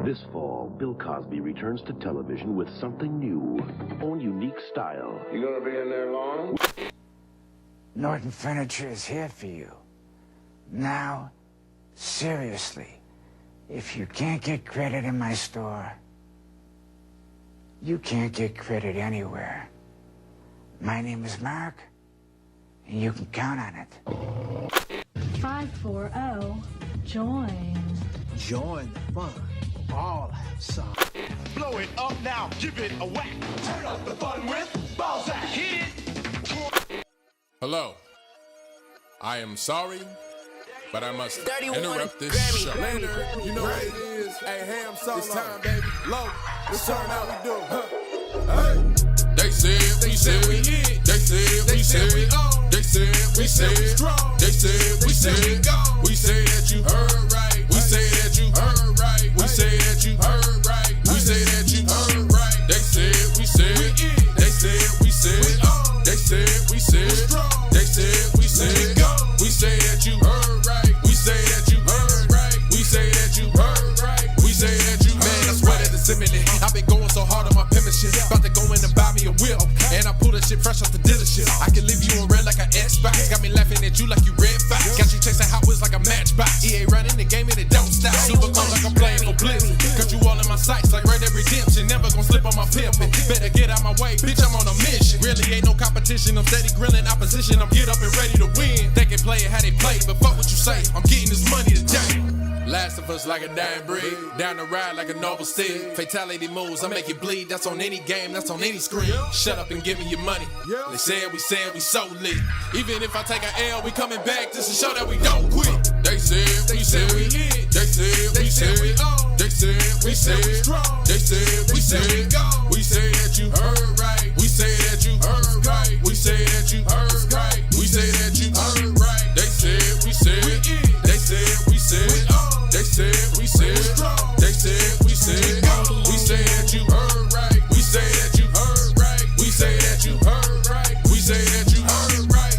This fall, Bill Cosby returns to television with something new, own unique style. You gonna be in there long? Norton Furniture is here for you. Now, seriously, if you can't get credit in my store, you can't get credit anywhere. My name is Mark, and you can count on it. 540, join. Join the fun. All have some. Blow it up now, give it a whack. Turn up the fun with Balzac. Hit it. Hello. I am sorry, but I must interrupt this show. Later, you know what it is. Hey, Ham Solo. It's time, baby. Low. Let's turn how we do. Hey. They said we said we hit. They said we said we on. They said we said we strong. They said we said we go. We say that you heard right. We say that you heard right. We say that you heard right. We say that you heard right. They said we said we in. They said we said we on. They said we said strong. They said we said go. We say that you heard right. We say that you heard right. We say that you heard right. We say that you heard right. Man, I swear that it's imminent. I've been going so hard on my penmanship. About to go in and buy me a whip. And I pull that shit fresh off the dealership. I can leave you on red like an Xbox. Got me laughing at you like you Red Fox. Got you chasing Hot Wheels like a Matchbox. EA running the game and it don't stop. Super cold like I'm playing for Blizzard. Got you all in my sights like Red Dead Redemption. Never gonna slip on my pimpin'. Better get out my way, bitch, I'm on a mission. Really ain't no competition. I'm steady grilling opposition. I'm get up and ready to win. They can play it how they play, but fuck what you say. I'm getting this money today. Last of us like a dying breed. Down the ride like a noble steed. Fatality moves, I make you bleed. That's on any game, that's on any screen. Shut up and give me your money. They said we so lit. Even if I take an L, we coming back just to show that we don't quit. They said we said we hit. They said we said we on. They said we said we strong. They said we said we go. We say that you heard right. We say that you heard right. We say that you heard right. We say that you heard right. They said we said we in. They said we said we on. They said we said strong. They said we said go. We say that you heard right. We say that you heard right. We say that you heard right. We say that you heard right.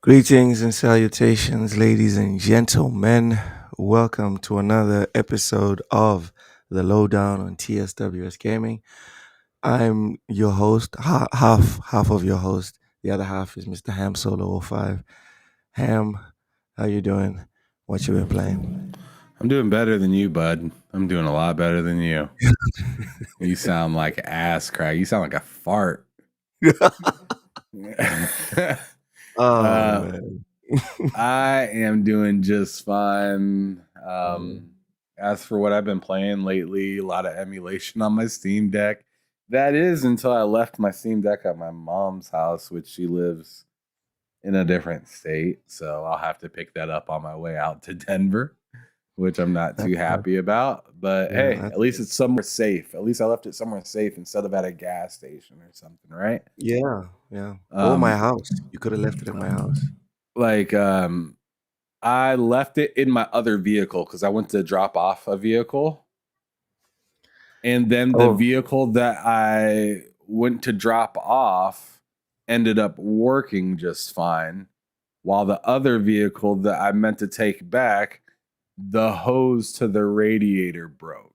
Greetings and salutations, ladies and gentlemen. Welcome to another episode of The Lowdown on TSWS Gaming. I'm your host, half of your host. The other half is Mr. Ham Solo 05. Ham, how you doing? What you been playing? I'm doing better than you, bud. I'm doing a lot better than you. You sound like ass crack. You sound like a fart. Man. I am doing just fine. As for what I've been playing lately, a lot of emulation on my Steam Deck. That is until I left my Steam Deck at my mom's house, which she lives in a different state. So I'll have to pick that up on my way out to Denver, which I'm not too happy about. But Yeah, hey, at least it's somewhere safe. At least I left it somewhere safe instead of at a gas station or something, right? Yeah. Or my house. You could have left it at my house. Like, I left it in my other vehicle because I went to drop off a vehicle. And then the vehicle that I went to drop off ended up working just fine. While the other vehicle that I meant to take back, the hose to the radiator broke.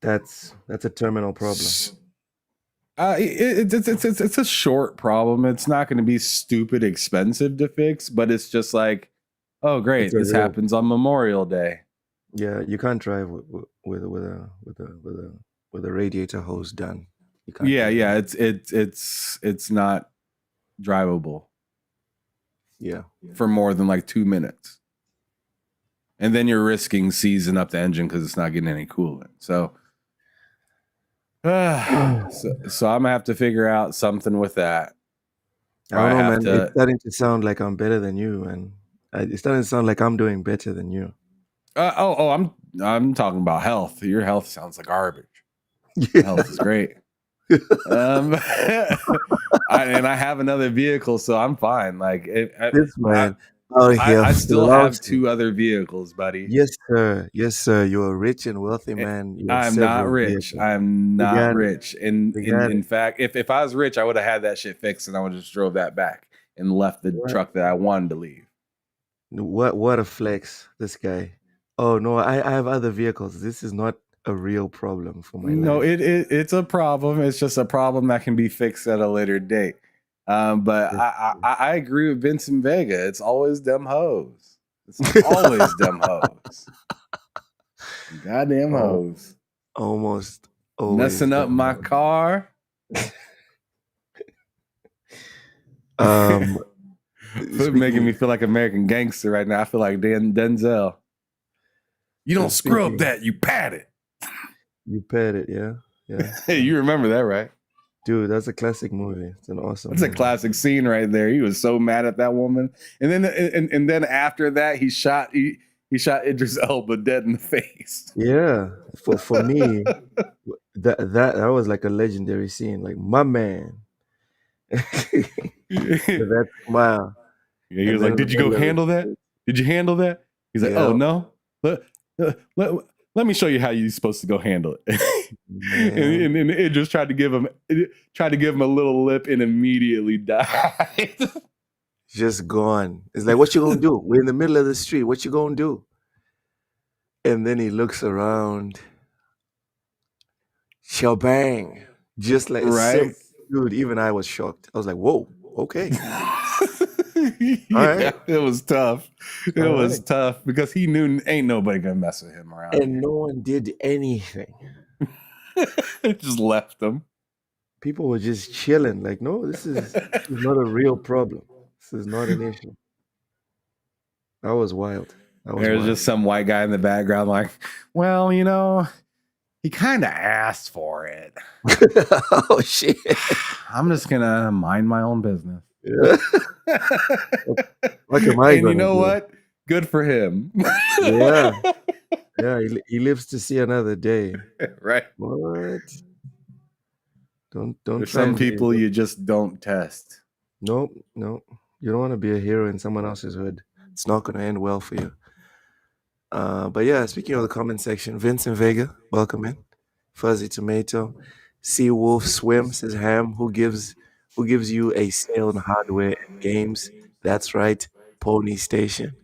That's a terminal problem. It's a short problem. It's not going to be stupid expensive to fix, but it's just like, oh great, this happens on Memorial Day. Yeah, you can't drive with a radiator hose done. You can't. Yeah, it's not drivable. Yeah. For more than like 2 minutes. And then you're risking seizing up the engine because it's not getting any coolant. So so I'm gonna have to figure out something with that. I don't know, man. It's starting to sound like I'm better than you, and it's starting to sound like I'm doing better than you. I'm talking about health. Your health sounds like garbage. Yeah. Health is great. And I have another vehicle, so I'm fine. Like This man out here I still have flossing. 2 other vehicles, buddy. Yes, sir. Yes, sir. You're a rich and wealthy man. You have I'm not several rich. vehicles. I'm We not got it. rich. And We got in it. fact, if I was rich, I would have had that shit fixed, and I would have just drove that back and left the What? truck that I wanted to leave. What a flex, this guy. Oh no, I have other vehicles. This is not a real problem for my No, life. it's a problem. It's just a problem that can be fixed at a later date. But I agree with Vincent Vega. It's always them hoes. It's always them hoes. Goddamn hoes. Almost always Messing up them my hoes. car. Making me feel like American Gangster right now. I feel like Denzel. You don't scrub that, you pat it. You pat it, yeah. Yeah. Hey, you remember that, right? Dude, that's a classic movie. It's an awesome That's a movie. classic scene right there. He was so mad at that woman. And then after that, he shot Idris Elba dead in the face. Yeah. For me, that was like a legendary scene. Like, my man. That smile. Yeah, he was like, "Did you go handle that? Did you handle that?" He's like, "Oh no. Let me show you how you're supposed to go handle it." and it just tried to give him a little lip and immediately died. Just gone. It's like, what you gonna do? We're in the middle of the street. What you gonna do? And then he looks around. Shabang. Just like right. Dude, even I was shocked. I was like, whoa, okay. Yeah, it was tough. It was tough because he knew ain't nobody gonna mess with him around. And no one did anything. Just left him. People were just chilling. Like, no, this is not a real problem. This is not an issue. That was wild. There's just some white guy in the background like, well, he kind of asked for it. Oh, shit. I'm just going to mind my own business. Yeah. What am I and you know do? what? Good for him. Yeah. Yeah, he lives to see another day. Right. What? Don't There's some people you just don't test. Nope. You don't want to be a hero in someone else's hood. It's not going to end well for you. But yeah, speaking of the comment section, Vincent Vega, welcome in. Fuzzy Tomato, Sea Wolf Swim says Ham, who gives you a sale on hardware and games? That's right, Pony Station.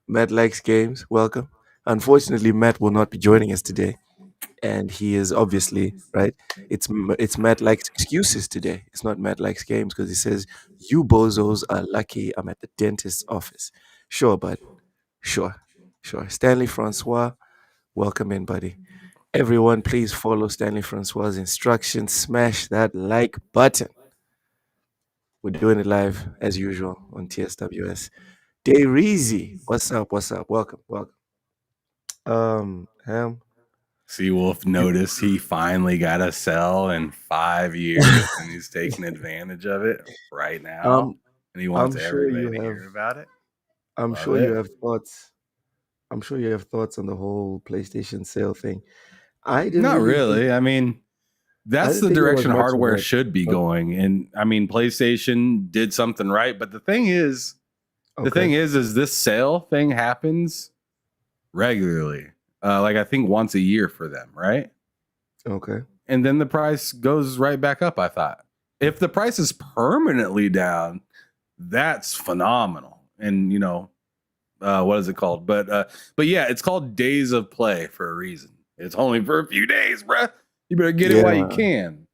Matt likes games. Welcome. Unfortunately, Matt will not be joining us today, and he is obviously right. It's Matt likes excuses today. It's not Matt likes games because he says you bozos are lucky I'm at the dentist's office. Sure, bud. Sure. Stanley Francois, welcome in, buddy. Everyone, please follow Stanley Francois' instructions. Smash that like button. We're doing it live as usual on TSWS. Dayreezy, what's up? Welcome. Ham. Seawolf noticed he finally got a cell in 5 years, and he's taking advantage of it right now. And he wants everybody to hear about it. I'm sure you have thoughts. I'm sure you have thoughts on the whole PlayStation sale thing. I didn't. Not really. I mean, that's the direction hardware should be going. And I mean, PlayStation did something right. But the thing is, this sale thing happens regularly. Like I think once a year for them, right? Okay. And then the price goes right back up, I thought. If the price is permanently down, that's phenomenal. And what is it called? But yeah, it's called Days of Play for a reason. It's only for a few days, bruh. You better get it while you can.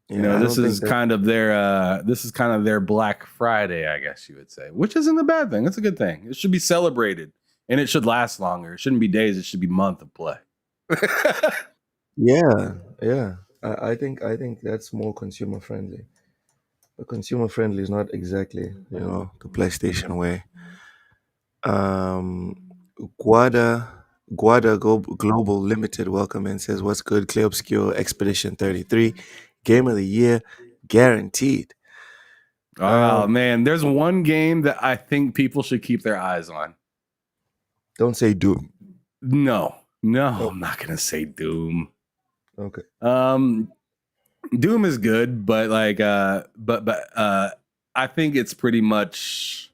Yeah, this is kind of their Black Friday, I guess you would say, which isn't a bad thing. It's a good thing. It should be celebrated and it should last longer. It shouldn't be days. It should be month of play. Yeah. I think that's more consumer friendly. But consumer friendly is not exactly, the PlayStation way. Guada Global Limited, welcome and says, what's good? Clear Obscure Expedition 33, Game of the Year, guaranteed. Oh, man. There's one game that I think people should keep their eyes on. Don't say Doom. No, I'm not gonna say Doom. Okay. Doom is good, but like, but I think it's pretty much.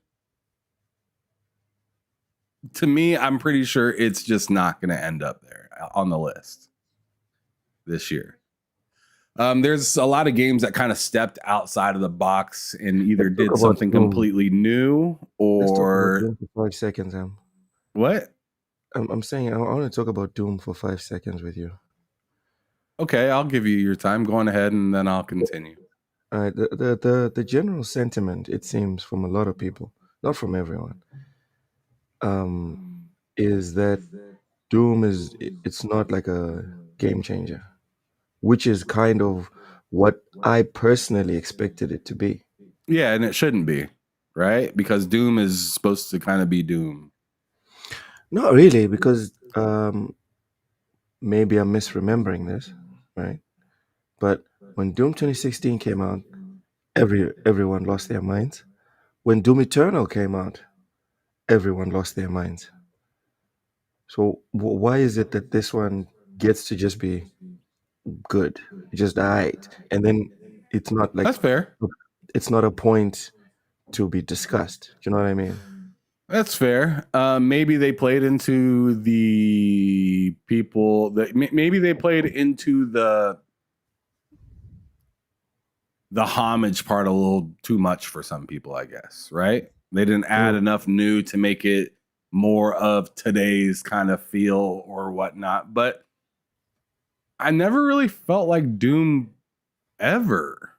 To me, I'm pretty sure it's just not going to end up there on the list this year. There's a lot of games that kind of stepped outside of the box and either did something completely new or. Doom for 5 seconds, What? I'm saying I want to talk about Doom for 5 seconds with you. Okay, I'll give you your time. Go on ahead, and then I'll continue. All right. The general sentiment, it seems, from a lot of people, not from everyone, is that Doom it's not like a game changer, which is kind of what I personally expected it to be. Yeah, and it shouldn't be, right? Because Doom is supposed to kind of be Doom. Not really, because maybe I'm misremembering this, right? But when Doom 2016 came out, everyone lost their minds. When Doom Eternal came out, everyone lost their minds. So why is it that this one gets to just be good, just alright, and then it's not like That's fair. It's not a point to be discussed. Do you know what I mean? That's fair. Maybe they played into the people that maybe they played into the homage part a little too much for some people, I guess, right? They didn't add enough new to make it more of today's kind of feel or whatnot. But I never really felt like Doom ever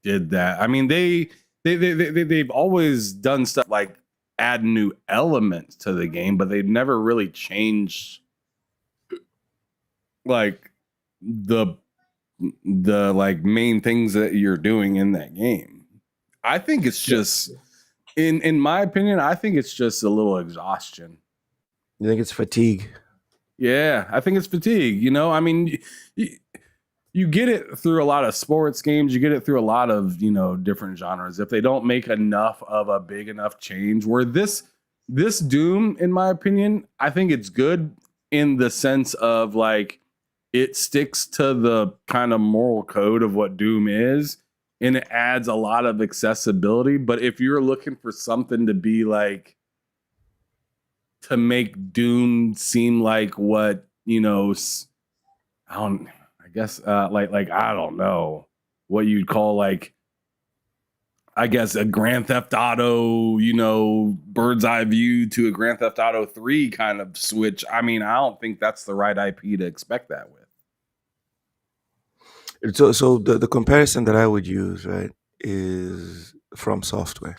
did that. I mean, they've always done stuff like add new elements to the game, but they've never really changed like the like main things that you're doing in that game. I think it's just in my opinion, I think it's just a little exhaustion. You think it's fatigue? Yeah, I think it's fatigue. You know, I mean, you get it through a lot of sports games. You get it through a lot of, different genres. If they don't make enough of a big enough change, where this Doom, in my opinion, I think it's good in the sense of like it sticks to the kind of moral code of what Doom is, and it adds a lot of accessibility. But if you're looking for something to be like, to make Doom seem like what, I guess I don't know what you'd call like, I guess a Grand Theft Auto, bird's eye view to a Grand Theft Auto 3 kind of switch. I mean, I don't think that's the right IP to expect that with. So the comparison that I would use, right, is From Software.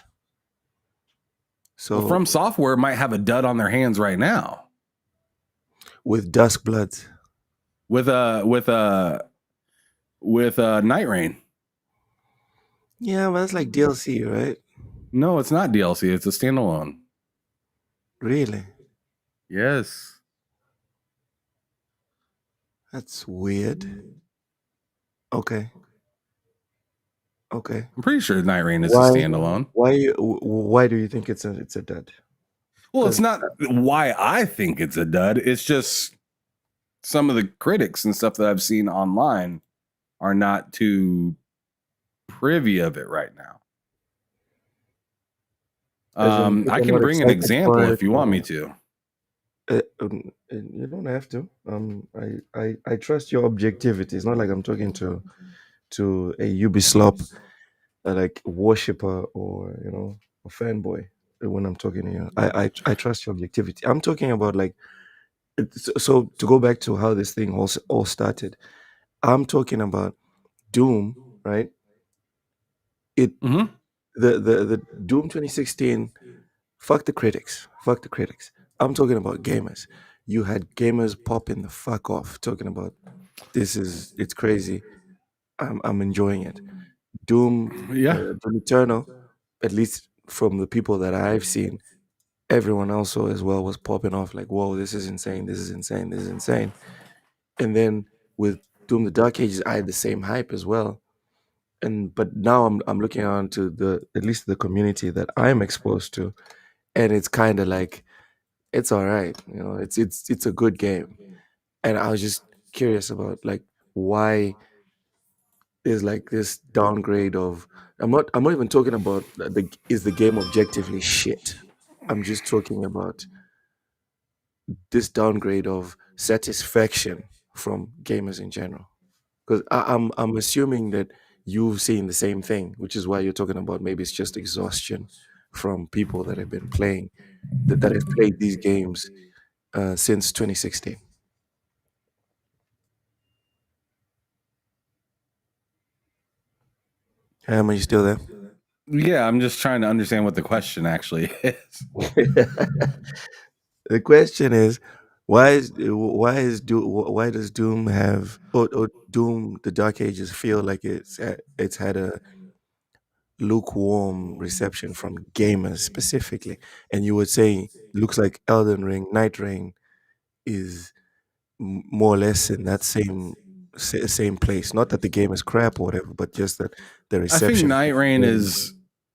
So From Software might have a dud on their hands right now with Dusk Bloods, with Night Rain. Yeah, but that's like DLC, right? No, it's not DLC. It's a standalone. Really? Yes. That's weird. Okay. I'm pretty sure Night Rain is a standalone. Why do you think it's a dud? Well, it's not why I think it's a dud. It's just some of the critics and stuff that I've seen online are not too privy of it right now. I can bring an example if you want me to. You don't have to. I trust your objectivity. It's not like I'm talking to a Ubislop, like worshiper or a fanboy when I'm talking to you. I trust your objectivity. I'm talking about like, so to go back to how this thing all started. I'm talking about Doom, right? The Doom 2016. Fuck the critics. I'm talking about gamers. You had gamers popping the fuck off, talking about it's crazy. I'm enjoying it. Doom, Doom Eternal, at least from the people that I've seen, everyone also as well was popping off like, whoa, this is insane. And then with Doom the Dark Ages, I had the same hype as well. But now I'm looking on to at least the community that I'm exposed to, and it's kind of like It's all right. It's a good game. And I was just curious about like why there's like this downgrade of I'm not even talking about is the game objectively shit. I'm just talking about this downgrade of satisfaction from gamers in general. Because I'm assuming that you've seen the same thing, which is why you're talking about maybe it's just exhaustion from people that have been playing that have played these games since 2016. Are you still there? Yeah, I'm just trying to understand what the question actually is. The question is, why does Doom have or Doom the Dark Ages feel like it's had a lukewarm reception from gamers specifically? And you would say looks like Elden Ring, Night Rain is more or less in that same place. Not that the game is crap or whatever, but just that the I think reception. Night Rain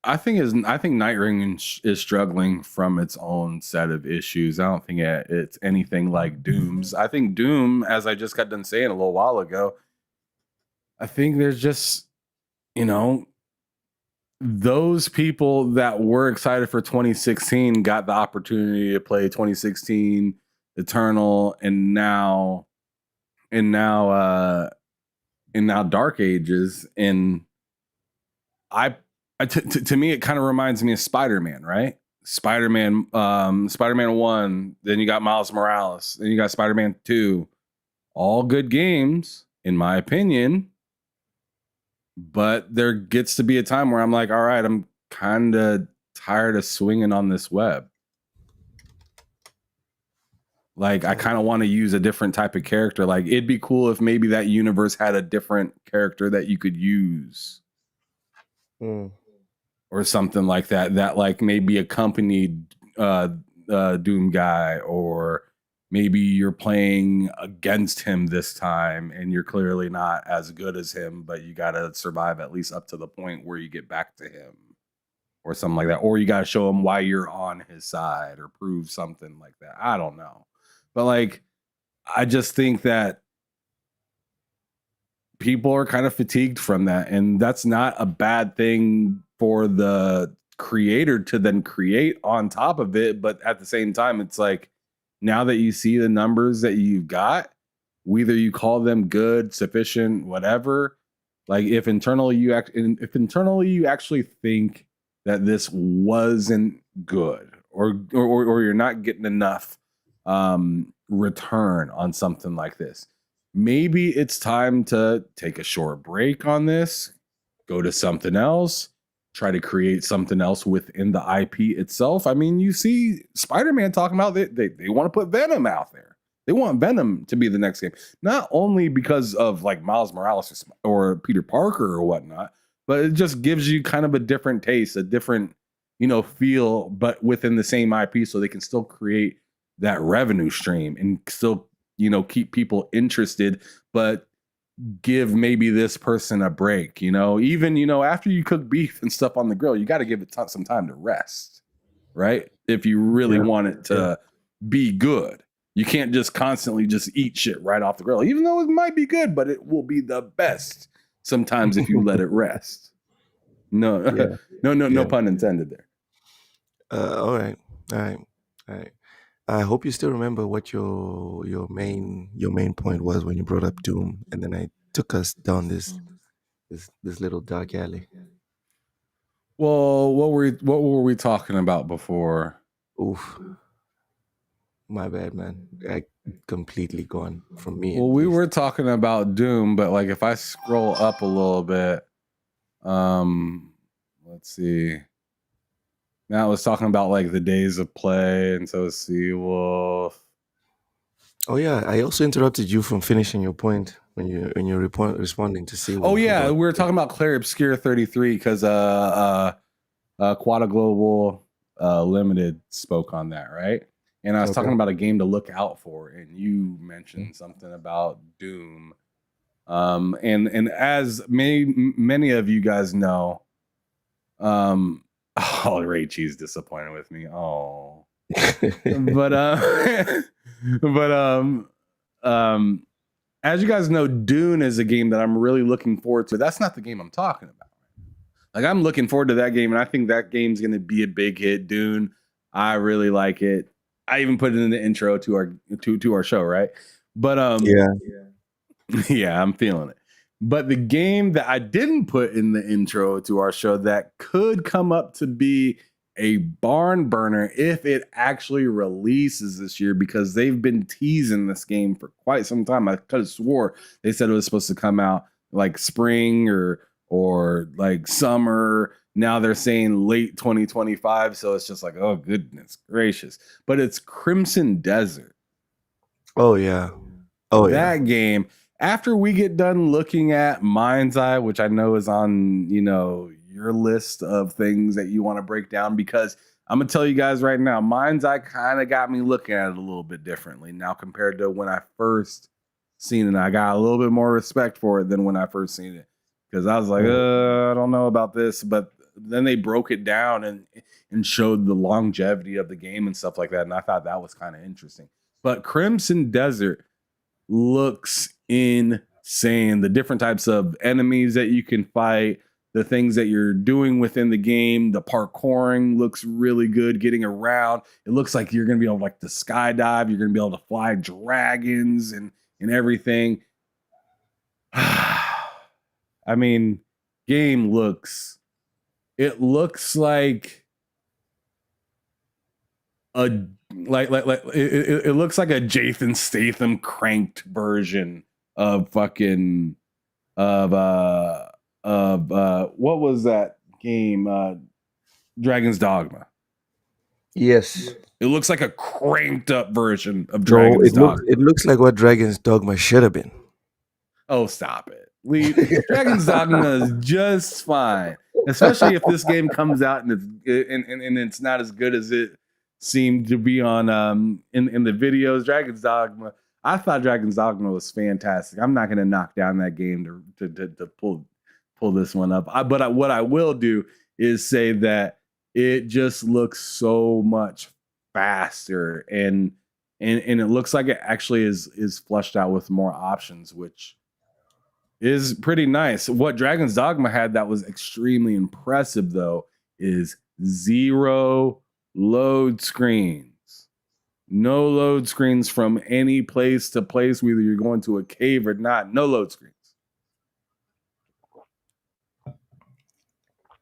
I think Night Rain is struggling from its own set of issues. I don't think it's anything like Doom's. I think Doom, as I just got done saying a little while ago, I think there's just, those people that were excited for 2016 got the opportunity to play 2016 Eternal and now Dark Ages. And to me, it kind of reminds me of Spider-Man, right? Spider-Man 1, then you got Miles Morales, then you got Spider-Man 2. All good games, in my opinion. But there gets to be a time where I'm like, all right, I'm kind of tired of swinging on this web. Like, I kind of want to use a different type of character. Like, it'd be cool if maybe that universe had a different character that you could use. Or something like that like maybe accompanied Doom guy, or maybe you're playing against him this time and you're clearly not as good as him, but you got to survive at least up to the point where you get back to him or something like that. Or you got to show him why you're on his side or prove something like that. I don't know. But like, I just think that people are kind of fatigued from that. And that's not a bad thing for the creator to then create on top of it. But at the same time, it's like, now that you see the numbers that you've got, whether you call them good, sufficient, whatever, like if internally you actually think that this wasn't good, or you're not getting enough return on something like this, maybe it's time to take a short break on this, go to something else, try to create something else within the IP itself. I mean, you see Spider-Man talking about they want to put Venom out there. They want Venom to be the next game. Not only because of like Miles Morales or Peter Parker or whatnot, but it just gives you kind of a different taste, a different, feel, but within the same IP, so they can still create that revenue stream and still, keep people interested, but give maybe this person a break, even, after you cook beef and stuff on the grill, you got to give it some time to rest, right? If you really want it to be good, you can't just constantly just eat shit right off the grill, even though it might be good, but it will be the best sometimes if you let it rest. No pun intended there. All right. I hope you still remember what your main point was when you brought up Doom, and then I took us down this little dark alley. Well, what were we talking about before? Oof, my bad, man. I completely gone from me. Well, we were talking about Doom, but like if I scroll up a little bit, let's see. Now I was talking about like the days of play, and so Seawolf. Oh yeah, I also interrupted you from finishing your point when you're responding to Seawolf. Oh yeah, we were talking about Claire Obscure 33 because Quada Global Limited spoke on that, right? And I was talking about a game to look out for, and you mentioned something about Doom. And as many of you guys know, Ray Cheese disappointed with me. Oh, but as you guys know, Dune is a game that I'm really looking forward to. That's not the game I'm talking about. Like, I'm looking forward to that game, and I think that game's going to be a big hit. Dune, I really like it. I even put it in the intro to our show, right? But yeah, I'm feeling it. But the game that I didn't put in the intro to our show that could come up to be a barn burner if it actually releases this year, because they've been teasing this game for quite some time. I could have swore they said it was supposed to come out like spring or like summer. Now they're saying late 2025. So it's just like, oh, goodness gracious. But it's Crimson Desert. Oh, yeah. That game. After we get done looking at MindsEye, which I know is on, your list of things that you want to break down, because I'm going to tell you guys right now, MindsEye kind of got me looking at it a little bit differently now compared to when I first seen it. I got a little bit more respect for it than when I first seen it, because I was like, I don't know about this. But then they broke it down and showed the longevity of the game and stuff like that. And I thought that was kind of interesting. But Crimson Desert looks insane. The different types of enemies that you can fight, the things that you're doing within the game, the parkouring looks really good, getting around. It looks like you're going to be able to skydive. You're going to be able to fly dragons and everything. I mean, game looks like it looks like a Jason Statham cranked version of fucking of what was that game? Dragon's Dogma. Yes. It looks like a cranked up version of Dragon's Dogma. It looks like what Dragon's Dogma should have been. Oh, stop it. Dragon's Dogma is just fine. Especially if this game comes out and it's not as good as it seemed to be on in the videos. Dragon's Dogma, I thought Dragon's Dogma was fantastic. I'm not going to knock down that game to pull this one up. But what I will do is say that it just looks so much faster and it looks like it actually is fleshed out with more options, which is pretty nice. What Dragon's Dogma had that was extremely impressive, though, is 0 load screens. No load screens from any place to place, whether you're going to a cave or not. No load screens.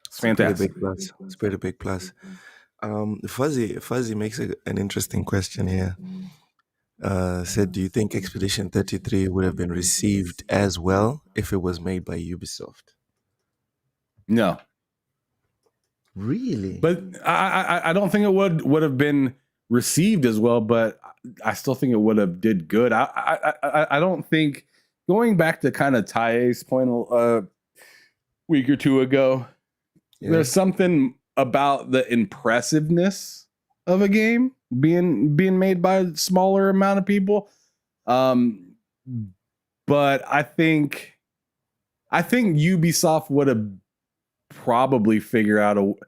It's fantastic. It's pretty big plus. Fuzzy makes an interesting question here. Said, do you think Expedition 33 would have been received as well if it was made by Ubisoft? No. Really? But I don't think it would have been received as well, but I still think it would have did good. I don't think, going back to kind of Tae's point a week or two ago, there's something about the impressiveness of a game being made by a smaller amount of people. But I think Ubisoft would have probably figured out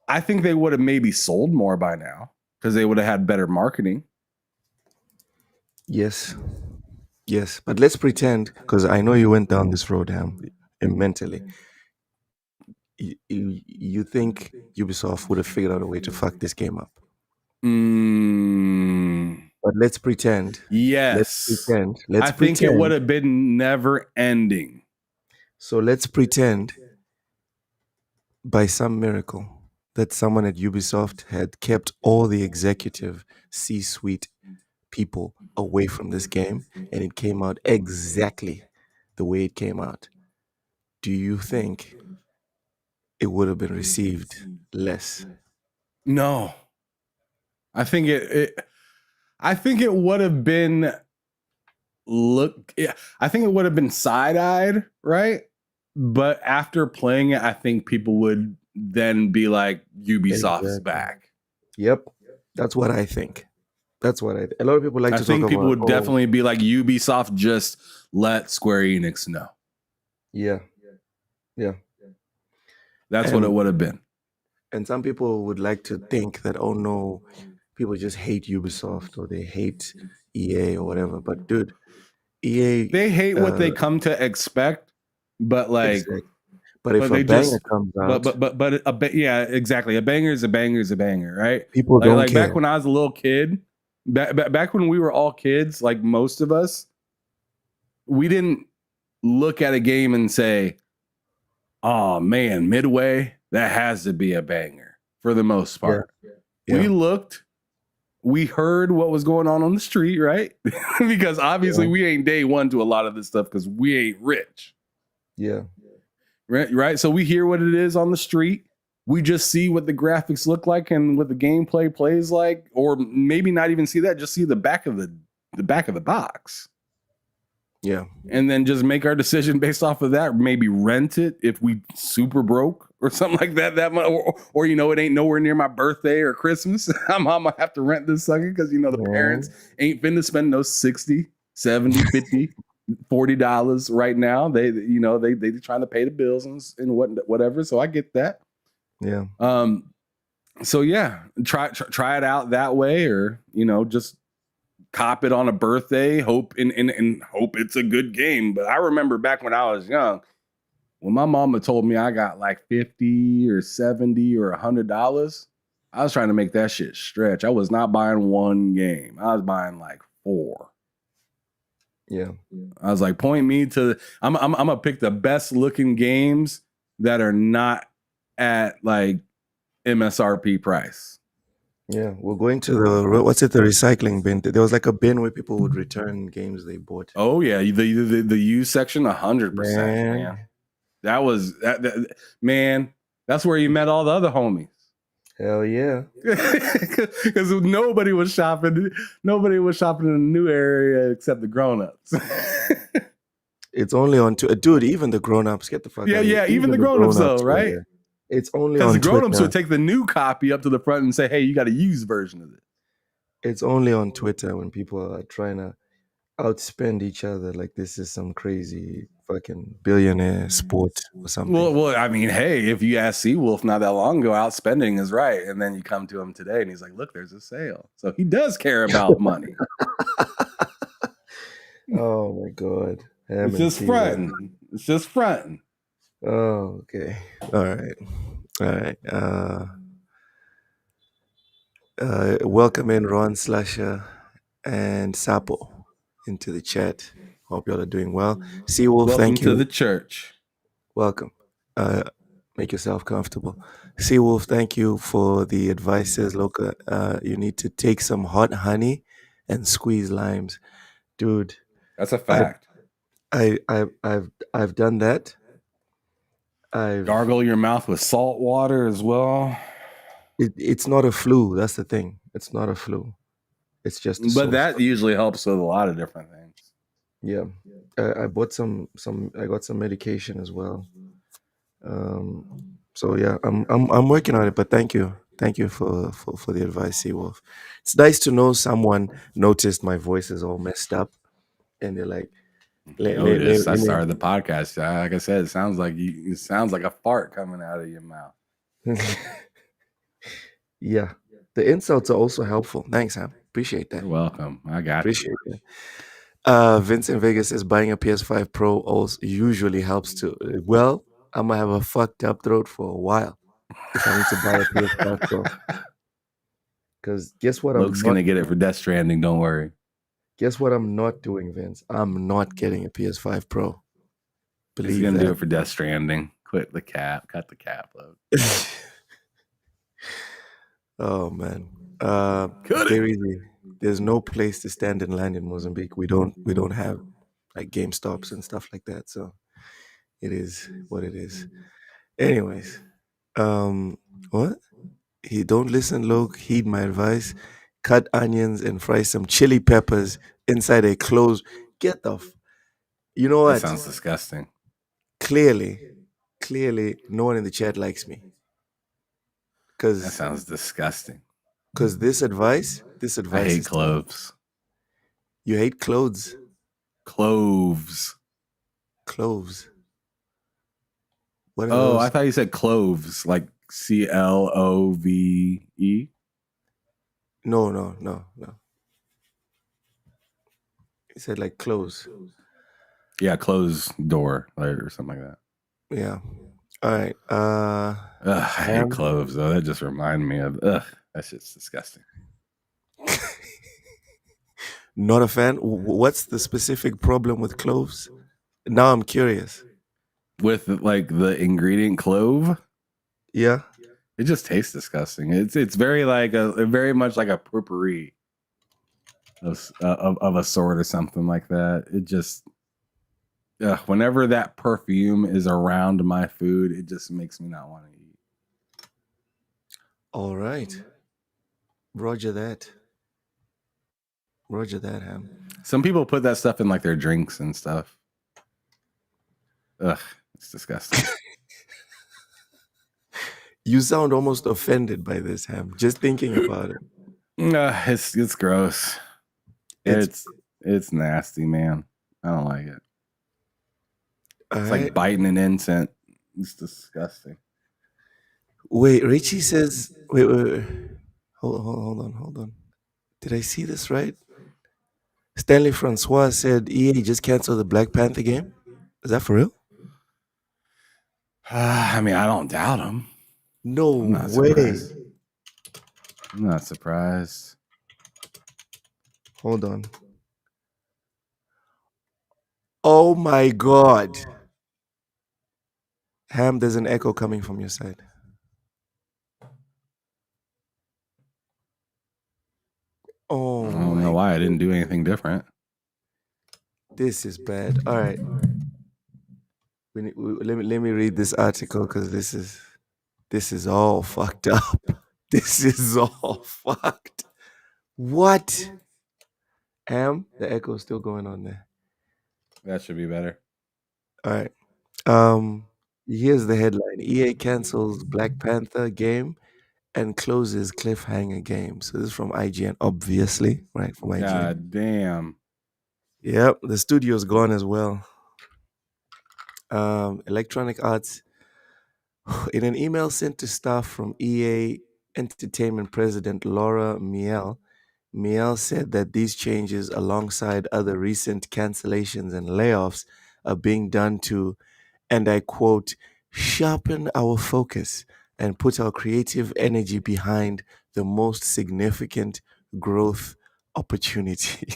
I think they would have maybe sold more by now because they would have had better marketing. Yes. But let's pretend, because I know you went down this road, Ham, mentally. You think Ubisoft would have figured out a way to fuck this game up? But let's pretend. Yes. Let's pretend. It would have been never ending. So let's pretend by some miracle that someone at Ubisoft had kept all the executive C-suite people away from this game and it came out exactly the way it came out. Do you think it would have been received less? No. I think it would have been I think it would have been side-eyed, right? But after playing it, I think people would then be like, Ubisoft's back. Yep. That's what I think. A lot of people like to talk about. I think people would definitely be like, Ubisoft just let Square Enix know. Yeah. That's what it would have been. And some people would like to think that, oh no, people just hate Ubisoft or they hate EA or whatever. But dude, EA, they hate what they come to expect, but like, exactly. But if a banger comes out, yeah, exactly. A banger is a banger is a banger, right? people don't care. Back when I was a little kid, back when we were all kids, like most of us, we didn't look at a game and say, "Oh man, Midway, that has to be a banger." For the most part, we looked, we heard what was going on the street, right? Because obviously we ain't day one to a lot of this stuff because we ain't rich. Yeah. Right. So we hear what it is on the street. We just see what the graphics look like and what the gameplay plays like, or maybe not even see that, just see the back of the box. Yeah. And then just make our decision based off of that. Maybe rent it if we super broke or something like that. Or it ain't nowhere near my birthday or Christmas. I'm gonna have to rent this sucker because the parents ain't finna spend no 60, 70, 50, $40 right now. They trying to pay the bills and whatever. So I get that. Yeah. So yeah, try it out that way, or just cop it on a birthday, hope it's a good game. But I remember back when I was young, when my mama told me I got like $50 or $70 or $100, I was trying to make that shit stretch. I was not buying one game. I was buying like 4. Yeah. I was like, point me to, I'm gonna pick the best looking games that are not at like MSRP price. Yeah, we're going to the recycling bin. There was like a bin where people would return games they bought. Oh yeah, the used section, 100%. Man, that was that man. That's where you met all the other homies. Hell yeah, because nobody was shopping. Nobody was shopping in a new area except the grown-ups. It's only on dude. Even the grown-ups, get the fuck. Yeah. Even the grown-ups though, right? It's only because on the grown-ups Twitter. would take the new copy up to the front and say, "Hey, you got a used version of it." It's only on Twitter when people are trying to outspend each other like this is some crazy fucking billionaire sport or something. Well, I mean, hey, if you ask Seawolf not that long ago, outspending is right, and then you come to him today and he's like, "Look, there's a sale." So he does care about money. Oh my god, it's just fronting. It's just fronting. Oh, okay. All right. Welcome in Ron Slasher and Sapo into the chat. Hope y'all are doing well. Seawolf, thank you. Welcome to the church. Welcome. Make yourself comfortable. Seawolf, thank you for the advice. Says Loka, you need to take some hot honey and squeeze limes, dude. That's a fact. I've done that. Gargle your mouth with salt water as well. It's not a flu. That's the thing. It's not a flu. It's just. But that usually helps with a lot of different things. Yeah, I bought some. I got some medication as well. So yeah, I'm working on it. But thank you for the advice, Seawolf. It's nice to know someone noticed my voice is all messed up, and they're like, I started the podcast. Like I said, it sounds like a fart coming out of your mouth. Yeah, the insults are also helpful. Thanks, Sam. Appreciate that. You're welcome. I got Appreciate it. Vincent Vegas says buying a PS5 Pro also usually helps too. Well, I'm gonna have a fucked up throat for a while if I need to buy a PS5 Pro. Because guess what? Luke's gonna get it for Death Stranding. Don't worry. Guess what I'm not doing, Vince? I'm not getting a PS5 Pro. Believe he's gonna do it for Death Stranding. Cut the cap, Luke. Oh man. There's no place to stand and land in Mozambique. We don't have like GameStops and stuff like that. So it is what it is. Anyways, what? He don't listen, Luke. Heed my advice. Cut onions and fry some chili peppers inside a closed. Get the. You know what? That sounds disgusting. Clearly, no one in the chat likes me. That sounds disgusting. Because this advice. I hate cloves. You hate clothes? Cloves. What are those? I thought you said cloves, like CLOVE. No. He said like close. Yeah, close door or something like that. Yeah. All right. I hate cloves though. That just reminded me of that shit's disgusting. Not a fan. What's the specific problem with cloves? Now I'm curious. With like the ingredient clove, Yeah. it just tastes disgusting. It's very like very much like a potpourri of a sort or something like that. It just whenever that perfume is around my food, it just makes me not want to eat. All right. Roger that. Ham. Some people put that stuff in like their drinks and stuff. Ugh, it's disgusting. You sound almost offended by this, Ham. Just thinking about it. It's gross. It's nasty, man. I don't like it. It's like biting an incense. It's disgusting. Wait, Richie says. Wait. Hold on. Did I see this right? Stanley Francois said EA just canceled the Black Panther game. Is that for real? I mean, I don't doubt him. No way. I'm not surprised. Hold on. Oh my God. Ham, there's an echo coming from your side. Oh, I don't know why I didn't do anything different. This is bad. All right. Let me read this article because this is all fucked up. This is all fucked. What? Ham, the echo is still going on there. That should be better. All right. Here's the headline: EA cancels Black Panther game and closes cliffhanger game. So this is from IGN, obviously, right? From IGN. God damn. Yep, the studio's gone as well. Electronic Arts, in an email sent to staff from EA Entertainment President Laura Miele said that these changes, alongside other recent cancellations and layoffs, are being done to, and I quote, sharpen our focus and put our creative energy behind the most significant growth opportunity.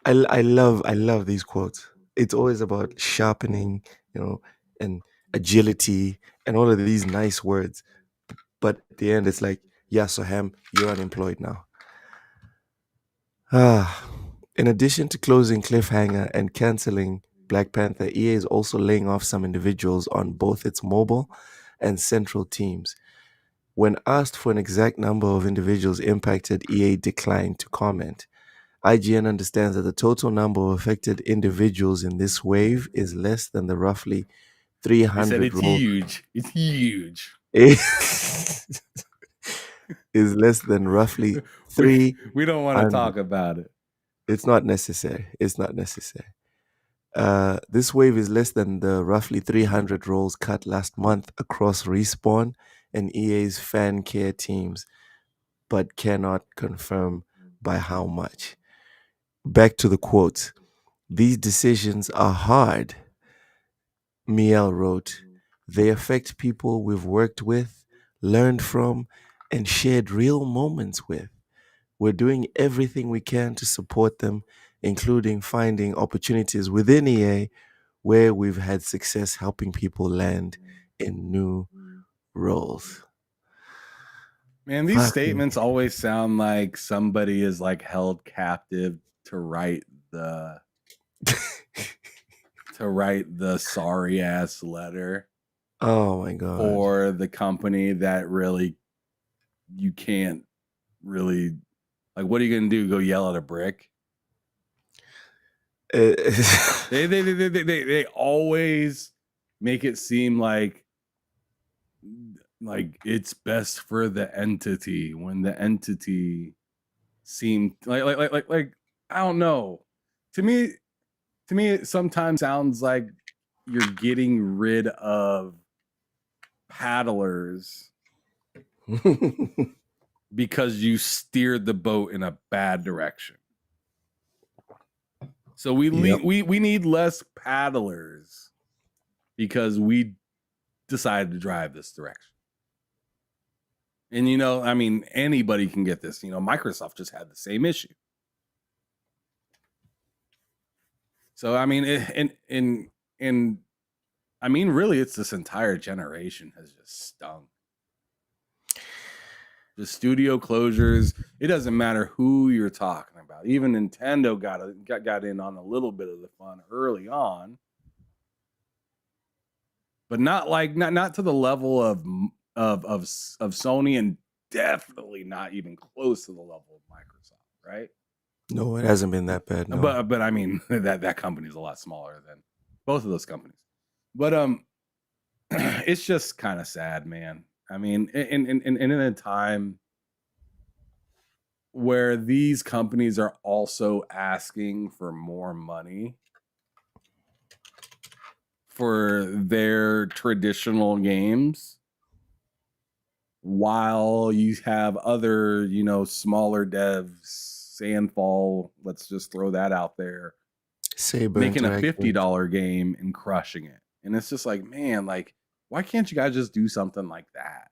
I love these quotes. It's always about sharpening, and agility and all of these nice words. But at the end, it's like, yeah, so Ham, you're unemployed now. In addition to closing Cliffhanger and canceling Black Panther, EA is also laying off some individuals on both its mobile and central teams. When asked for an exact number of individuals impacted, EA declined to comment. IGN understands that the total number of affected individuals in this wave is less than the roughly 300. He said it's huge. It's huge. Is less than roughly 3. We don't want to talk about it. It's not necessary. This wave is less than the roughly 300 roles cut last month across Respawn and EA's fan care teams, but cannot confirm by how much. Back to the quotes. These decisions are hard, Miele wrote. They affect people we've worked with, learned from, and shared real moments with. We're doing everything we can to support them, including finding opportunities within EA where we've had success helping people land in new roles. Man, these statements always sound like somebody is like held captive to write the sorry ass letter. Oh my God. For the company that really you can't really, like, what are you gonna do? Go yell at a brick? They always make it seem like it's best for the entity when the entity seemed like I don't know. To me, it sometimes sounds like you're getting rid of paddlers because you steered the boat in a bad direction. So we need less paddlers because we decided to drive this direction. And I mean, anybody can get this. Microsoft just had the same issue. So I mean, and I mean, really, it's this entire generation has just stung. The studio closures. It doesn't matter who you're talking about. Even Nintendo got in on a little bit of the fun early on, but not to the level of Sony, and definitely not even close to the level of Microsoft, right? No, it hasn't been that bad. No. But I mean that company is a lot smaller than both of those companies. But it's just kind of sad, man. I mean, in a time where these companies are also asking for more money for their traditional games, while you have other, smaller devs, Sandfall, let's just throw that out there, Saber making a $50 game and crushing it. And it's just like, man, why can't you guys just do something like that?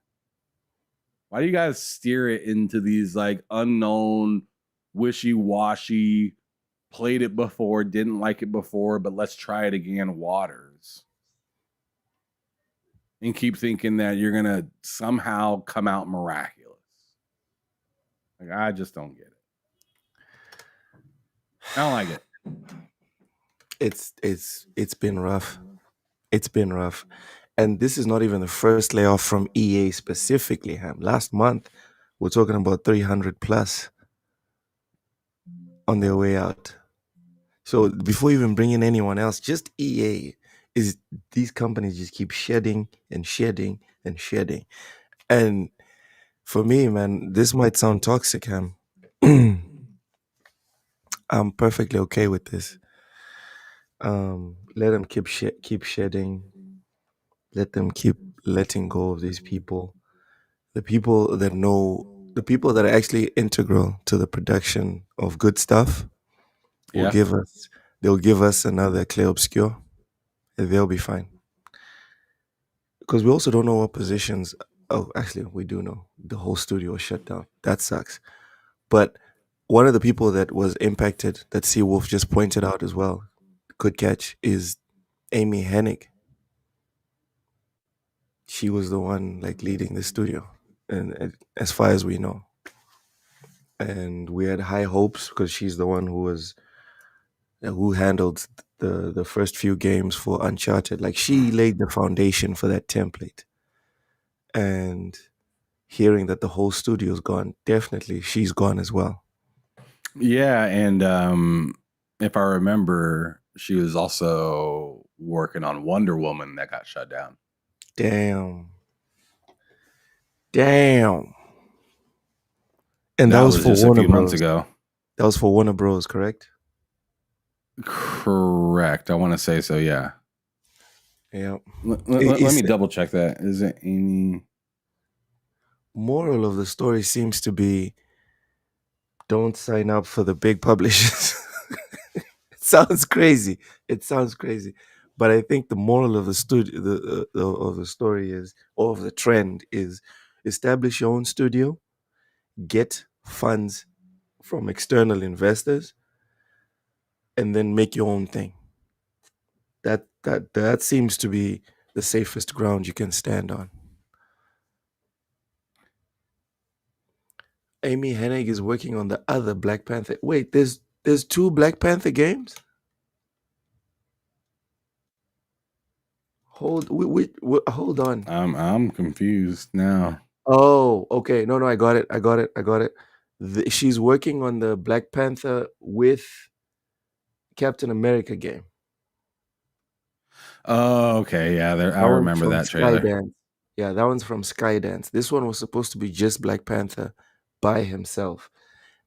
Why do you guys steer it into these unknown, wishy-washy, played it before, didn't like it before, but let's try it again waters? And keep thinking that you're going to somehow come out miraculous. I just don't get it. I don't like it. It's been rough. It's been rough. And this is not even the first layoff from EA specifically, Ham. Last month, we're talking about 300 plus on their way out. So before even bringing anyone else, just EA, these companies just keep shedding and shedding and shedding. And for me, man, this might sound toxic, Ham. I'm perfectly okay with this. Let them keep shedding. Let them keep letting go of these people. The people that are actually integral to the production of good stuff will they'll give us another Clay Obscure, and they'll be fine. Because we also don't know what positions. Oh, actually, we do know. The whole studio was shut down. That sucks. But one of the people that was impacted, that Seawolf just pointed out as well, good catch, is Amy Hennig. She was the one leading the studio, and as far as we know. And we had high hopes because she's the one who handled the first few games for Uncharted. She laid the foundation for that template. And hearing that the whole studio's gone, definitely she's gone as well. Yeah, and if I remember, she was also working on Wonder Woman that got shut down. Damn. And that was for just Warner a few Bros. Months ago. That was for Warner Bros, correct? Correct. I want to say so, yeah. Yeah. Let me double check that. Is it Amy? Moral of the story seems to be, don't sign up for the big publishers. It sounds crazy. But I think the moral of the story is, or of the trend is, establish your own studio, get funds from external investors, and then make your own thing. That seems to be the safest ground you can stand on. Amy Hennig is working on the other Black Panther. Wait, there's two Black Panther games? Hold on. I'm confused now. Oh, okay. No, I got it. She's working on the Black Panther with Captain America game. Oh, okay. Yeah, I remember that trailer. Skydance. Yeah, that one's from Skydance. This one was supposed to be just Black Panther by himself.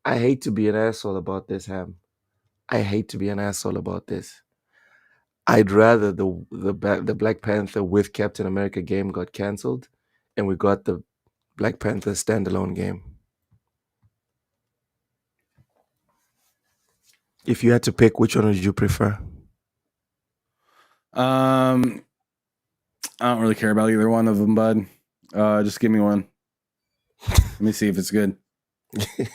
I hate to be an asshole about this, Ham. I'd rather the Black Panther with Captain America game got canceled, and we got the Black Panther standalone game. If you had to pick, which one would you prefer? I don't really care about either one of them, bud. Just give me one. Let me see if it's good. I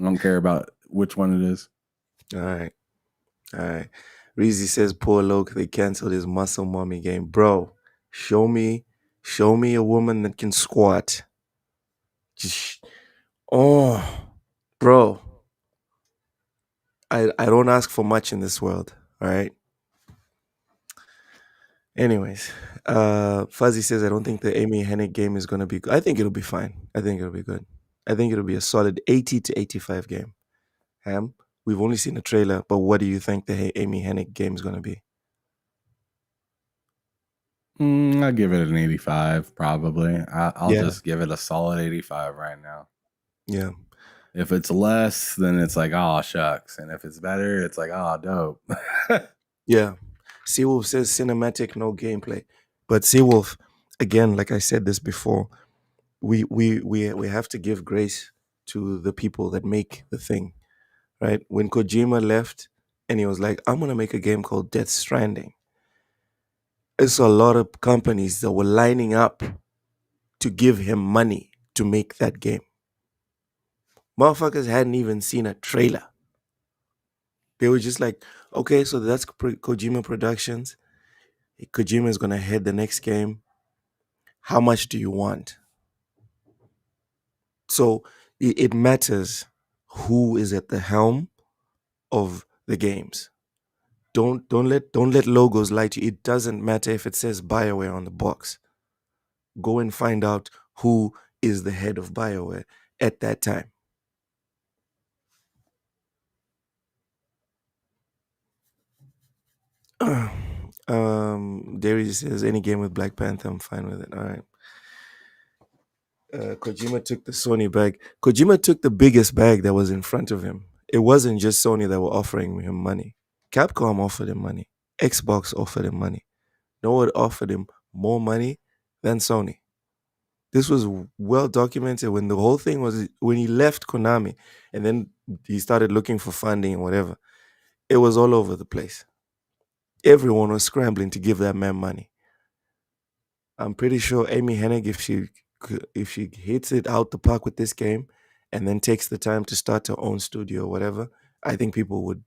don't care about which one it is. All right. Reezy says, poor Loke, they canceled his muscle mommy game. Bro, show me a woman that can squat. Bro. I don't ask for much in this world. All right. Anyways, Fuzzy says, I don't think the Amy Hennig game is going to be good. I think it'll be fine. I think it'll be good. I think it'll be a solid 80 to 85 game. Ham, we've only seen a trailer, but what do you think the Amy Hennig game is going to be? I'll give it an 85, probably. I'll just give it a solid 85 right now. Yeah. If it's less, then it's like, oh, shucks. And if it's better, it's like, oh, dope. Yeah. Seawolf says cinematic, no gameplay. But Seawolf, again, like I said this before, we have to give grace to the people that make the thing, right? When Kojima left and he was like, I'm going to make a game called Death Stranding, it's a lot of companies that were lining up to give him money to make that game. Motherfuckers hadn't even seen a trailer. They were just like, okay, so that's Kojima Productions. Kojima is going to head the next game. How much do you want? So it matters who is at the helm of the games. Don't let logos lie to you. It doesn't matter if it says BioWare on the box. Go and find out who is the head of BioWare at that time. Darius says, any game with Black Panther, I'm fine with it. All right. Kojima took the Sony bag. Kojima took the biggest bag that was in front of him. It wasn't just Sony that were offering him money. Capcom offered him money. Xbox offered him money. No one offered him more money than Sony. This was well documented when the whole thing was, when he left Konami and then he started looking for funding and whatever. It was all over the place. Everyone was scrambling to give that man money. I'm pretty sure Amy Hennig, if she hits it out the park with this game and then takes the time to start her own studio or whatever, I think people would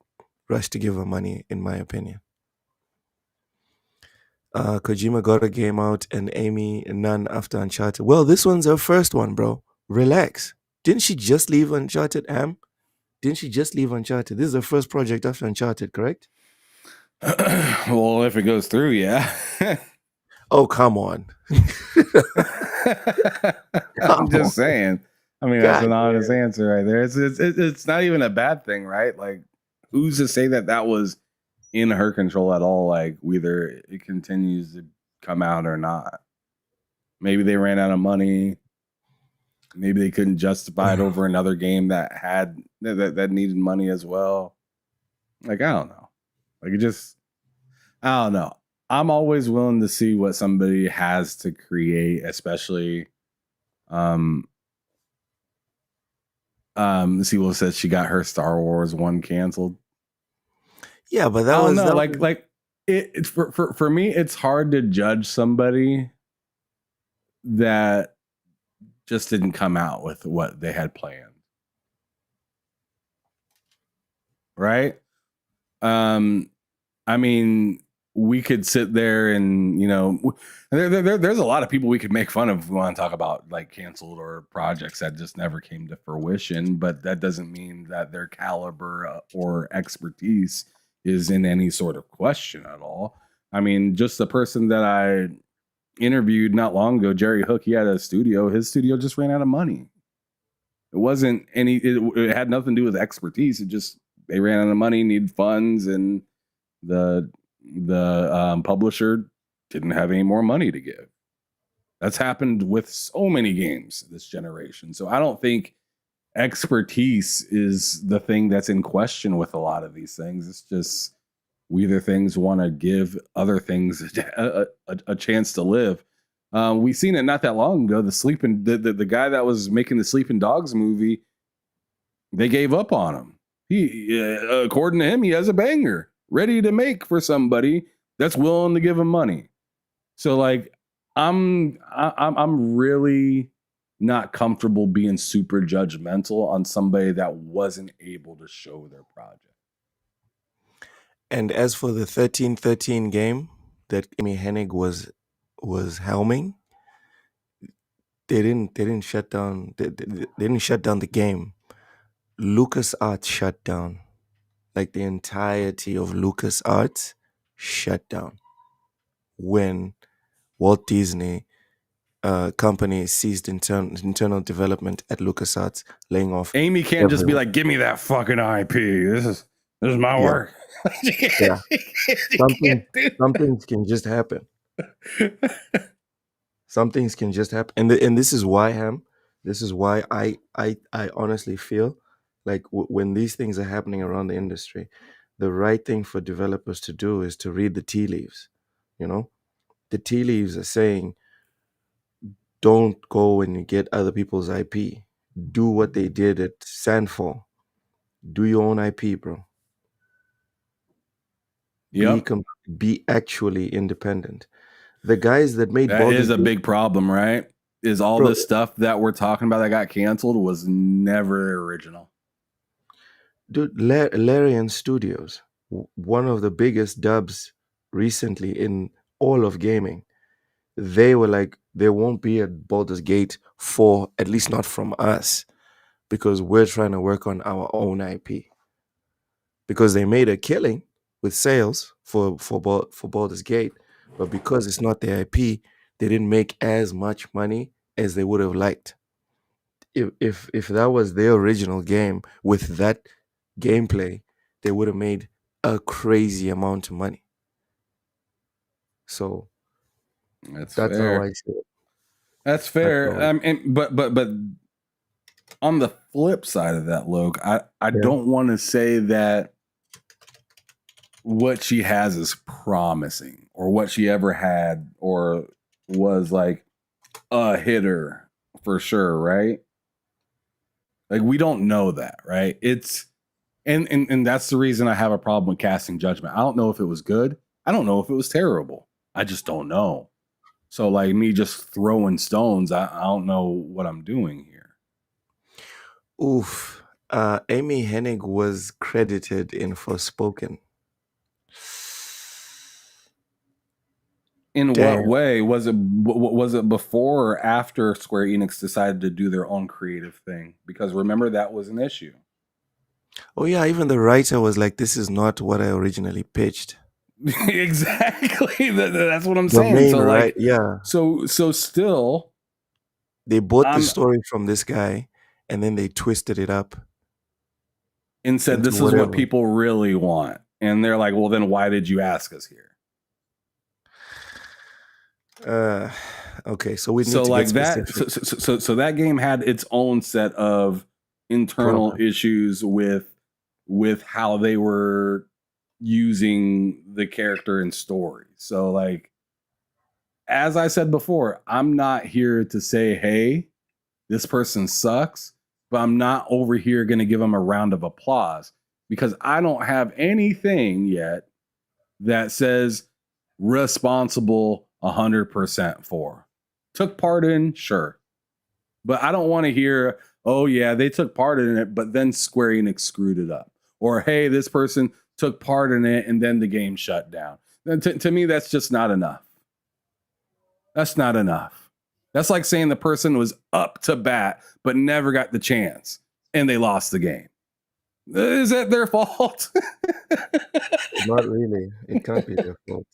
rush to give her money, in my opinion. Kojima got a game out and Amy none after Uncharted. Well, this one's her first one, bro. Relax. Didn't she just leave Uncharted, Am? Didn't she just leave Uncharted? This is her first project after Uncharted, correct? Well, if it goes through, yeah. Oh, come on. I'm just saying. I mean, that's an honest answer right there. It's not even a bad thing, right? Like, who's to say that was in her control at all? Like, whether it continues to come out or not. Maybe they ran out of money. Maybe they couldn't justify it over another game that had that needed money as well. Like, I don't know. Like, I don't know. I'm always willing to see what somebody has to create, especially Sewell says she got her Star Wars one canceled. Yeah, but that was like it for me, it's hard to judge somebody that just didn't come out with what they had planned. Right? I mean, we could sit there and, you know, there's a lot of people we could make fun of if we want to talk about like canceled or projects that just never came to fruition, but that doesn't mean that their caliber or expertise is in any sort of question at all. I mean, just the person that I interviewed not long ago, Jerry Hook, he had a studio. His studio just ran out of money. It wasn't it had nothing to do with expertise. It just, they ran out of money, need funds, and the publisher didn't have any more money to give. That's happened with so many games this generation. So I don't think expertise is the thing that's in question with a lot of these things. It's just whether things want to give other things a chance to live. We seen it not that long ago. The guy that was making the Sleeping Dogs movie, they gave up on him. He, according to him, he has a banger ready to make for somebody that's willing to give him money. So like, I'm really not comfortable being super judgmental on somebody that wasn't able to show their project. And as for the 13-13 game that Amy Hennig was helming, they didn't shut down. They didn't shut down the game. LucasArts shut down. Like the entirety of LucasArts shut down when Walt Disney company ceased internal development at LucasArts, laying off. Amy can't just be like, "Give me that fucking IP. This is my work." Yeah, some things can just happen. Some things can just happen, and this is why, Ham. This is why I honestly feel like when these things are happening around the industry, the right thing for developers to do is to read the tea leaves. You know, the tea leaves are saying, don't go and get other people's IP. Do what they did at Sandfall. Do your own IP, bro. Yep. Be actually independent. The guys that made that is a big problem, right? Is all this stuff that we're talking about that got canceled was never original. Dude, Larian Studios, one of the biggest dubs recently in all of gaming, they were like, there won't be a Baldur's Gate 4, at least not from us, because we're trying to work on our own IP. Because they made a killing with sales for Baldur's Gate, but because it's not their IP, they didn't make as much money as they would have liked. If that was their original game with that gameplay, they would have made a crazy amount of money. So that's fair. how I see it. That's fair. But on the flip side of that, Loke, I don't want to say that what she has is promising or what she ever had or was like a hitter for sure, right? Like we don't know that, right? It's and that's the reason I have a problem with casting judgment. I don't know if it was good. I don't know if it was terrible. I just don't know. So like me just throwing stones, I don't know what I'm doing here. Oof. Amy Hennig was credited in Forspoken. In what way? Was it before or after Square Enix decided to do their own creative thing? Because remember, that was an issue. Oh yeah, even the writer was like, this is not what I originally pitched. Exactly. That's what I'm saying. So like, yeah. So still, they bought the story from this guy and then they twisted it up and said, this is what people really want. And they're like, well, then why did you ask us here? Okay, so we need so to like get that. So that game had its own set of internal issues with how they were using the character and story. So like, as I said before, I'm not here to say, hey, this person sucks, but I'm not over here going to give them a round of applause because I don't have anything yet that says responsible 100% for. Took part in, sure. But I don't want to hear, oh yeah, they took part in it, but then Square Enix screwed it up. Or hey, this person took part in it and then the game shut down. To me, that's just not enough. That's not enough. That's like saying the person was up to bat, but never got the chance and they lost the game. Is that their fault? Not really. It can't be their fault.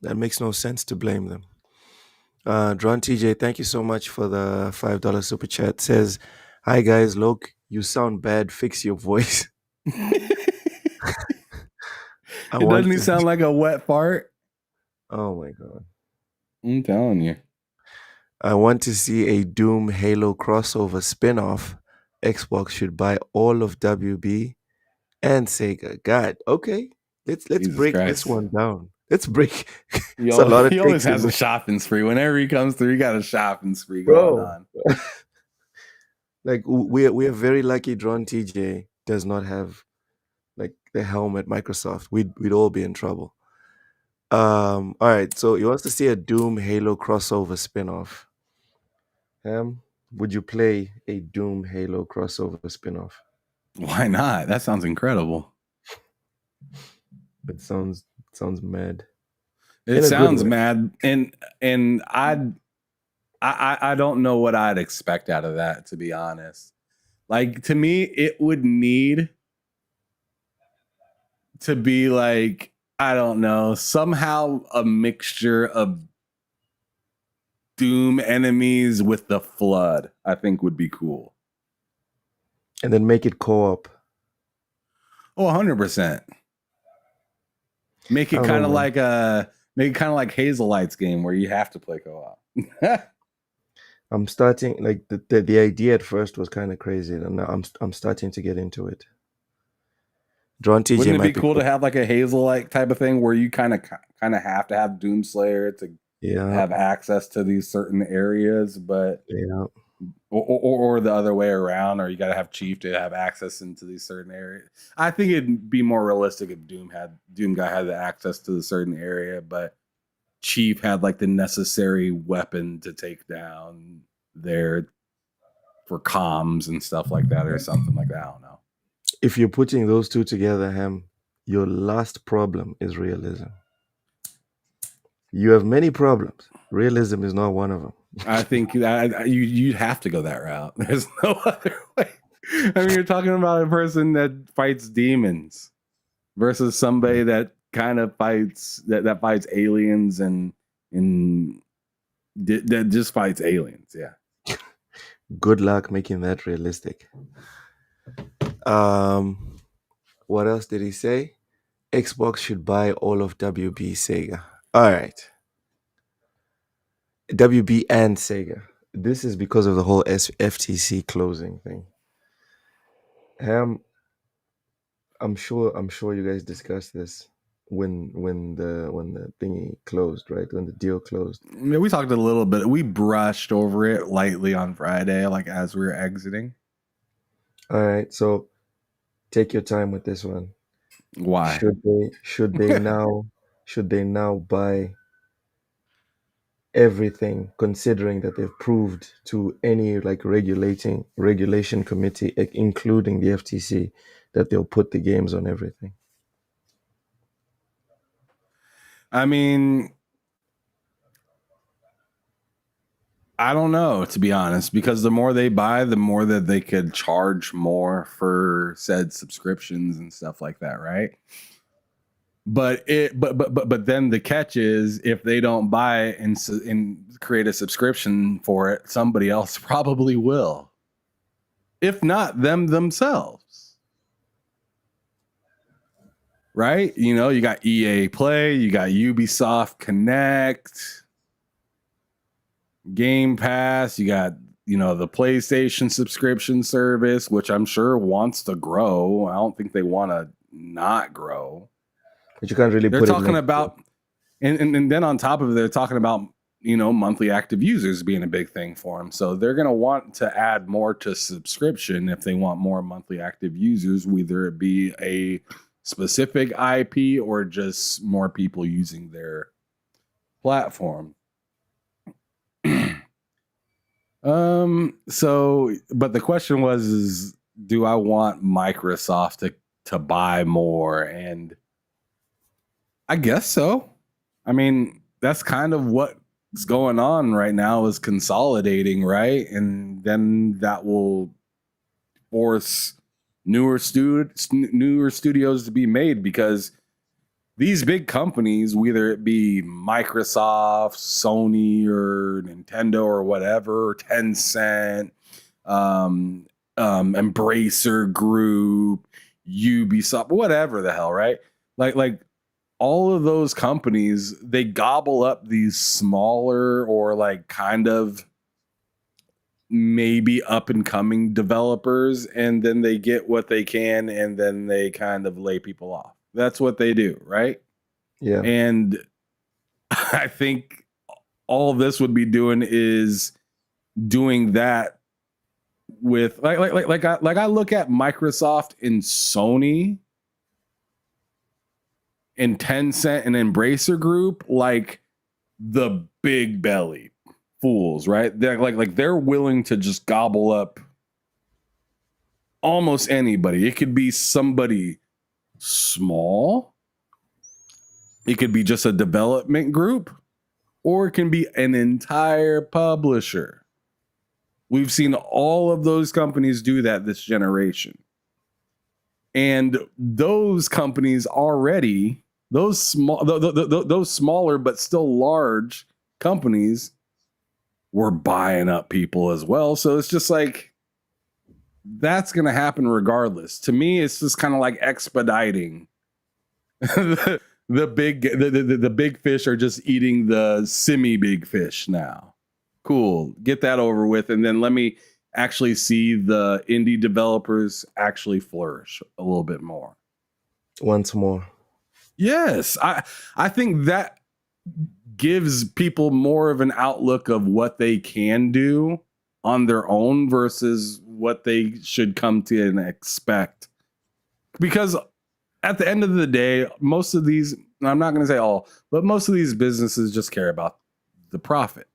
That makes no sense to blame them. Dron TJ, thank you so much for the $5 super chat. Says, hi guys, Loke, you sound bad. Fix your voice. Doesn't he sound like a wet fart? Oh my God. I'm telling you. I want to see a Doom Halo crossover spin-off. Xbox should buy all of WB and Sega. God, okay. Let's break this one down. It's break. He It's a lot of always tricks has in a shopping spree. Whenever he comes through, he got a shopping spree Bro. going on. Like we're very lucky Dron TJ does not have like the helm at Microsoft. We'd all be in trouble. All right, so he wants to see a Doom Halo crossover spin-off. Would you play a Doom Halo crossover spin-off? Why not? That sounds incredible. It sounds mad. It sounds mad, and I don't know what I'd expect out of that, to be honest. Like, to me, it would need to be like, I don't know, somehow a mixture of Doom enemies with the Flood, I think would be cool. And then make it co-op. Oh, 100%. Make it kind of like Hazelight's game where you have to play co-op. I'm starting, like, the idea at first was kind of crazy, and now I'm starting to get into it. Dron TJ, wouldn't it be cool to have like a Hazelight type of thing where you kind of have to have Doomslayer to have access to these certain areas, but or the other way around, or you got to have Chief to have access into these certain areas. I think it'd be more realistic if Doom guy had the access to the certain area, but Chief had like the necessary weapon to take down there for comms and stuff like that, or something like that. I don't know. If you're putting those two together, your last problem is realism. You have many problems. Realism is not one of them. I think you'd have to go that route. There's no other way. I mean, you're talking about a person that fights demons versus somebody that kind of fights that fights aliens and that just fights aliens. Yeah. Good luck making that realistic. What else did he say? Xbox should buy all of WB Sega. All right. WB and Sega. This is because of the whole FTC closing thing. I'm sure you guys discussed this when the thingy closed, right? When the deal closed. Yeah, we talked a little bit. We brushed over it lightly on Friday, like as we were exiting. All right, so take your time with this one. Why? Should they now buy everything, considering that they've proved to any like regulation committee, including the FTC, that they'll put the games on everything? I mean, I don't know, to be honest, because the more they buy, the more that they could charge more for said subscriptions and stuff like that, right? But then the catch is, if they don't buy it and create a subscription for it, somebody else probably will. If not them themselves. Right? You know, you got EA Play, you got Ubisoft Connect, Game Pass, you got, you know, the PlayStation subscription service, which I'm sure wants to grow. I don't think they want to not grow. But you can't really they're put talking it about, and then on top of it, they're talking about, you know, monthly active users being a big thing for them. So they're going to want to add more to subscription if they want more monthly active users, whether it be a specific IP or just more people using their platform. So, but the question was, do I want Microsoft to buy more? And I guess so. I mean, that's kind of what's going on right now, is consolidating, right? And then that will force newer studios to be made, because these big companies, whether it be Microsoft, Sony, or Nintendo, or whatever, or Tencent, Embracer Group, Ubisoft, whatever the hell, right? Like all of those companies, they gobble up these smaller or like kind of maybe up and coming developers, and then they get what they can, and then they kind of lay people off. That's what they do, right? Yeah. And I think all this would be doing is doing that with like I look at Microsoft and Sony and Tencent and Embracer Group like the big belly fools, right? They're like they're willing to just gobble up almost anybody. It could be somebody small. It could be just a development group, or it can be an entire publisher. We've seen all of those companies do that this generation. And those companies already, those smaller but still large companies were buying up people as well. So it's just like, that's going to happen regardless. To me, it's just kind of like expediting. the big fish are just eating the semi-big fish now. Cool. Get that over with. And then let me actually see the indie developers actually flourish a little bit more. Once more. Yes. I think that gives people more of an outlook of what they can do on their own versus what they should come to and expect. Because at the end of the day, most of these, I'm not going to say all, but most of these businesses just care about the profit.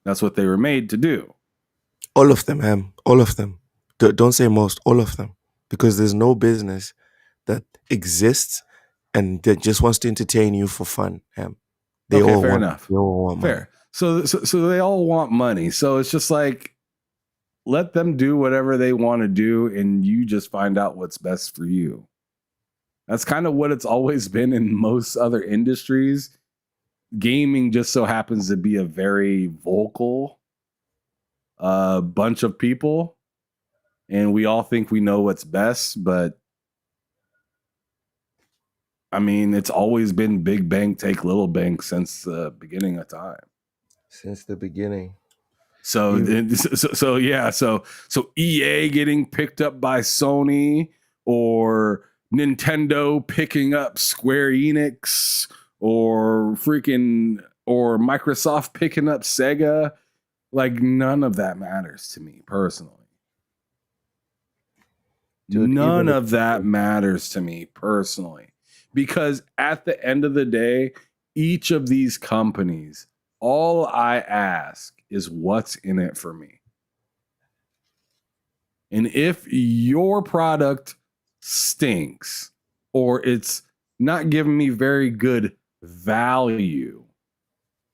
That's what they were made to do. All of them, Ham. All of them. Don't say most, all of them. Because there's no business that exists and that just wants to entertain you for fun, Ham. They all fair want, enough. They all want money. Fair. So they all want money. So it's just like, let them do whatever they want to do, and you just find out what's best for you. That's kind of what it's always been in most other industries. Gaming just so happens to be a very vocal bunch of people, and we all think we know what's best, but I mean, it's always been big bank take little bank since the beginning of time. Since the beginning. So EA getting picked up by Sony, or Nintendo picking up Square Enix, or Microsoft picking up Sega, like none of that matters to me personally. Dude, none of that matters to me personally, because at the end of the day, each of these companies, all I ask is what's in it for me. And if your product stinks, or it's not giving me very good value,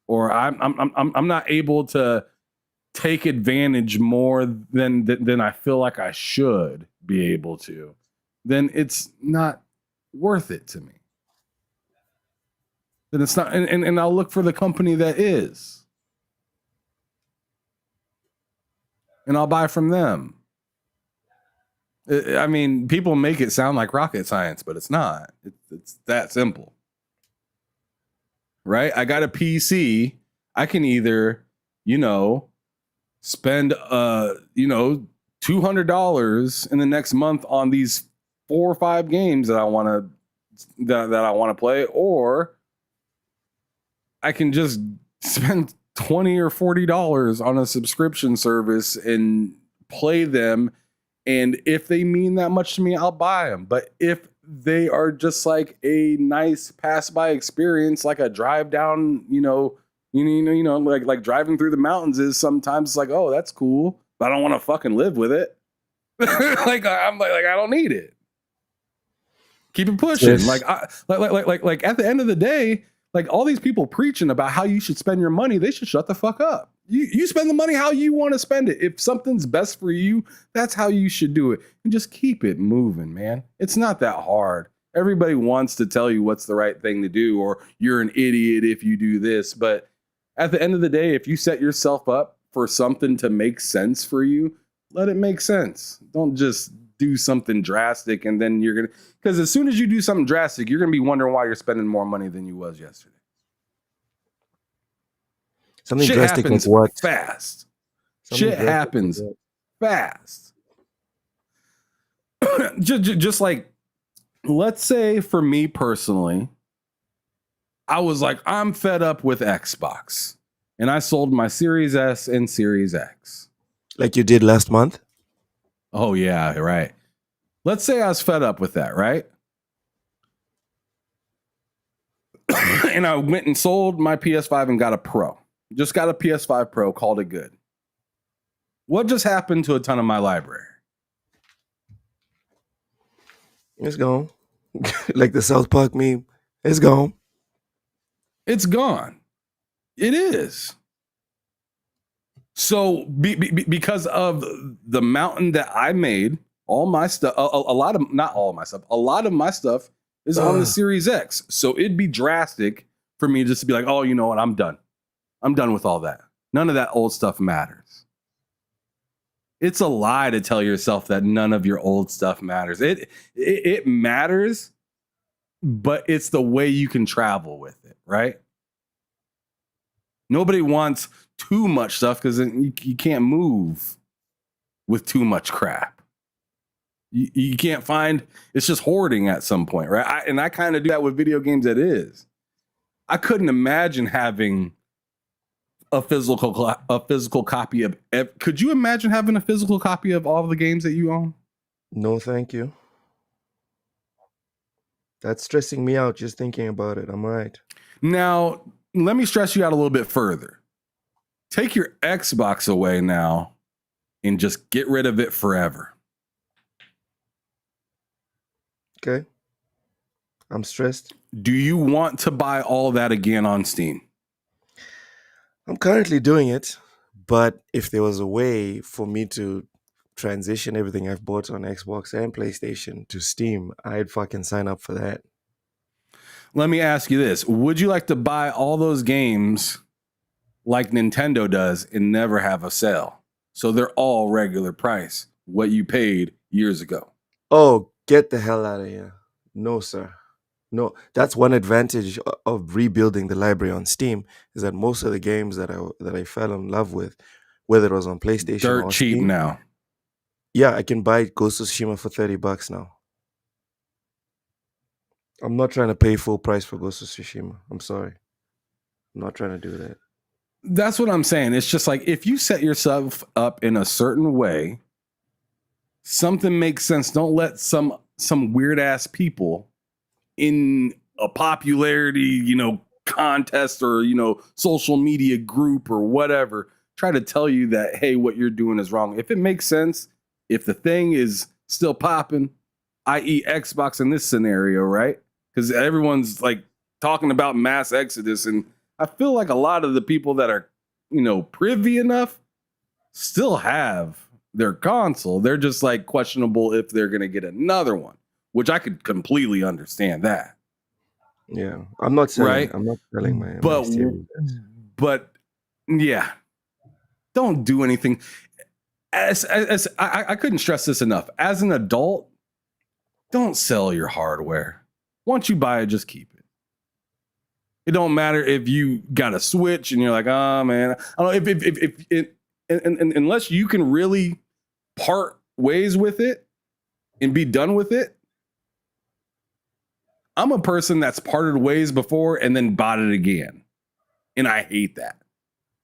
or I'm not able to take advantage more than I feel like I should be able to, then it's not worth it to me. Then it's not, and I'll look for the company that is. And I'll buy from them. I mean, people make it sound like rocket science, but it's not. It's that simple. Right? I got a PC. I can either, spend $200 in the next month on these 4 or 5 games that I want to play, or I can just spend $20 or $40 on a subscription service and play them. And if they mean that much to me, I'll buy them. But if they are just like a nice pass by experience, like a drive down, like driving through the mountains is sometimes it's like, oh, that's cool, but I don't want to fucking live with it. like I don't need it. Keep it pushing. Yes. Like at the end of the day, like all these people preaching about how you should spend your money, they should shut the fuck up. You spend the money how you want to spend it. If something's best for you, that's how you should do it. And just keep it moving, man. It's not that hard. Everybody wants to tell you what's the right thing to do, or you're an idiot if you do this. But at the end of the day, if you set yourself up for something to make sense for you, let it make sense. Don't just do something drastic and then you're going to, because as soon as you do something drastic, you're going to be wondering why you're spending more money than you was yesterday. Something Shit drastic happens like what? fast. Something Shit drastic happens like fast. just like, let's say for me personally, I was like, I'm fed up with Xbox. And I sold my Series S and Series X. Like you did last month? Oh, yeah, right. Let's say I was fed up with that, right? And I went and sold my PS5 and got a Pro. Just got a PS5 Pro, called it good. What just happened to a ton of my library? It's gone. Like the South Park meme. It's gone. It's gone. It is. So because of the mountain that I made, all my stuff, not all my stuff, a lot of my stuff is on the Series X. So it'd be drastic for me just to be like, oh, you know what? I'm done. I'm done with all that. None of that old stuff matters. It's a lie to tell yourself that none of your old stuff matters. It matters, but it's the way you can travel with it, right? Nobody wants too much stuff because you can't move with too much crap. You can't find, it's just hoarding at some point, right? I kind of do that with video games. It is. I couldn't imagine having a physical copy of. Could you imagine having a physical copy of all of the games that you own? No, thank you. That's stressing me out just thinking about it. I'm right. Now, let me stress you out a little bit further. Take your Xbox away now and just get rid of it forever. Okay. I'm stressed. Do you want to buy all that again on Steam? I'm currently doing it, but if there was a way for me to transition everything I've bought on Xbox and PlayStation to Steam, I'd fucking sign up for that. Let me ask you this. Would you like to buy all those games like Nintendo does and never have a sale? So they're all regular price, what you paid years ago. Oh, get the hell out of here. No, sir. No, that's one advantage of rebuilding the library on Steam is that most of the games that I fell in love with, whether it was on PlayStation dirt or cheap Steam, now. Yeah, I can buy Ghost of Tsushima for $30 now. I'm not trying to pay full price for Ghost of Tsushima. I'm sorry. I'm not trying to do that. That's what I'm saying. It's just like if you set yourself up in a certain way, something makes sense. Don't let some weird ass people in a popularity, contest or, social media group or whatever, try to tell you that, hey, what you're doing is wrong. If it makes sense, if the thing is still popping, i.e. Xbox in this scenario, right? Because everyone's like talking about mass exodus. And I feel like a lot of the people that are, privy enough still have their console. They're just like questionable if they're going to get another one, which I could completely understand that. Yeah, I'm not selling. Right? I'm not selling my. But yeah, don't do anything. As I couldn't stress this enough. As an adult, don't sell your hardware. Once you buy it, just keep it. It don't matter if you got a Switch and you're like, oh man, I don't know if unless you can really part ways with it and be done with it. I'm a person that's parted ways before and then bought it again. And I hate that.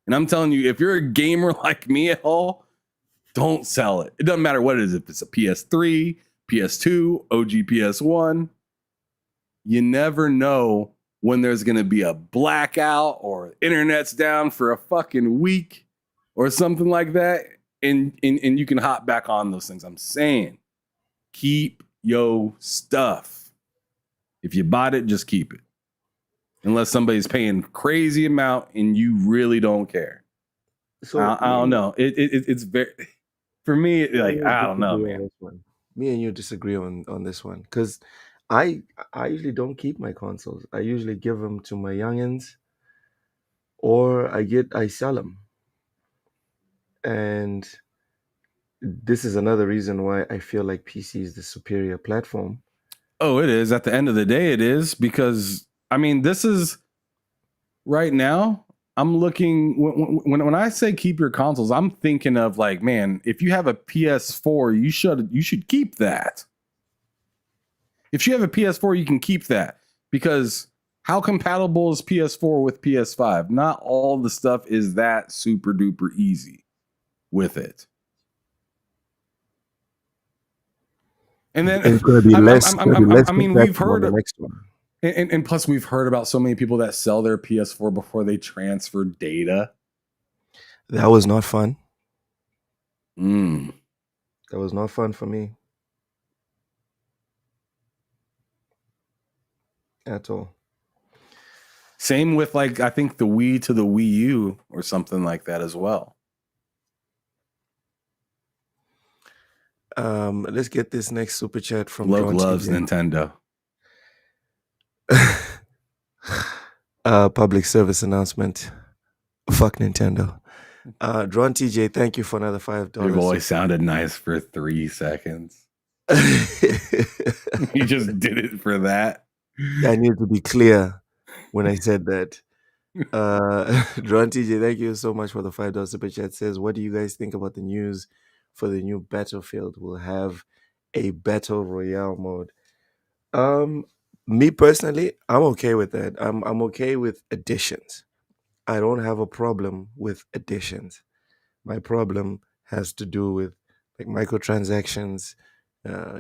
And I'm telling you, if you're a gamer like me at all, don't sell it. It doesn't matter what it is. If it's a PS3, PS2, OG PS1, you never know when there's going to be a blackout or internet's down for a fucking week or something like that. And you can hop back on those things. I'm saying, keep your stuff. If you bought it, just keep it. Unless somebody's paying crazy amount and you really don't care. So I don't know. It's very, for me, like, I don't know, man. Me and you disagree on this one because I usually don't keep my consoles. I usually give them to my youngins, or I sell them. And this is another reason why I feel like PC is the superior platform. Oh, it is. At the end of the day, it is because, I mean, this is right now. I'm looking when I say keep your consoles, I'm thinking of like, man, if you have a PS4, you should keep that. If you have a PS4, you can keep that because How compatible is PS4 with PS5? Not all the stuff is that super duper easy with it. And then it's going to be less. I mean, we've heard the next one. And plus, we've heard about so many people that sell their PS4 before they transfer data. That was not fun. That was not fun for me at all. Same with I think the Wii to the Wii U or something like that as well. Let's get this next super chat from Loke loves Nintendo. Public service announcement. Fuck Nintendo. Drawn TJ, thank you for another $5. Your voice sounded nice for 3 seconds. You just did it for that. I need to be clear when I said that. Drawn TJ, thank you so much for the $5 super chat. Says, what do you guys think about the news for the new Battlefield? We'll have a battle royale mode. Me personally, I'm okay with that. I'm okay with additions. I don't have a problem with additions. My problem has to do with microtransactions,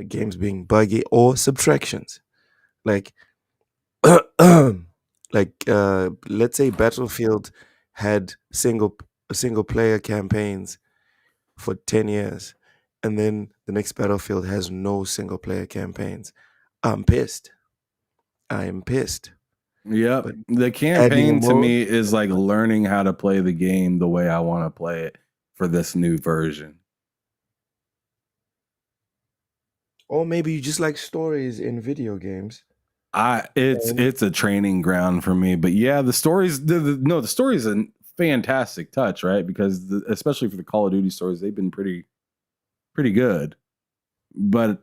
games being buggy, or subtractions. Let's say Battlefield had single player campaigns for 10 years, and then the next Battlefield has no single player campaigns. I'm pissed. I am pissed. Yep. But the campaign to me is like learning how to play the game the way I want to play it for this new version. Or maybe you just like stories in video games. It's a training ground for me. But yeah, the stories the story is a fantastic touch, right? Because especially for the Call of Duty stories, they've been pretty good. But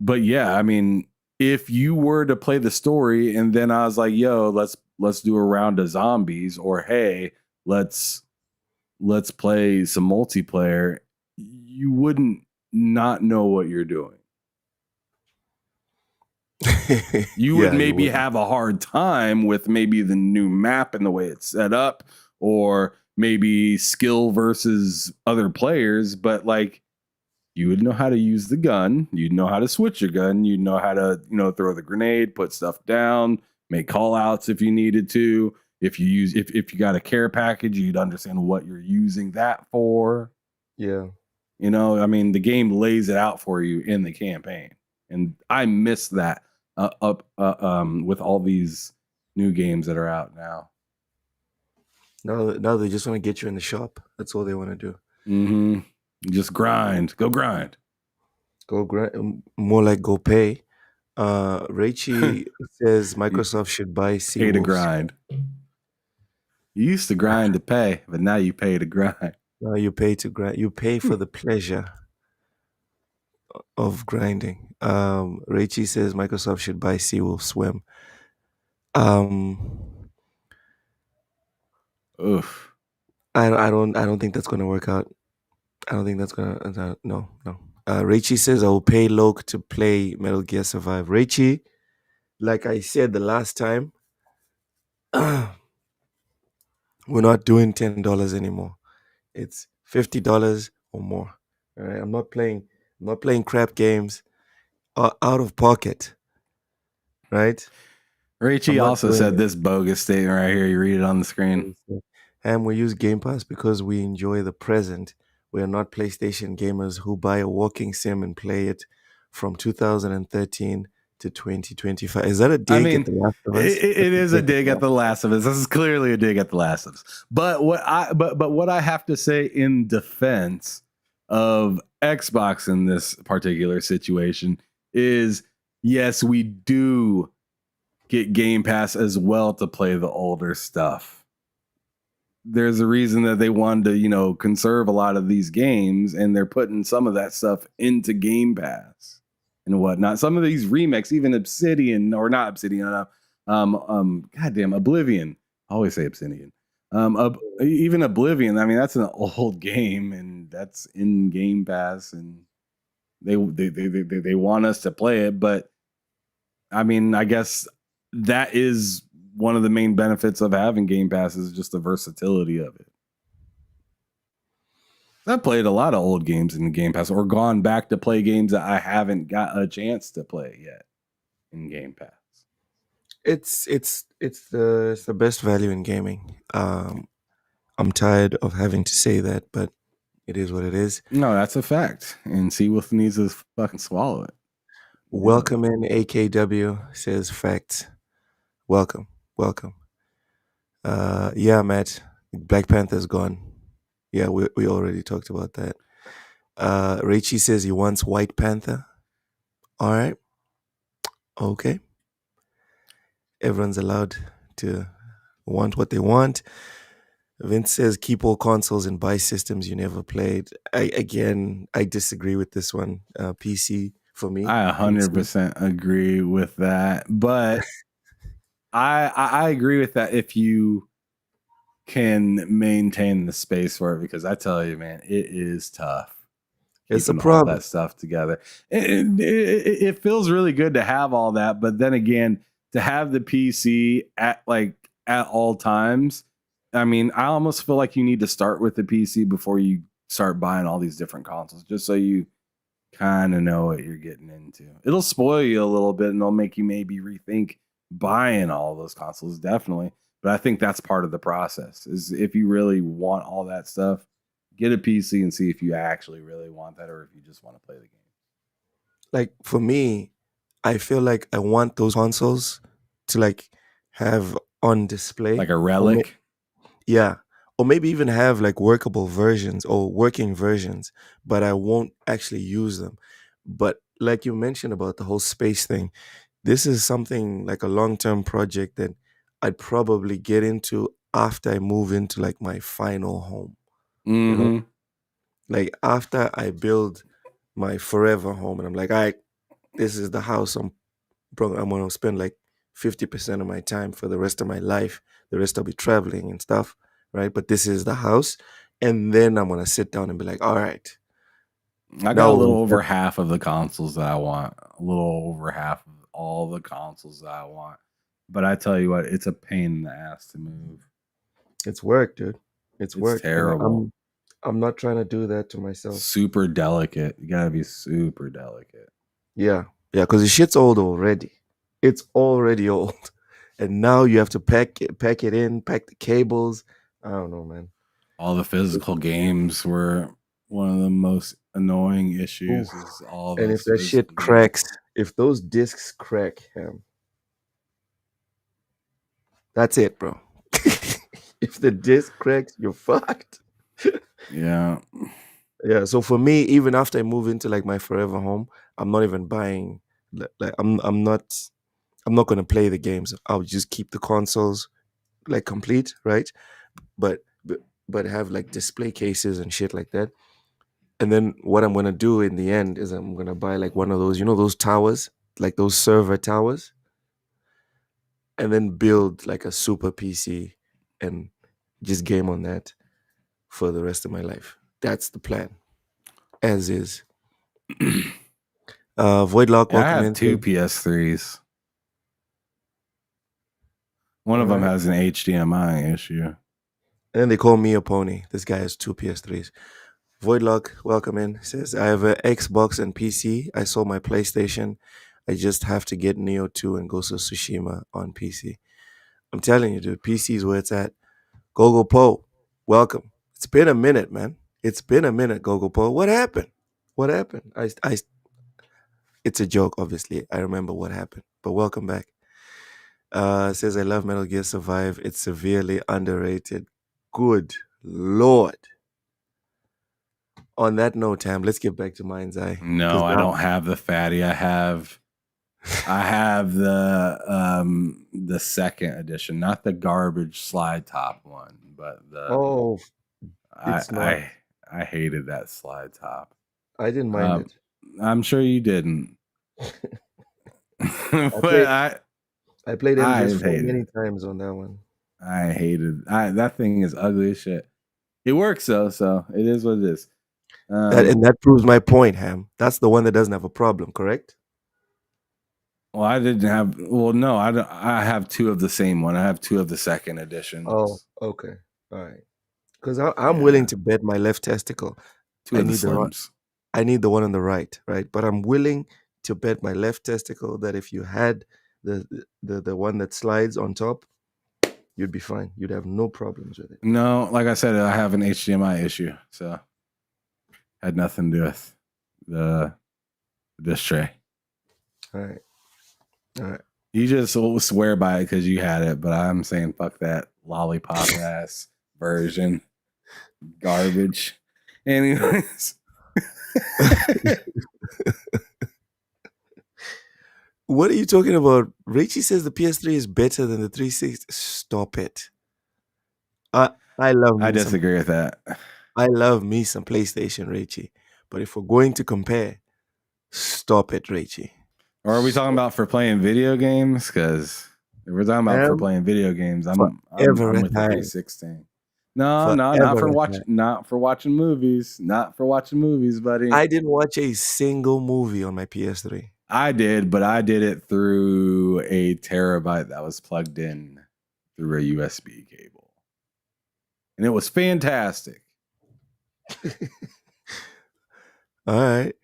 yeah, I mean, if you were to play the story and then I was like, yo, let's do a round of zombies, or hey, let's play some multiplayer, you wouldn't not know what you're doing. You would maybe have a hard time with maybe the new map and the way it's set up, or maybe skill versus other players, but you would know how to use the gun. You'd know how to switch your gun. You'd know how to, throw the grenade, put stuff down, make call outs if you needed to. If you got a care package, you'd understand what you're using that for. Yeah. I mean, the game lays it out for you in the campaign. And I miss that with all these new games that are out now. No, they just want to get you in the shop. That's all they want to do. Mm-hmm. Just grind. Go grind. Go grind. More like go pay. Raichi says Microsoft should buy Seawolves. Pay to grind. You used to grind to pay, but now you pay to grind. Now you pay to grind. You pay for the pleasure of grinding. Raichi says Microsoft should buy Seawolf Swim. Oof. I don't think that's gonna work out. I don't think that's gonna. No. Raichi says I will pay Loke to play Metal Gear Survive. Raichi, like I said the last time, we're not doing $10 anymore. It's $50 or more. All right, I'm not playing crap games out of pocket. Right? Raichi also said this bogus statement right here. You read it on the screen. And we use Game Pass because we enjoy the present. We are not PlayStation gamers who buy a walking sim and play it from 2013 to 2025. Is that a dig at The Last of Us? It is a dig at The Last of Us. This is clearly a dig at The Last of Us. But what I have to say in defense of Xbox in this particular situation is, yes, we do get Game Pass as well to play the older stuff. There's a reason that they wanted to, conserve a lot of these games, and they're putting some of that stuff into Game Pass and whatnot. Some of these remakes, even Oblivion. I always say Obsidian. Even Oblivion. I mean, that's an old game, and that's in Game Pass, and they want us to play it. But I mean, I guess that is one of the main benefits of having Game Pass is just the versatility of it. I've played a lot of old games in the Game Pass or gone back to play games that I haven't got a chance to play yet in Game Pass. It's the best value in gaming. I'm tired of having to say that, but it is what it is. No, that's a fact. And Seaworth needs to fucking swallow it. Welcome in AKW says facts. Welcome. Yeah, Matt. Black Panther's gone. Yeah, we already talked about that. Rachie says he wants White Panther. All right. Okay. Everyone's allowed to want what they want. Vince says keep all consoles and buy systems you never played. I disagree with this one. PC for me. I 100% agree with that. But I agree with that if you can maintain the space for it, because I tell you, man, it is tough. It's a problem. All that stuff together. It feels really good to have all that, but then again, to have the PC at all times, I mean, I almost feel like you need to start with the PC before you start buying all these different consoles, just so you kind of know what you're getting into. It'll spoil you a little bit, and it'll make you maybe rethink buying all those consoles, definitely. But I think that's part of the process, is if you really want all that stuff, get a PC and see if you actually really want that or if you just want to play the game. Like, for me, I feel like I want those consoles to like have on display. Like a relic? Yeah. Or maybe even have like workable versions or working versions, but I won't actually use them. But like you mentioned about the whole space thing, this is something like a long-term project that I'd probably get into after I move into like my final home. Mm-hmm. You know? Like after I build my forever home and I'm like, all right, this is the house I'm going to spend like 50% of my time for the rest of my life. The rest I'll be traveling and stuff, right? But this is the house. And then I'm going to sit down and be like, all right. I got a little over half of the consoles that I want. A little over half of all the consoles that I want. But I tell you what, it's a pain in the ass to move. It's work, dude. It's work. Terrible. I'm not trying to do that to myself. Super delicate. You gotta be super delicate. Yeah, because the shit's old already. It's already old, and now you have to pack it in, pack the cables. I don't know, man. All the physical games were one of the most annoying issues. Is all and if that shit cracks, if those discs crack, that's it, bro. If the disc cracks, you're fucked. Yeah. So for me, even after I move into like my forever home, I'm not even buying. Like I'm not going to play the games. I'll just keep the consoles like complete, right? But have like display cases and shit like that. And then what I'm going to do in the end is I'm going to buy like one of those, those towers, like those server towers, and then build like a super PC and just game on that for the rest of my life. That's the plan, as is. Voidlock, welcome I have in. 2 PS3s. One of them has an HDMI issue. And then they call me a pony. This guy has 2 PS3s. Voidlock, welcome in. Says, I have an Xbox and PC. I sold my PlayStation. I just have to get Neo 2 and Ghost of Tsushima on PC. I'm telling you, dude, PC is where it's at. Gogo Po, welcome. It's been a minute, man. It's been a minute, Gogo Po. What happened? It's a joke, obviously. I remember what happened, but welcome back. Says, I love Metal Gear Survive. It's severely underrated. Good Lord. On that note, Tam, let's get back to MindsEye. No, I don't have the fatty. I have the second edition, not the garbage slide top one, but the I hated that slide top. I didn't mind it. I'm sure you didn't. I played MGS4 many times on that one. I hated that thing is ugly as shit. It works though, so it is what it is. And that proves my point, Ham. That's the one that doesn't have a problem, correct? Well, I didn't have. Well, no, I don't. I have 2 of the same one. I have 2 of the second edition. Oh, okay, all right. Because I'm willing to bet my left testicle. 2 of the Slims. I need the one on the right, right? But I'm willing to bet my left testicle that if you had the one that slides on top, you'd be fine. You'd have no problems with it. No, like I said, I have an HDMI issue, so had nothing to do with the disc tray. All right. You just swear by it because you had it, but I'm saying fuck that lollipop ass version, garbage. Anyways. What are you talking about? Richie says the PS3 is better than the 360. Stop it. I disagree with that. I love me some PlayStation, Richie. But if we're going to compare, stop it, Richie. Or are we talking about for playing video games? Because if we're talking about for playing video games, I'm with the 316. No, not for watching movies. Not for watching movies, buddy. I didn't watch a single movie on my PS3. I did, but I did it through a terabyte that was plugged in through a USB cable. And it was fantastic. All right.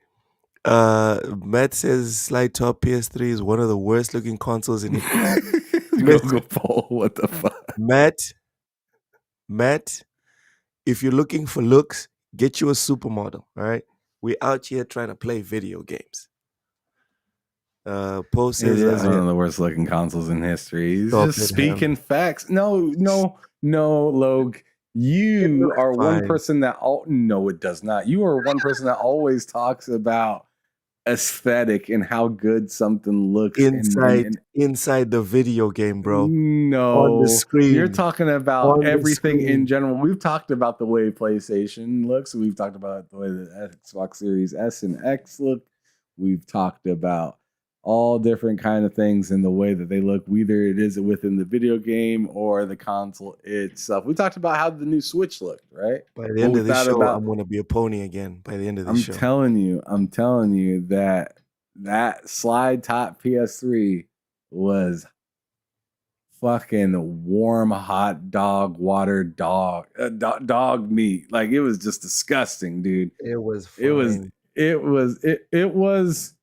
Matt says slide top PS3 is one of the worst looking consoles in it. What the fuck? Matt, if you're looking for looks, get you a supermodel. All right. We're out here trying to play video games. Paul says it is one of the worst looking consoles in history. He's just speaking facts. No, Logue. You are one person that no, it does not. You are one person that always talks about aesthetic and how good something looks inside the video game, bro. No, on the screen. You're talking about everything in general. We've talked about the way PlayStation looks. We've talked about the way the Xbox Series S and X look. We've talked about all different kind of things in the way that they look, whether it is within the video game or the console itself. We talked about how the new Switch looked, right? By the end of the show, I'm going to be a pony again. By the end of the show, I'm telling you that slide top PS3 was fucking warm, hot dog, water dog meat. Like, it was just disgusting, dude. It was fine. It was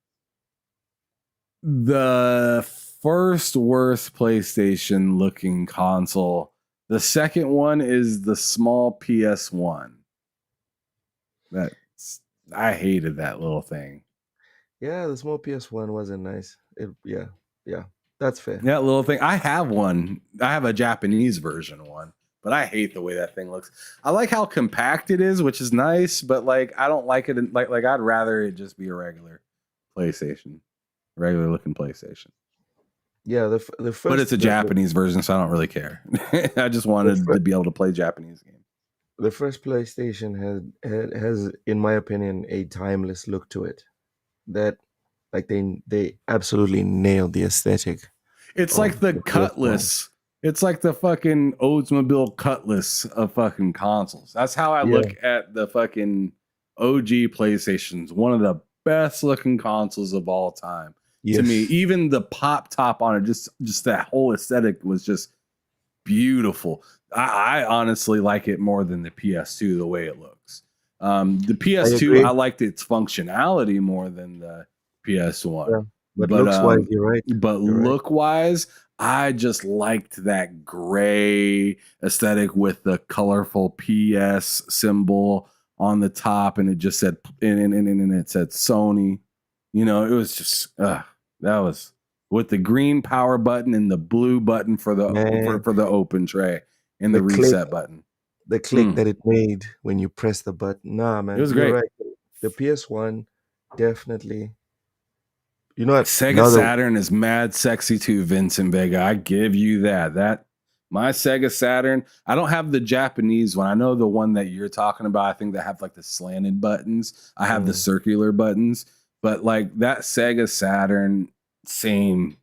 the first worst PlayStation looking console. The second one is the small PS1. I hated that little thing. Yeah, the small PS1 wasn't nice. Yeah, that's fair. That little thing. I have one. I have a Japanese version one, but I hate the way that thing looks. I like how compact it is, which is nice, but like I don't like it. Like I'd rather it just be a regular PlayStation. Regular looking PlayStation. Yeah, the first, but it's a Japanese version, so I don't really care. I just wanted to be able to play Japanese games. The first PlayStation has, in my opinion, a timeless look to it. That, like, they absolutely nailed the aesthetic. It's like the Cutlass. It's like the fucking Oldsmobile Cutlass of fucking consoles. That's how I look at the fucking OG PlayStations. One of the best looking consoles of all time. Yes. To me, even the pop top on it, just that whole aesthetic was just beautiful. I honestly like it more than the PS2, the way it looks. The PS2, I liked its functionality more than the PS1. Yeah, but looks-wise, you're right. But look-wise, I just liked that gray aesthetic with the colorful PS symbol on the top, and it just said and it said Sony. You know, it was just that was with the green power button and the blue button for the for the open tray and the reset button. The click that it made when you press the button. Nah, man, it was great. Right. The PS1 definitely. You know what? Sega Saturn is mad sexy too, Vincent Vega. I give you that. My Sega Saturn, I don't have the Japanese one. I know the one that you're talking about. I think they have like the slanted buttons. I have the circular buttons, but like that Sega Saturn, same.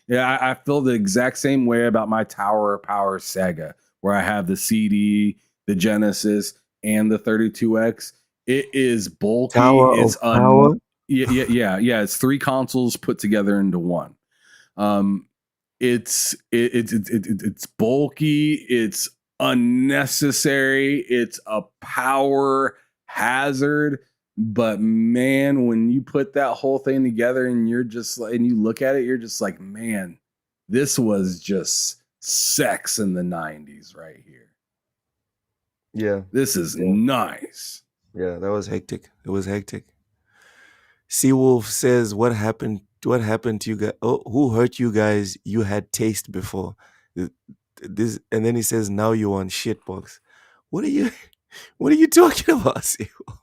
Yeah, I feel the exact same way about my Tower Power Sega, where I have the CD, the Genesis, and the 32X. It is bulky. Tower of Power? Yeah. It's 3 consoles put together into one. It's bulky. It's unnecessary. It's a power hazard. But man, when you put that whole thing together and you're just like, and you look at it, you're just like, man, this was just sex in the 90s right here. Yeah. This is nice. Yeah, that was hectic. It was hectic. Seawolf says, what happened to you guys? Oh, who hurt you guys? You had taste before. This, and then he says, now you're on shitbox. What are you talking about, Seawolf?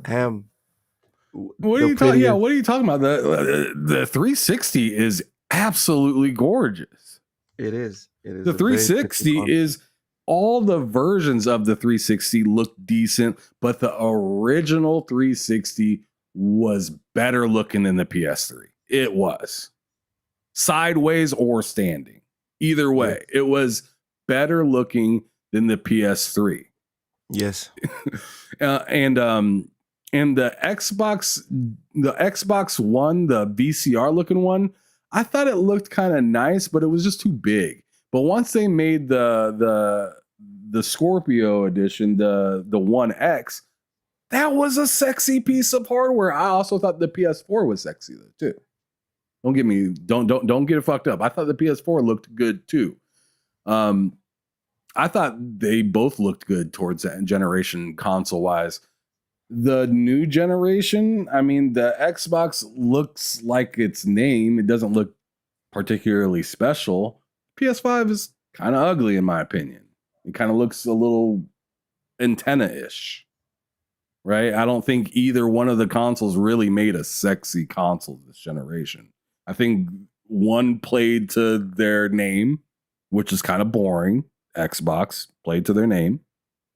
Ham. What are you talking? Yeah, what are you talking about? The 360 is absolutely gorgeous. It is. The 360 is all the versions of the 360 look decent, but the original 360 was better looking than the PS3. It was sideways or standing. Either way, it was better looking than the PS3. Yes. And the Xbox One, the VCR looking one, I thought it looked kind of nice, but it was just too big. But once they made the Scorpio edition, the One X, that was a sexy piece of hardware. I also thought the PS4 was sexy though too. Don't get it fucked up. I thought the PS4 looked good too. I thought they both looked good towards that generation console wise. The new generation, I mean, the Xbox looks like its name. It doesn't look particularly special. PS5 is kind of ugly, in my opinion. It kind of looks a little antenna-ish, right? I don't think either one of the consoles really made a sexy console this generation. I think one played to their name, which is kind of boring. Xbox played to their name.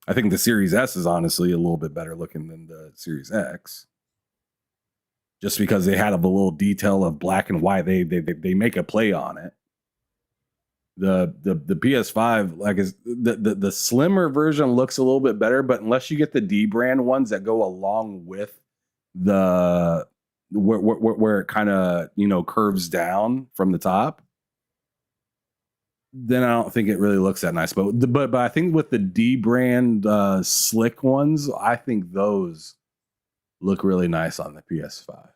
I think the Series S is honestly a little bit better looking than the Series X. Just because they had a little detail of black and white, they make a play on it. The PS5, like is the slimmer version looks a little bit better, but unless you get the D brand ones that go along with the where it kind of curves down from the top, then I don't think it really looks that nice. But I think with the D brand slick ones, I think those look really nice on the PS5.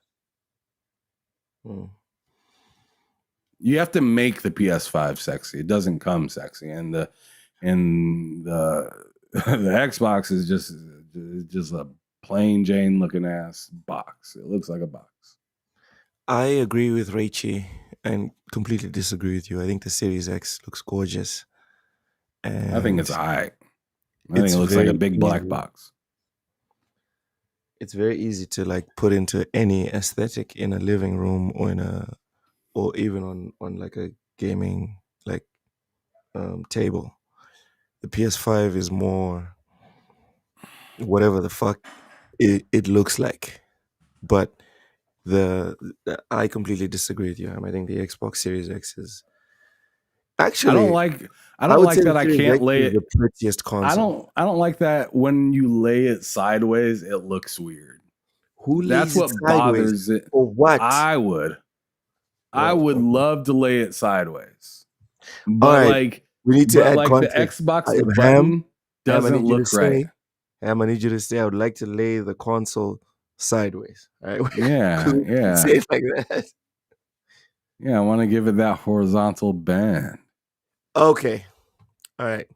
You have to make the PS5 sexy. It doesn't come sexy, and the Xbox is just a plain Jane looking ass box. It looks like a box. I agree with Raichi and completely disagree with you. I think the Series X looks gorgeous. And I think it's alright. I think it looks like a big black box. It's very easy to like put into any aesthetic in a living room or even on like a gaming like table. The PS5 is more whatever the fuck it looks like. But I completely disagree with you. I think the Xbox Series X is actually I don't like that I can't lay it the prettiest console. I don't like that when you lay it sideways, it looks weird. That's what bothers it. Or what? I would love to lay it sideways. But right. We need to add context. The Xbox button doesn't look right. Ham, I need you to say I would like to lay the console sideways. All right. Yeah. Say it like that. Yeah, I want to give it that horizontal bend. Okay. All right.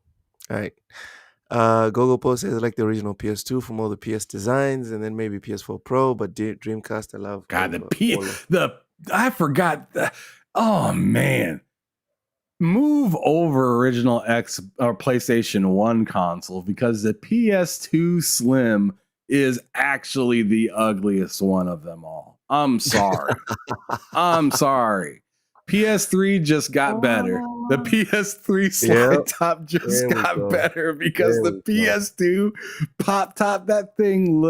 Gogo Post says like the original PS2 from all the PS designs, and then maybe PS4 Pro, but Dreamcast I love. God, I forgot. Oh man. Move over original X or PlayStation 1 console because the PS2 Slim is actually the ugliest one of them all. I'm sorry. PS3 just got better. The PS3 slide top just got better because the PS2 pop top, that thing,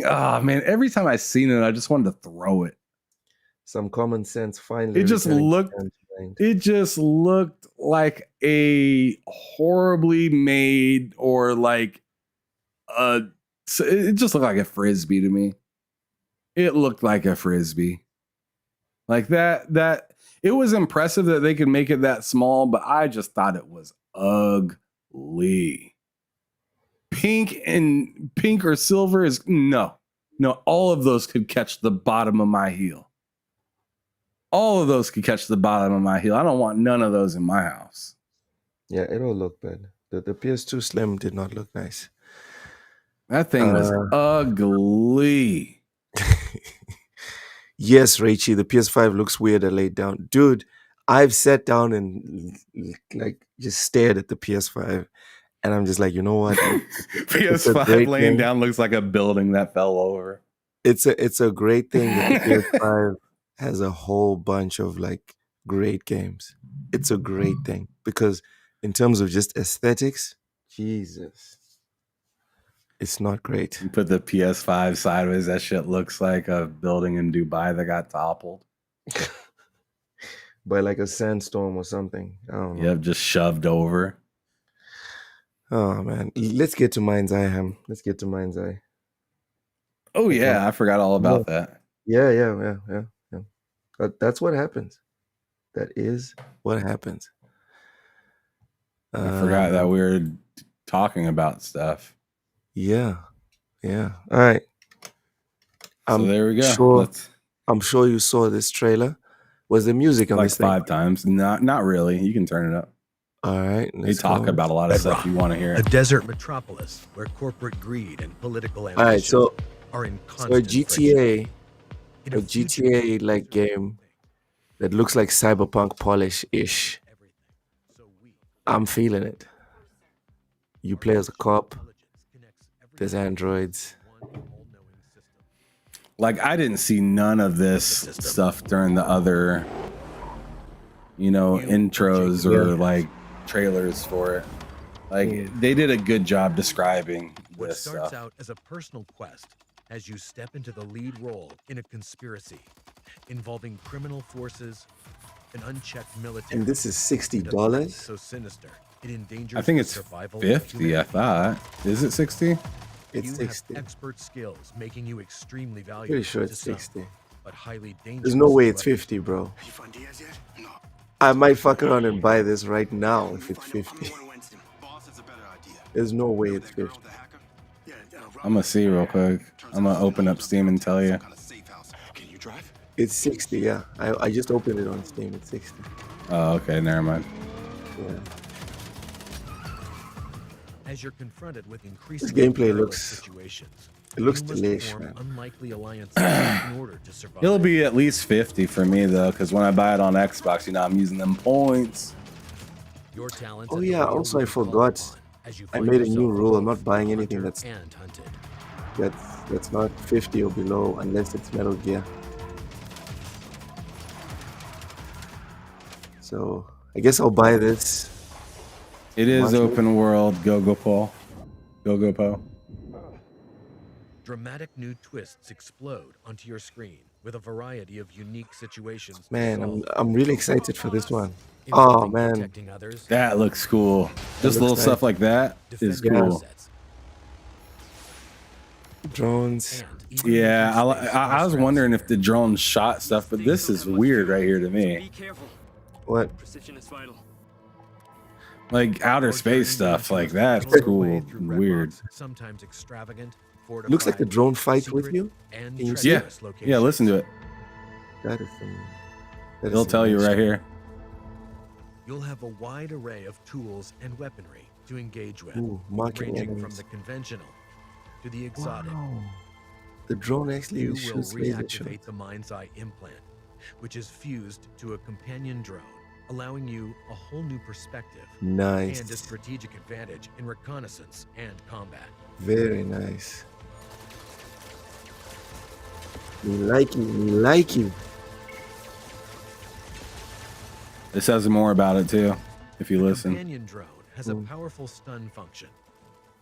oh man, every time I seen it, I just wanted to throw it. Some common sense finally. It just looked like a horribly made or like it just looked like a Frisbee to me. It looked like a Frisbee. Like that it was impressive that they could make it that small, but I just thought it was ugly. Pink or silver is no. All of those could catch the bottom of my heel. All of those could catch the bottom of my heel. I don't want none of those in my house. Yeah, it all looked bad. The PS2 Slim did not look nice. That thing was ugly. Yes, Rachie, the PS5 looks weird and laid down. Dude, I've sat down and like just stared at the PS5 and I'm just like, you know what? PS5 laying down looks like a building that fell over. It's a great thing that the PS5 has a whole bunch of like great games. It's a great thing because in terms of just aesthetics, Jesus, it's not great. You put the PS5 sideways, that shit looks like a building in Dubai that got toppled. By like a sandstorm or something. I don't know. Yep, just shoved over. Oh, man. Let's get to MindsEye, Ham. Let's get to MindsEye. Oh, yeah. I forgot all about that. Yeah. But that's what happens. That is what happens. I forgot that we were talking about stuff. Yeah. All right. So there we go. I'm sure you saw this trailer. Was the music on like this thing? 5 times? Not really. You can turn it up. All right. They talk about a lot of stuff you want to hear. A desert metropolis where corporate greed and political ambition all right, so are in a constant GTA like game that looks like cyberpunk polish-ish. I'm feeling it. You play as a cop. There's androids. Like, I didn't see none of this stuff during the other, intros or like trailers for it. Like, they did a good job describing What this starts stuff. out as a personal quest as you step into the lead role in a conspiracy involving criminal forces, an unchecked military. And this is $60. So sinister, it endangers I think the it's survival of 50, I humanity. thought. Is it 60? It's You 60. have expert skills, making you extremely valuable. Pretty sure to it's some, 60. but highly dangerous. There's no way it's to others. 50, bro. I might fuck around and buy this right now if it's 50. There's no way it's 50. I'm going to see real quick. I'm going to open up Steam and tell you. It's 60, yeah. I just opened it on Steam. It's 60. Oh, okay. Never mind. Yeah. As you're confronted with increasing gameplay looks- situations, It looks you must delish, form man. unlikely alliances in order to survive. It'll be at least 50 for me, though, because when I buy it on Xbox, I'm using them points. Your talents Oh, and the yeah. will Also, I will be called forgot. upon as you I find made a new yourself rule. I'm both not buying hunter anything that's and hunted. not 50 or below unless it's Metal Gear. So I guess I'll buy this. It is Watch it. open world. Go Paul. Go Po. Dramatic new twists explode onto your screen with a variety of unique situations. to Man, solve, I'm really excited for this one. Oh, including man. protecting others, That looks cool. Just looks little nice. stuff like that is defending cool. assets, Drones. and even Yeah, making space I was for wondering if elsewhere. the drone shot stuff, but this is weird right here to me. What? Precision is vital. Like outer Your space journey stuff, leads like you that's on your cool way through and red weird. rocks, sometimes extravagant, Looks like the fortified, drone fights with secret, you. and Can you see Yeah, treacherous yeah. Listen to it. That is some. that is It'll some tell you nice right shit. here. You'll have a wide array of tools and weaponry to engage with, Ooh, marking ranging from enemies. the conventional to the exotic. Wow. The drone actually You will shoots laser shots. reactivate the MindsEye implant, which is fused to a companion drone, allowing you a whole new perspective and a Nice. strategic advantage in reconnaissance and combat. Very nice. Me like you. Me like you. It says more about it too, if you The listen. companion drone has a powerful stun function,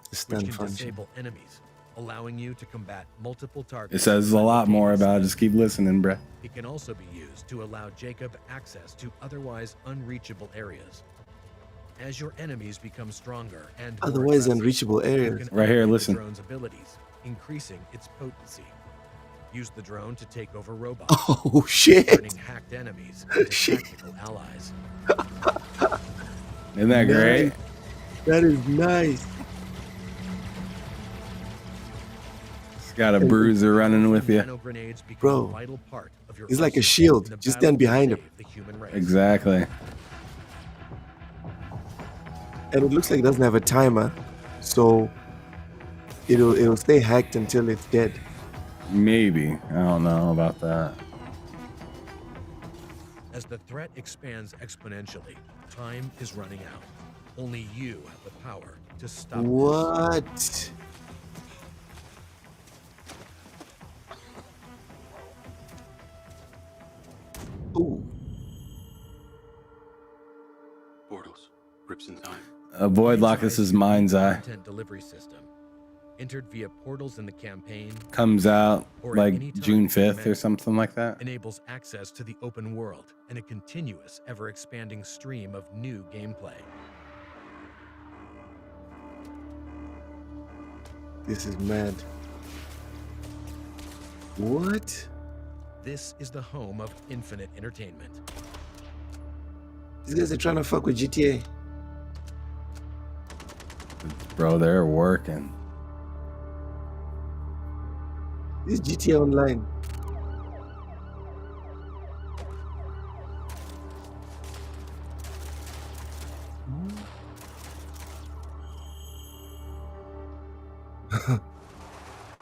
The which stun can function. disable enemies, allowing you to combat multiple It targets. says a lot more about it. Just keep listening, bruh. It can also be used to allow Jacob access to otherwise unreachable areas. As your enemies become stronger and more Otherwise aggressive, unreachable you areas. can Right here, upgrade the listen. drone's abilities, increasing its potency. Use the drone to take over robots. Oh shit! Turning hacked enemies into Shit. tactical allies. Isn't that great? Nice. That is nice. It's got a bruiser running with you. Nano grenades become Bro, a vital part of your It's like a arsenal shield. in the Just battle stand to behind him. save the human race. Exactly. And it looks like it doesn't have a timer, so it'll stay hacked until it's dead. Maybe. I don't know about that. As the threat expands exponentially, time is running out. Only you have the power to stop What? Ooh. Portals. Rips in time. Avoid lock. This is MindsEye. Content delivery system. Entered via portals in the campaign. Comes out Or at any like time June through 5th or something like that. Enables access to the open world and a continuous, ever-expanding stream of new gameplay. This is mad. What? This is the home of infinite entertainment. These guys are trying to fuck with GTA. Bro, they're working. This is GTA Online.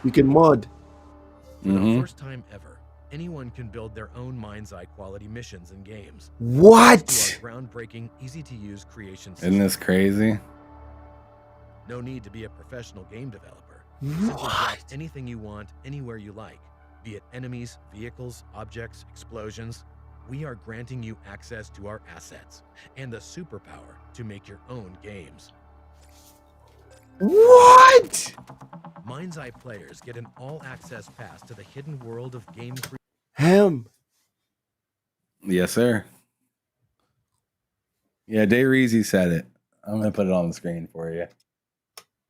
You can mod. For the first time ever, anyone can build their own MindsEye quality missions and games. What? Thanks to our groundbreaking, easy-to-use creation system. Isn't this crazy? No need to be a professional game developer. Simply drop What? anything you want, anywhere you like, be it enemies, vehicles, objects, explosions. We are granting you access to our assets and the superpower to make your own games. What? MindsEye players get an all-access pass to the hidden world of game creation. Ham. Yes, sir. Yeah, Dayreezy said it. I'm gonna put it on the screen for you.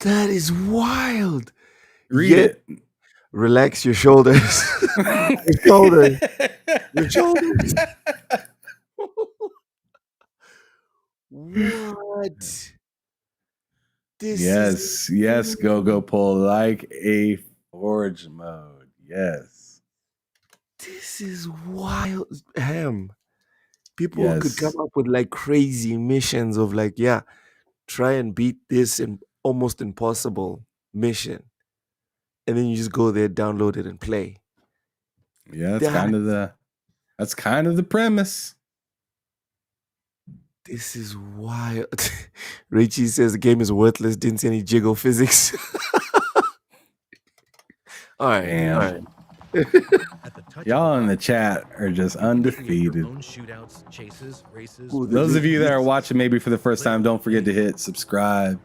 That is wild. Read Yet- it. Relax your shoulders. Your shoulders. Your shoulders. What? This is Yes, go pull like a forge mode. Yes. This is wild. Ham. People could Yes. come up with like crazy missions of like, yeah, try and beat this almost impossible mission. And then you just go there, download it, and play. Yeah, that's kind of the premise. This is wild. Richie says the game is worthless. Didn't see any jiggle physics. All right. Damn. All right. At the touch Y'all of a in the button, chat are just you can create undefeated. your own shootouts, chases, races. Ooh, Those of you that are watching maybe for the first time, don't forget to hit subscribe.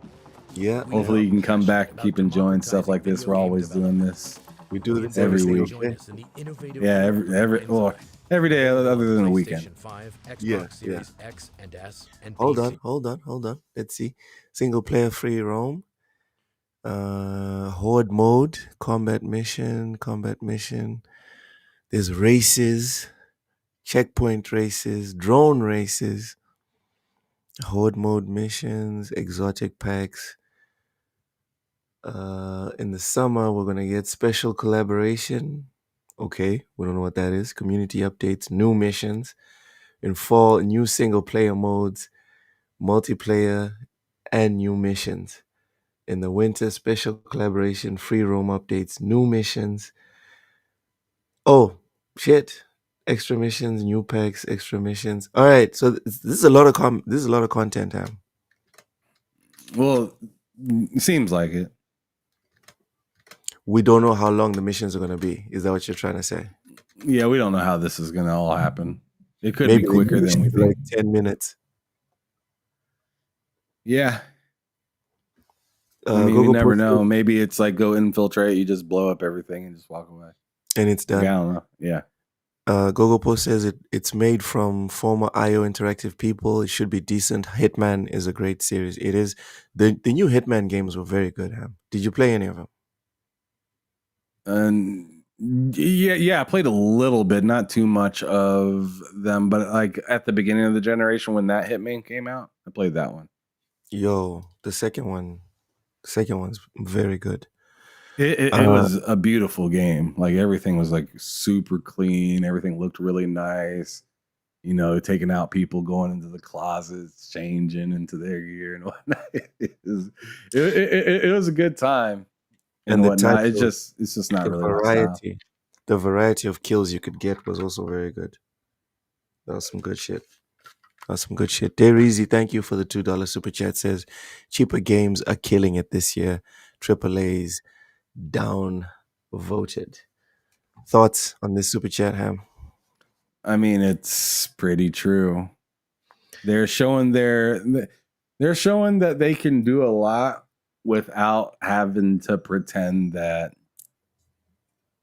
Yeah. Hopefully you can come back and keep enjoying stuff like this. We're always doing this. We do this every single week. day. Yeah, every day other than the weekend. Yeah. Series X and S and Hold PC. on. Let's see. Single player free roam. Horde mode, combat mission. There's races, checkpoint races, drone races, horde mode missions, exotic packs. In the summer, we're gonna get special collaboration. Okay, we don't know what that is. Community updates, new missions. In fall, new single player modes, multiplayer, and new missions. In the winter, special collaboration, free roam updates, new missions. Oh, shit. Extra missions, new packs, extra missions. All right, so this is a lot of content, Ham. Well, it seems like it. We don't know how long the missions are going to be. Is that what you're trying to say? Yeah, we don't know how this is going to all happen. It could Maybe be quicker the than we missions are think. like 10 minutes. Yeah. I mean, we never know. Maybe it's like go infiltrate, you just blow up everything and just walk away. And it's done. Yeah, I don't know. Yeah. Gogo Post says it's made from former IO Interactive people. It should be decent. Hitman is a great series. It is. The new Hitman games were very good, Ham. Did you play any of them? Yeah, I played a little bit, not too much of them, but like at the beginning of the generation when that Hitman came out, I played that one. Yo, the second one's very good. It was a beautiful game. Like everything was like super clean. Everything looked really nice. You know, taking out people, going into the closets, changing into their gear and whatnot. It was a good time and the whatnot. type It's just not the really my style. the variety of kills you could get was also very good. That was some good shit. Dare Easy, thank you for the $2 super chat. Says cheaper games are killing it this year. AAA's down voted. Thoughts on this super chat, Ham? I mean, it's pretty true. They're showing that they can do a lot without having to pretend that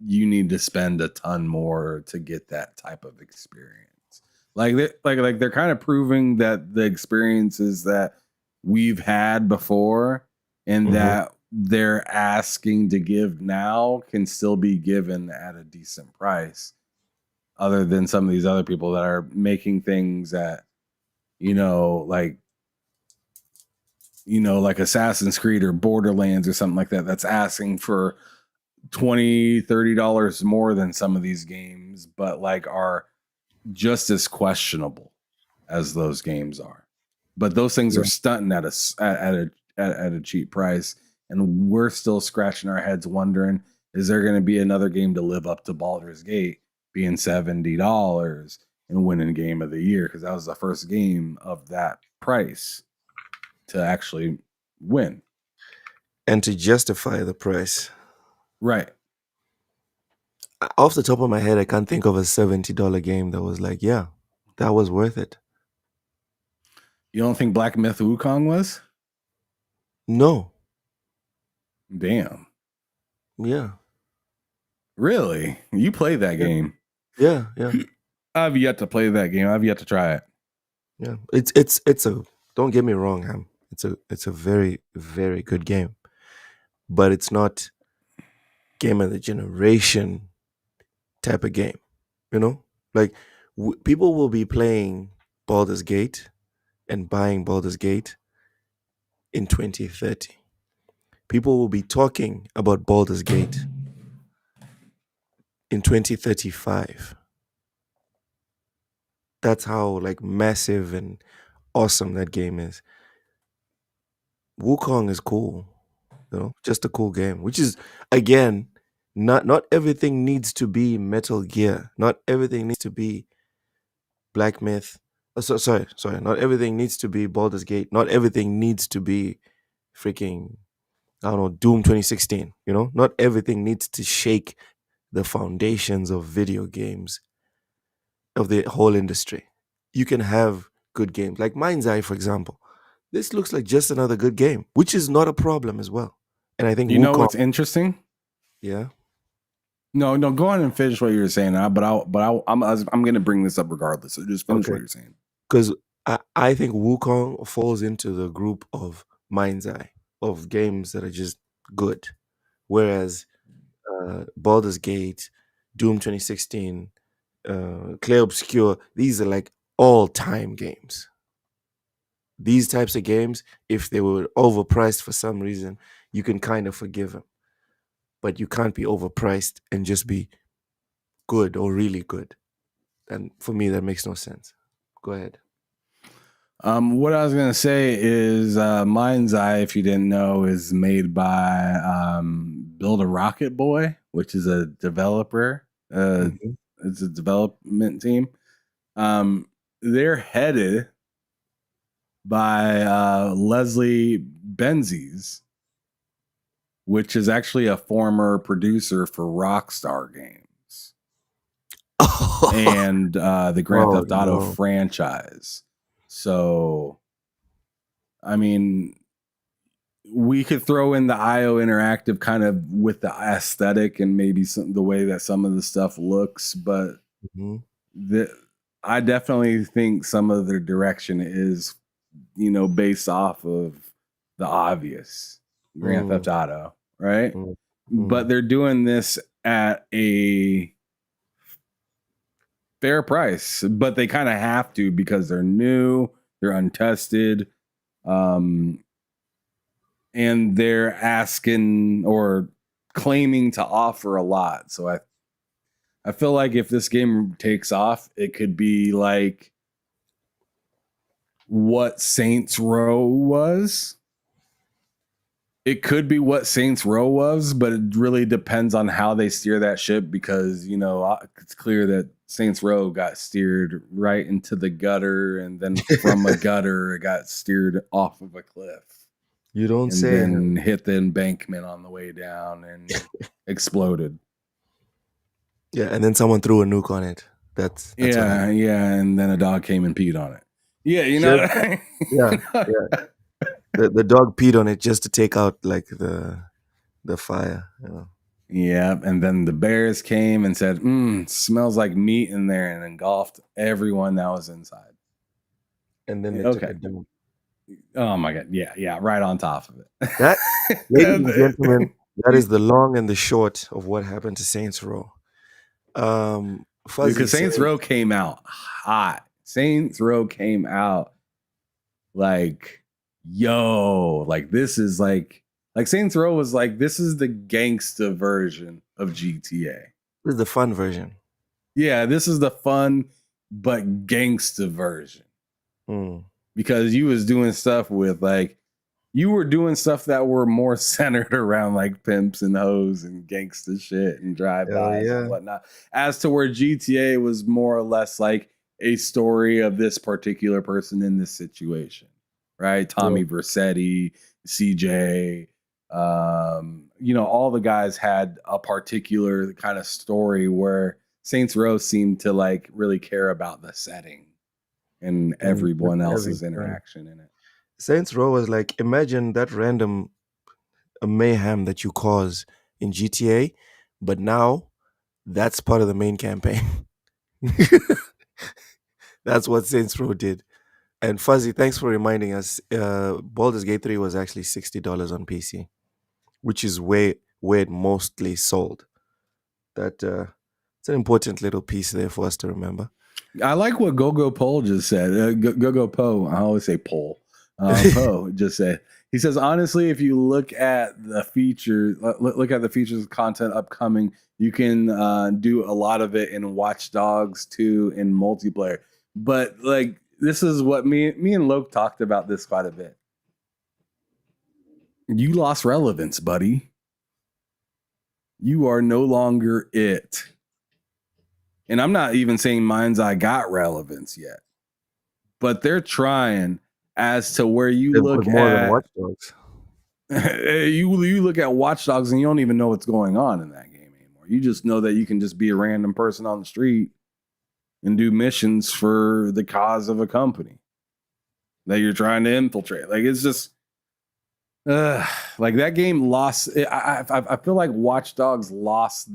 you need to spend a ton more to get that type of experience. Like they're kind of proving that the experiences that we've had before and that they're asking to give now can still be given at a decent price, other than some of these other people that are making things that, like Assassin's Creed or Borderlands or something like that, that's asking for $20-$30 more than some of these games, but like are just as questionable as those games are. But those things are stunting at a cheap price, and we're still scratching our heads wondering, is there going to be another game to live up to Baldur's Gate being $70 and winning Game of the Year? Because that was the first game of that price to actually win and to justify the price. Right. Off the top of my head, I can't think of a $70 game that was like, yeah, that was worth it. You don't think Black Myth Wukong was? No. Damn. Yeah. Really? You played that game? Yeah. I've yet to play that game. I've yet to try it. Yeah. It's a, don't get me wrong, Ham. It's a very, very good game. But it's not game of the generation type of game. Like people will be playing Baldur's Gate and buying Baldur's Gate in 2030. People will be talking about Baldur's Gate in 2035. That's how like massive and awesome that game is. Wukong is cool, just a cool game, which is, again, not everything needs to be Metal Gear. Not everything needs to be Black Myth. Sorry. Not everything needs to be Baldur's Gate. Not everything needs to be freaking, I don't know, Doom 2016. Not everything needs to shake the foundations of video games, of the whole industry. You can have good games. Like MindsEye, for example. This looks like just another good game, which is not a problem as well. And I think know what's interesting? Yeah. No, go on and finish what you were saying. I'm going to bring this up regardless. So just finish what you're saying. Because I think Wukong falls into the group of MindsEye, of games that are just good. Whereas Baldur's Gate, Doom 2016, Clair Obscur, these are like all-time games. These types of games, if they were overpriced for some reason, you can kind of forgive them. But you can't be overpriced and just be good or really good. And for me, that makes no sense. Go ahead. What I was going to say is MindsEye, if you didn't know, is made by Build a Rocket Boy, which is a developer. It's a development team. They're headed by Leslie Benzies, which is actually a former producer for Rockstar Games and the Grand Theft Auto franchise. So, I mean, we could throw in the IO Interactive kind of with the aesthetic and maybe the way that some of the stuff looks, but I definitely think some of their direction is, based off of the obvious Grand Theft Auto, right? But they're doing this at a fair price, but they kind of have to because they're new, they're untested, and they're asking or claiming to offer a lot. So I feel like if this game takes off, it could be like what Saints Row was. It could be what Saints Row was, but it really depends on how they steer that ship because, you know, it's clear that Saints Row got steered right into the gutter, and then from a gutter, it got steered off of a cliff. You don't and say. Then hit the embankment on the way down and exploded. Yeah, and then someone threw a nuke on it. That's yeah, and then a dog came and peed on it. Yeah, you know. What I mean? Yeah. The dog peed on it just to take out like the fire. You know? Yeah, and then the bears came and said, smells like meat in there, and engulfed everyone that was inside. And then they took a dump. Oh my God. Yeah, right on top of it. That, ladies and gentlemen, that is the long and the short of what happened to Saints Row. Because Saints Row came out hot. Saints Row came out like, yo, like this is like Saints Row was like, this is the gangsta version of GTA. This is the fun version. Yeah, this is the fun but gangsta version. Because you was doing stuff with like, you were doing stuff that were more centered around like pimps and hoes and gangsta shit and drive-bys and whatnot. As to where GTA was more or less like a story of this particular person in this situation, right? Tommy Vercetti, CJ, you know, all the guys had a particular kind of story where Saints Row seemed to like really care about the setting and everyone else's interaction in it. Saints Row was like, imagine that random mayhem that you cause in GTA, but now that's part of the main campaign. That's what Saints Row did. And Fuzzy, thanks for reminding us. Baldur's Gate 3 was actually $60 on PC, which is where it mostly sold. That it's an important little piece there for us to remember. I like what Gogo Pole just said. Gogo Poe, I always say Pole. Poe just said. He says, honestly, if you look at the features, content upcoming, you can do a lot of it in Watch Dogs 2 in multiplayer. But like, this is what me and Loke talked about this quite a bit. You lost relevance, buddy. You are no longer it. And I'm not even saying MindsEye got relevance yet, but they're trying as to where you look at Watch Dogs. you look at Watch Dogs and you don't even know what's going on in that game anymore. You just know that you can just be a random person on the street and do missions for the cause of a company that you're trying to infiltrate. Like, it's just like that game lost. I feel like Watch Dogs lost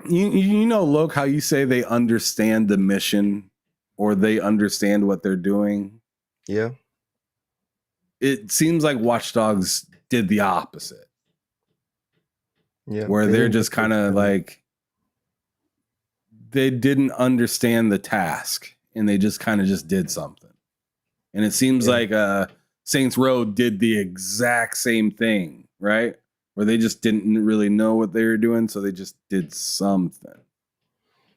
you know, Loke, how you say they understand the mission or they understand what they're doing. Yeah. It seems like Watch Dogs did the opposite. Yeah. Where they're just kind of like, they didn't understand the task and they just kind of just did something. And it seems like Saints Row did the exact same thing, right? Where they just didn't really know what they were doing, so they just did something.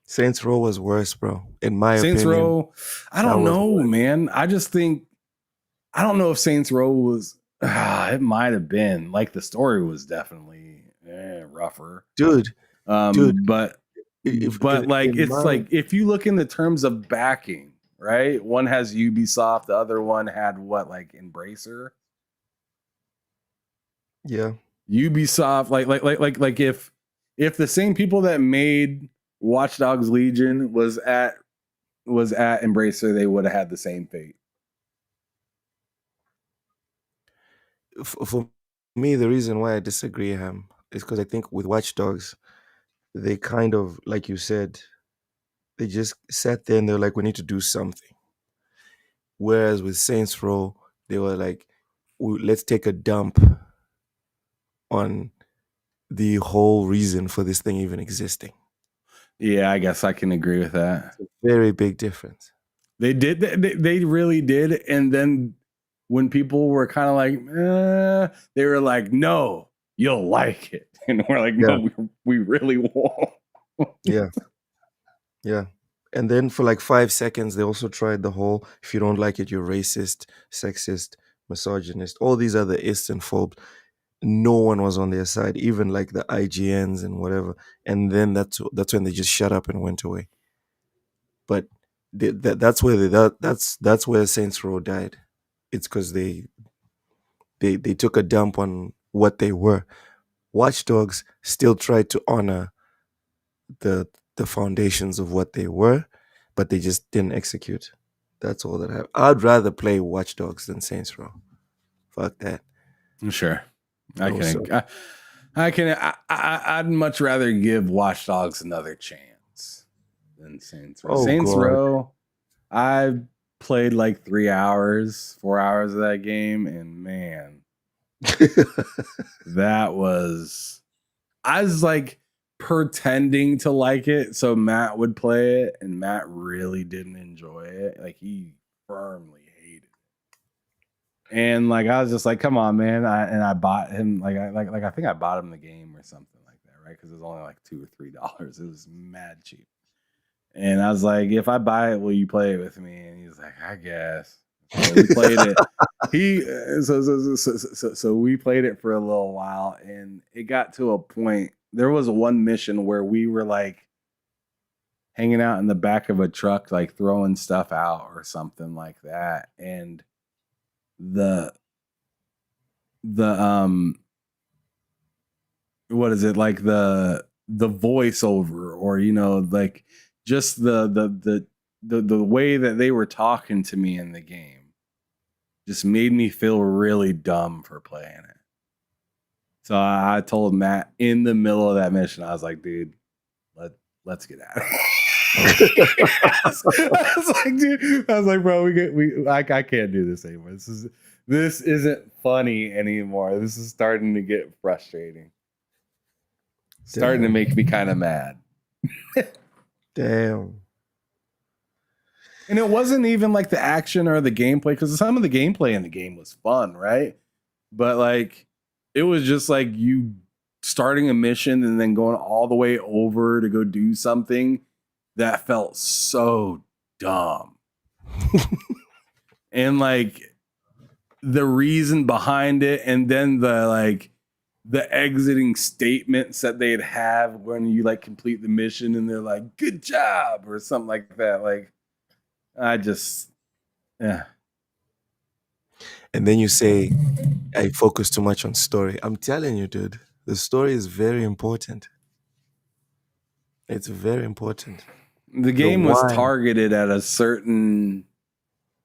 Saints Row was worse, bro. In my opinion. Saints Row, I don't know, man. I just think, I don't know if Saints Row was, it might have been. Like, the story was definitely rougher. Dude. But like, it's like, if you look in the terms of backing, right? One has Ubisoft, the other one had what, like Embracer? Yeah. Ubisoft, like if the same people that made Watch Dogs Legion was at Embracer, they would have had the same fate. For me, the reason why I disagree, Ham, is because I think with Watch Dogs, they kind of, like you said, they just sat there and they're like, we need to do something. Whereas with Saints Row, they were like, let's take a dump on the whole reason for this thing even existing. Yeah, I guess I can agree with that. It's a very big difference. They did. They really did. And then when people were kind of like, they were like, no, you'll like it. And we're like, no, we really won't. Yeah. Yeah. And then for like 5 seconds, they also tried the whole, if you don't like it, you're racist, sexist, misogynist, all these other ists and phobes. No one was on their side, even like the IGNs and whatever. And then that's when they just shut up and went away. But that's where Saints Row died. It's because they took a dump on what they were. Watch Dogs still tried to honor the foundations of what they were, but they just didn't execute. That's all that happened. I'd rather play Watch Dogs than Saints Row. Fuck that. Sure. I'd much rather give Watch Dogs another chance than Saints Row. Saints Row, I played like 4 hours of that game, and man, I was like pretending to like it so Matt would play it, and Matt really didn't enjoy it. Like, he firmly hated it. And like, I was just like, come on, man. I bought him I think I bought him the game or something like that, right? Because it was only like $2 or $3. It was mad cheap. And I was like, if I buy it, will you play it with me? And he's like, I guess. So we played it. So we played it for a little while, and it got to a point. There was one mission where we were like hanging out in the back of a truck, like throwing stuff out or something like that. And the what is it, like the voiceover, or like just the way that they were talking to me in the game just made me feel really dumb for playing it. So I told Matt in the middle of that mission, I was like, dude, let's get out of here. I was like, bro, I can't do this anymore. This isn't funny anymore. This is starting to get frustrating. Starting to make me kind of mad. Damn. And it wasn't even like the action or the gameplay, because some of the gameplay in the game was fun, right? But like, it was just like you starting a mission and then going all the way over to go do something that felt so dumb. And like the reason behind it, and then the exiting statements that they'd have when you like complete the mission, and they're like, good job, or something like that. Like, yeah. And then you say, I focus too much on story. I'm telling you, dude, the story is very important. It's very important. The game was targeted at a certain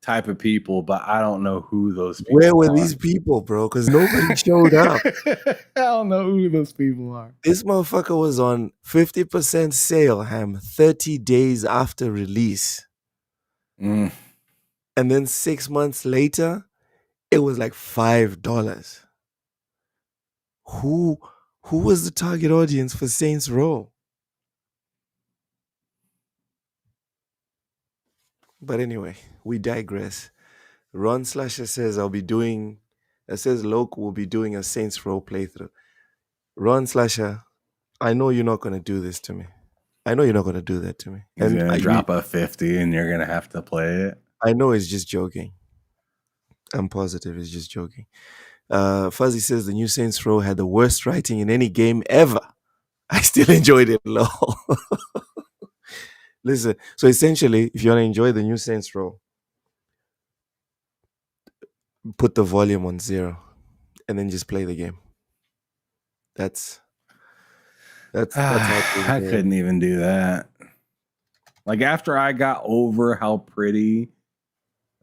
type of people, but I don't know who those people are. Where were these people, bro? Because nobody showed up. I don't know who those people are. This motherfucker was on 50% sale, 30 days after release. And then 6 months later, it was like $5. Who was the target audience for Saints Row? But anyway, we digress. Ron Slasher says Loke will be doing a Saints Row playthrough. Ron Slasher, I know you're not going to do this to me. I know you're not going to do that to me. He's going to drop a 50 and you're going to have to play it. I know he's just joking. I'm positive he's just joking. Fuzzy says the new Saints Row had the worst writing in any game ever. I still enjoyed it, lol. Listen, so essentially, if you want to enjoy the new Saints Row, put the volume on 0 and then just play the game. That's how I couldn't even do that. Like, after I got over how pretty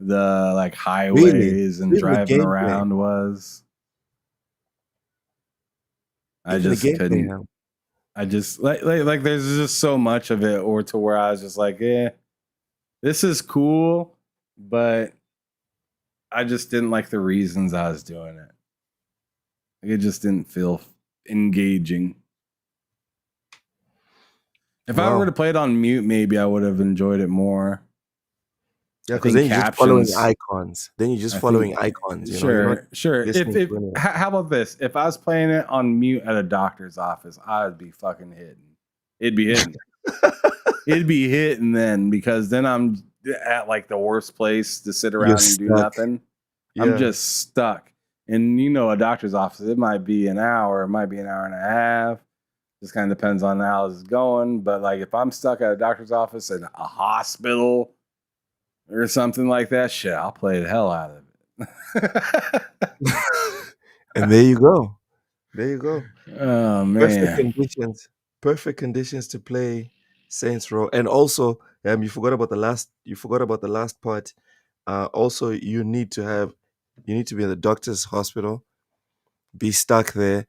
the like highways and driving around was, I just couldn't. I just like there's just so much of it, or to where I was just like, yeah, this is cool, but I just didn't like the reasons I was doing it. It just didn't feel engaging. If I were to play it on mute, maybe I would have enjoyed it more. Yeah, because then you're just following icons. Then you're just following icons. Sure. How about this? If I was playing it on mute at a doctor's office, I would be fucking hitting. It'd be hitting. It'd be hitting then, because then I'm at like the worst place to sit around and do nothing. Yeah. I'm just stuck. And a doctor's office, it might be an hour, it might be an hour and a half. Just kind of depends on how it's going. But like if I'm stuck at a doctor's office in a hospital or something like that, shit, I'll play the hell out of it. And there you go. There you go. Oh man. Perfect conditions to play Saints Row. And also, you forgot about the last part. Also, you need to be in the doctor's hospital, be stuck there,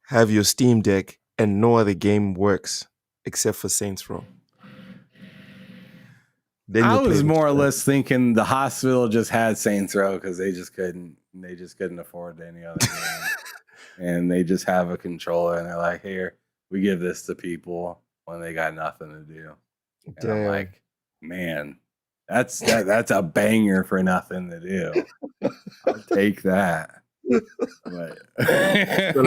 have your Steam Deck, and no other game works except for Saints Row. Then I was more or less thinking the hospital just had Saints Row because they just couldn't afford any other game. And they just have a controller and they're like, here, we give this to people when they got nothing to do. And I'm like, man, that's a banger for nothing to do. I'll take that. But, so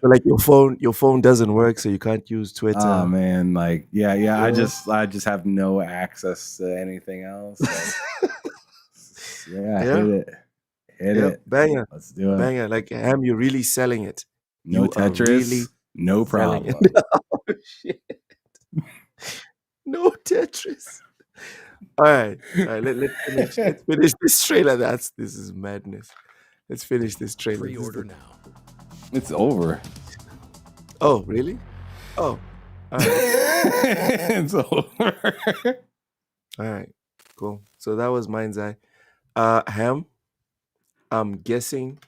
like your phone doesn't work, so you can't use Twitter. Oh man, like yeah. I just have no access to anything else. So, hit it. Banger. Let's do it. Banger. Like you're really selling it. No Tetris, really no problem. Oh, shit. No Tetris. All right. Let's finish this trailer. This is madness. Let's finish this trailer. Pre-order now. It's over. Oh, really? Oh. All right. It's over. All right. Cool. So that was MindsEye. Ham, I'm guessing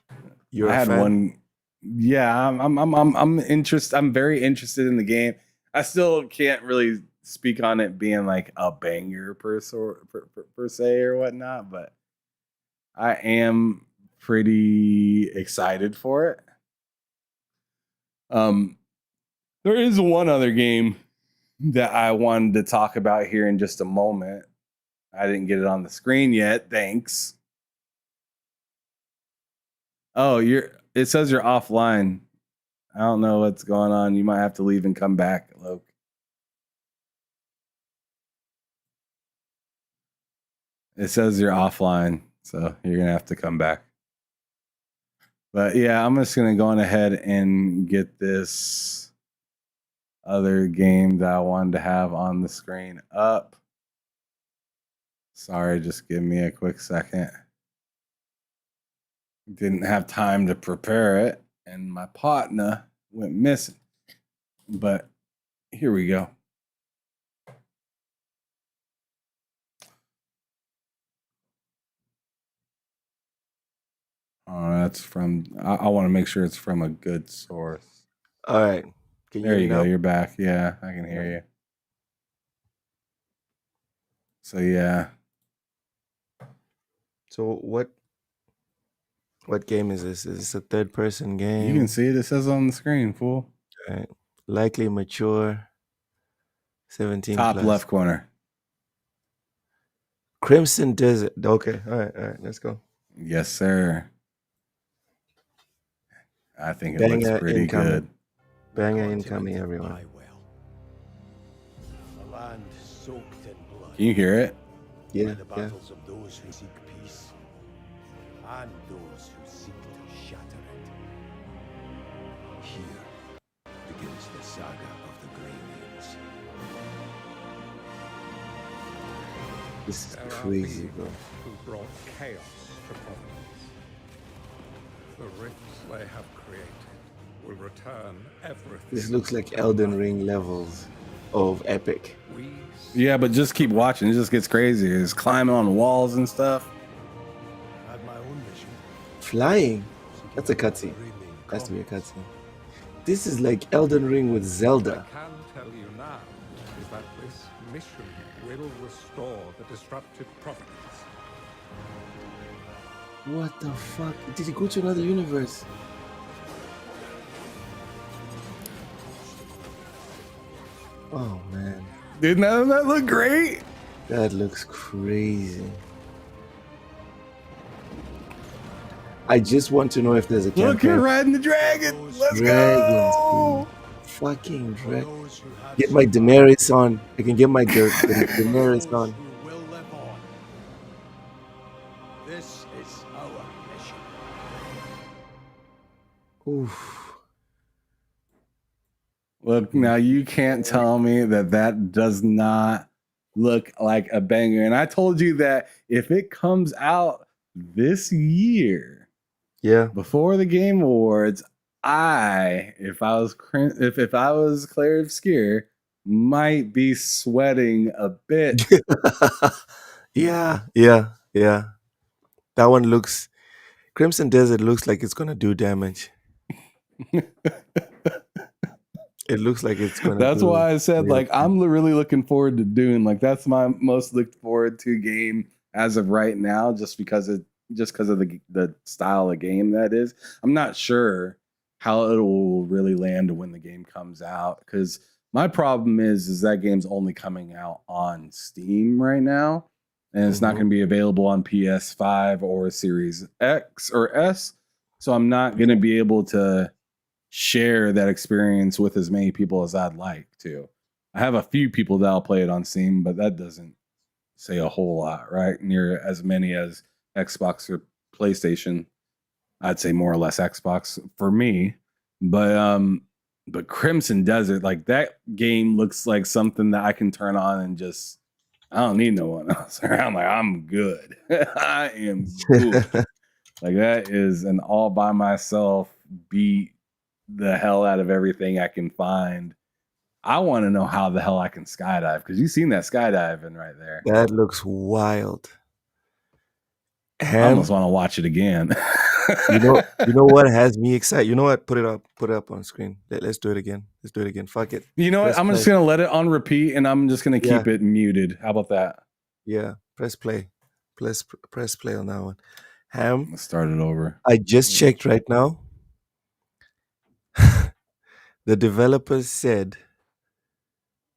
you're a fan. One. Yeah, I'm interested. I'm very interested in the game. I still can't really speak on it being like a banger per se or whatnot, but I am pretty excited for it. There is one other game that I wanted to talk about here in just a moment. I didn't get it on the screen yet. Thanks. Oh, it says you're offline. I don't know what's going on. You might have to leave and come back, Loke. It says you're offline, so you're going to have to come back. But yeah, I'm just going to go on ahead and get this other game that I wanted to have on the screen up. Sorry, just give me a quick second. Didn't have time to prepare it, and my partner went missing. But here we go. That's from. I want to make sure it's from a good source. All right. There you go. You're back. Yeah, I can hear you. So yeah. So what game is this? Is this a third-person game? You can see it. It says on the screen, fool. All right. Likely mature. 17 Top plus. left corner. Crimson Desert. Okay. All right. Let's go. Yes, sir. I think it looks pretty good. Banger incoming, everyone. A land soaked in blood. Can you hear it? Yeah. The battles of those who seek peace and those who seek to shatter it. Here begins the saga of the Greybeards. This is crazy, bro. Who brought chaos to Providence. The rifts they have created will return everything. This looks like Elden Ring levels of epic. Yeah, but just keep watching. It just gets crazy. It's climbing on the walls and stuff. I had my own mission. Flying? That's a cutscene. Has to be a cutscene. This is like Elden Ring with Zelda. I can tell you now is that this mission will restore the disrupted Providence. What the fuck? Did he go to another universe? Oh man. Didn't that look great? That looks crazy. I just want to know if there's a campaign. Look, you're riding the dragon. Let's go. Dude. Fucking dragon. Get my Daenerys on. I can get my Daenerys on. This is our mission. Oof. Look, now you can't tell me that does not look like a banger. And I told you that if it comes out this year, before the Game Awards, if I was Claire Obscure, might be sweating a bit. Yeah. That one looks. Crimson Desert looks like it's gonna do damage. It looks like it's gonna. That's why I said, like, I'm really looking forward to Dune. Like, that's my most looked forward to game as of right now, just because of the style of game that is. I'm not sure how it will really land when the game comes out, because my problem is that game's only coming out on Steam right now, and it's not going to be available on PS5 or Series X or S. So I'm not going to be able to share that experience with as many people as I'd like to. I have a few people that'll play it on Steam, but that doesn't say a whole lot, right? Near as many as Xbox or PlayStation. I'd say more or less Xbox for me. But Crimson Desert, like, that game looks like something that I can turn on and just, I don't need no one else around. Like, I'm good. I am good. Like, that is an all by myself beat the hell out of everything I can find. I want to know how the hell I can skydive, because you've seen that skydiving right there. That looks wild. I almost want to watch it again. You know what has me excited? You know what? Put it up on screen. Let's do it again. Fuck it. You know what? I'm just gonna let it on repeat, and I'm just gonna keep it muted. How about that? Yeah. Press play. Press play on that one. Ham. Let's start it over. I just checked right now. The developers said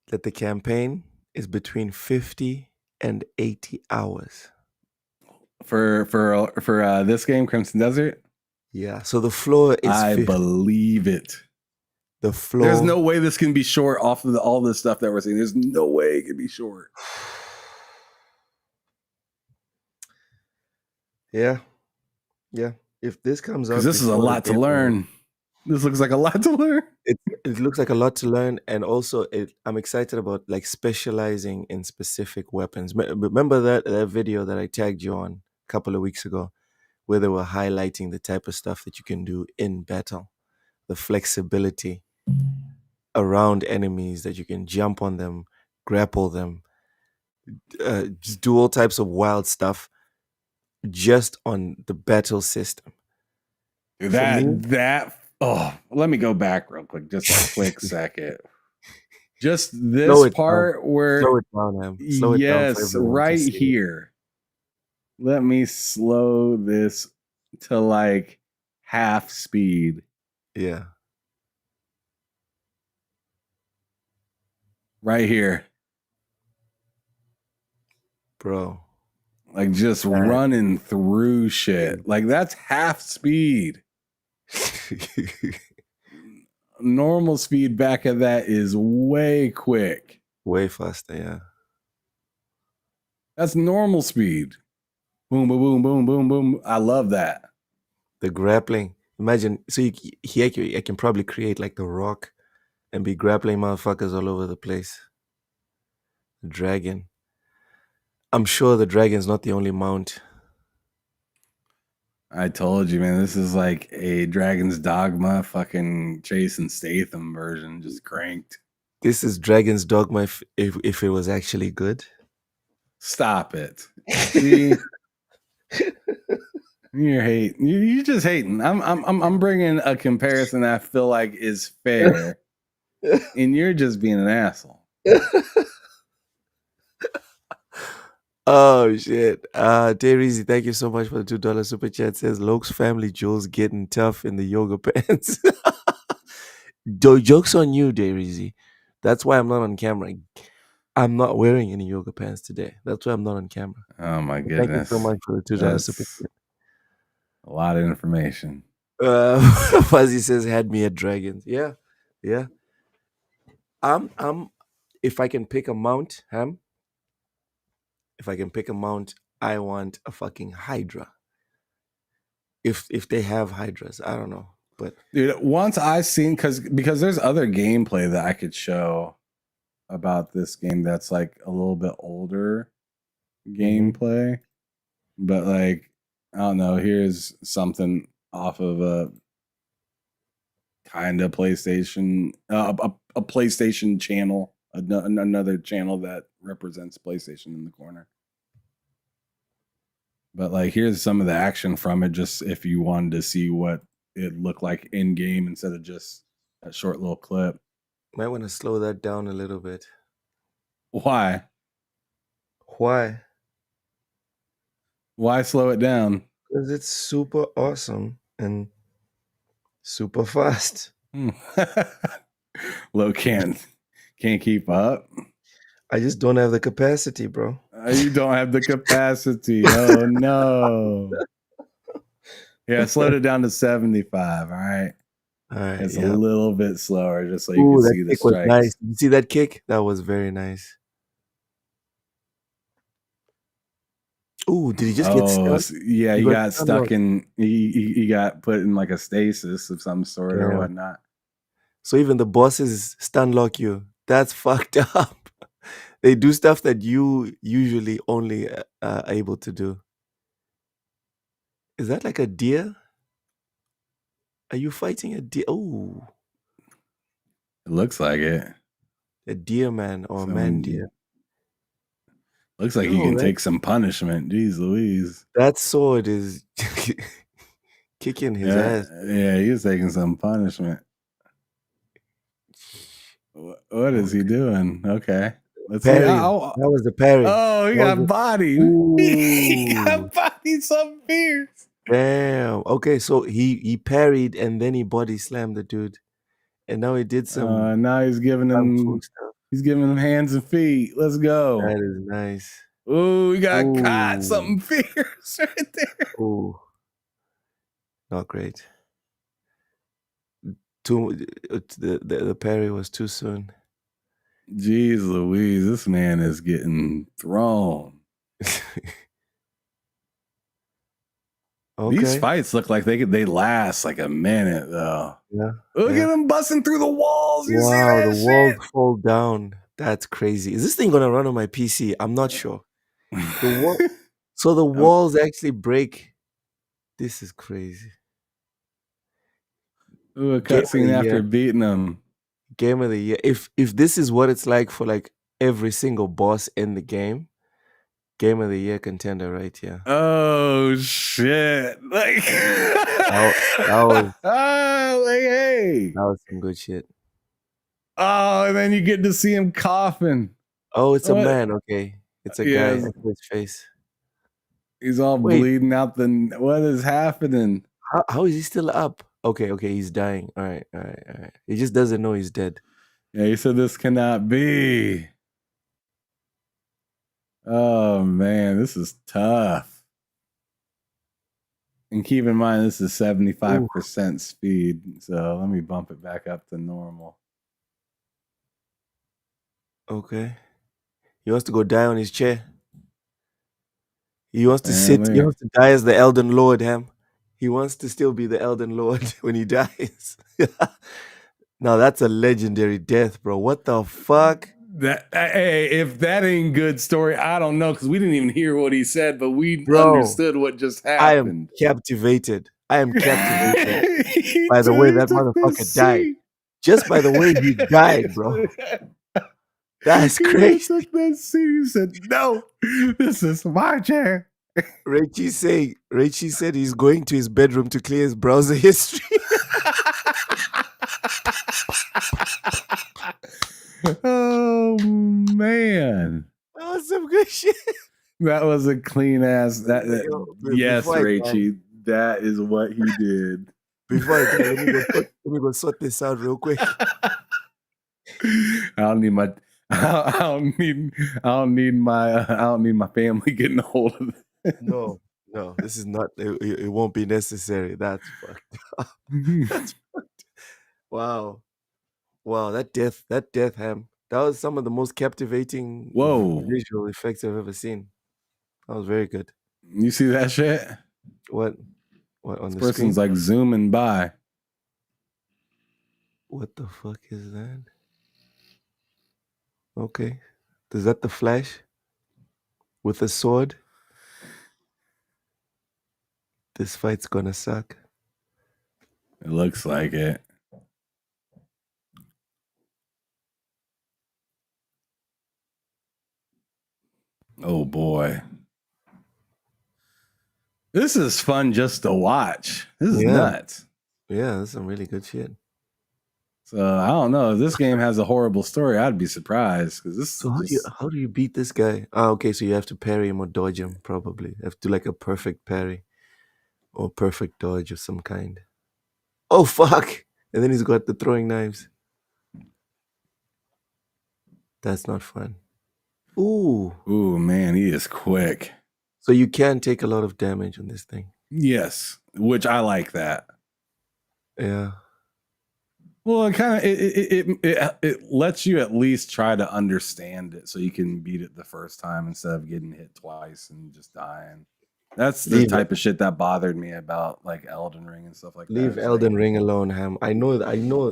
that the campaign is between 50 and 80 hours. For this game, Crimson Desert? Yeah. So the floor is I 50. believe it. The floor. There's no way this can be short off of all this stuff that we're seeing. There's no way it can be short. Yeah. If this comes out, because this is a lot to learn. This looks like a lot to learn. It looks like a lot to learn, and also I'm excited about, like, specializing in specific weapons. Remember that video that I tagged you on a couple of weeks ago, where they were highlighting the type of stuff that you can do in battle, the flexibility around enemies, that you can jump on them, grapple them, just do all types of wild stuff just on the battle system. Let me go back real quick, just a quick second. Just this part where slow it down, Em. Slow it down for everyone right to see. here. Let me slow this to like half speed. Yeah. Right here. Bro. Like, just running through shit. Like, that's half speed. Normal speed back at that is way quick. Way faster, yeah. That's normal speed. Boom, boom, boom, boom, boom, boom. I love that. The grappling. Imagine, so I can probably create like the Rock and be grappling motherfuckers all over the place. The dragon. I'm sure the dragon's not the only mount. I told you, man, this is like a Dragon's Dogma fucking Jason Statham version, just cranked. This is Dragon's Dogma if it was actually good. Stop it. See? You're hating. You're just hating. I'm bringing a comparison that I feel like is fair, and you're just being an asshole. Oh shit. Dairizi, thank you so much for the $2 super chat. Says Loke's family Jules getting tough in the yoga pants. Joke's on you, Dairizi. That's why I'm not on camera. I'm not wearing any yoga pants today. That's why I'm not on camera. Oh my But thank you so goodness. much for the $2 super That's chat. a lot of information. Fuzzy says had me at dragons. Yeah. Yeah. I'm if I can pick a mount, Ham, if I can pick a mount, I want a fucking Hydra. If they have Hydras, I don't know. But Dude, once I seen because there's other gameplay that I could show about this game that's like a little bit older gameplay. But like, I don't know, here's something off of a kind of PlayStation, a PlayStation channel, another channel that represents PlayStation in the corner. But like, here's some of the action from it, just if you wanted to see what it looked like in game instead of just a short little clip. might want to slow that down a little bit. Why? Why? Why slow it down? Because it's super awesome and super fast. Low can't keep up. I just don't have the capacity, bro. You don't have the capacity. Oh no. Yeah, slowed it down to 75. All right. All right. It's yeah. a little bit slower, just so you can see the kick was strikes. nice. You see that kick? That was very nice. Ooh, did he just get stuck? Yeah, he got stuck in. He got put in like a stasis of some sort or whatnot. So even the bosses stun lock you. That's fucked up. They do stuff that you usually only are able to do. Is that like a deer? Are you fighting a deer? Oh, It looks like it. A deer man or a man deer. Looks like he can take some punishment. Jeez Louise. That sword is kicking his ass. Yeah, he's taking some punishment. What is he doing? Okay. Let's parry. see. That was the parry. Oh, he got bodied. He got bodied some fierce. Damn. Okay, so he parried and then he body slammed the dude. And now he did some now he's giving him stuff. He's giving him hands and feet. Let's go. That is nice. Oh, we got caught something fierce right there. Ooh. Not great. The parry was too soon. Jeez Louise, this man is getting thrown. Okay. These fights look like they last like a minute though. Yeah. Look at him busting through the walls. You see Wow, that the shit? walls fall down. That's crazy. Is this thing gonna run on my PC? I'm not sure. So the walls actually break. This is crazy. Ooh, a cutscene after beating him. Game of the year. If this is what it's like for like every single boss in the game, game of the year contender right here. Oh shit! Like that was like hey, that was some good shit. Oh, and then you get to see him coughing. Oh, it's a man. Okay, it's a guy with his face. He's all bleeding out. What is happening? How is he still up? Okay, he's dying. All right. He just doesn't know he's dead. Yeah, he said this cannot be. Oh man, this is tough. And keep in mind, this is 75% speed. So let me bump it back up to normal. Okay. He wants to go die on his chair. He wants to sit. He wants to die as the Elden Lord, Ham. He wants to still be the Elden Lord when he dies. Now that's a legendary death, bro. What the fuck? Hey, if that ain't good story, I don't know, because we didn't even hear what he said, but we understood what just happened. I am captivated. By the way that motherfucker died. Just by the way he died, bro. That's crazy. He said, "No, this is my chair." Richie said he's going to his bedroom to clear his browser history. Oh man, that was some good shit. That was a clean ass. Yes, before I die, Rachie, that is what he did. before I die, let me go sort this out real quick. I don't need my. I don't need my family getting a hold of it. No, this is not. It won't be necessary. That's fucked up. That's fucked. Wow, that death ham. That was some of the most captivating visual effects I've ever seen. That was very good. You see that shit? What on this the person's screen? like zooming by. What the fuck is that? Okay, is that the Flash with a sword? This fight's gonna suck. It looks like it. Oh boy. This is fun just to watch. This is nuts. Yeah, that's some really good shit. So I don't know if this game has a horrible story. I'd be surprised because this. So how do you beat this guy? Okay, so you have to parry him or dodge him. Probably you have to do like a perfect parry or perfect dodge of some kind. Oh fuck! And then he's got the throwing knives. That's not fun. Ooh man, he is quick. So you can take a lot of damage on this thing. Yes, which I like that. Yeah. Well, it kind of it lets you at least try to understand it, so you can beat it the first time instead of getting hit twice and just dying. That's the type of shit that bothered me about like Elden Ring and stuff like that. Leave Elden Ring alone, Ham. I know.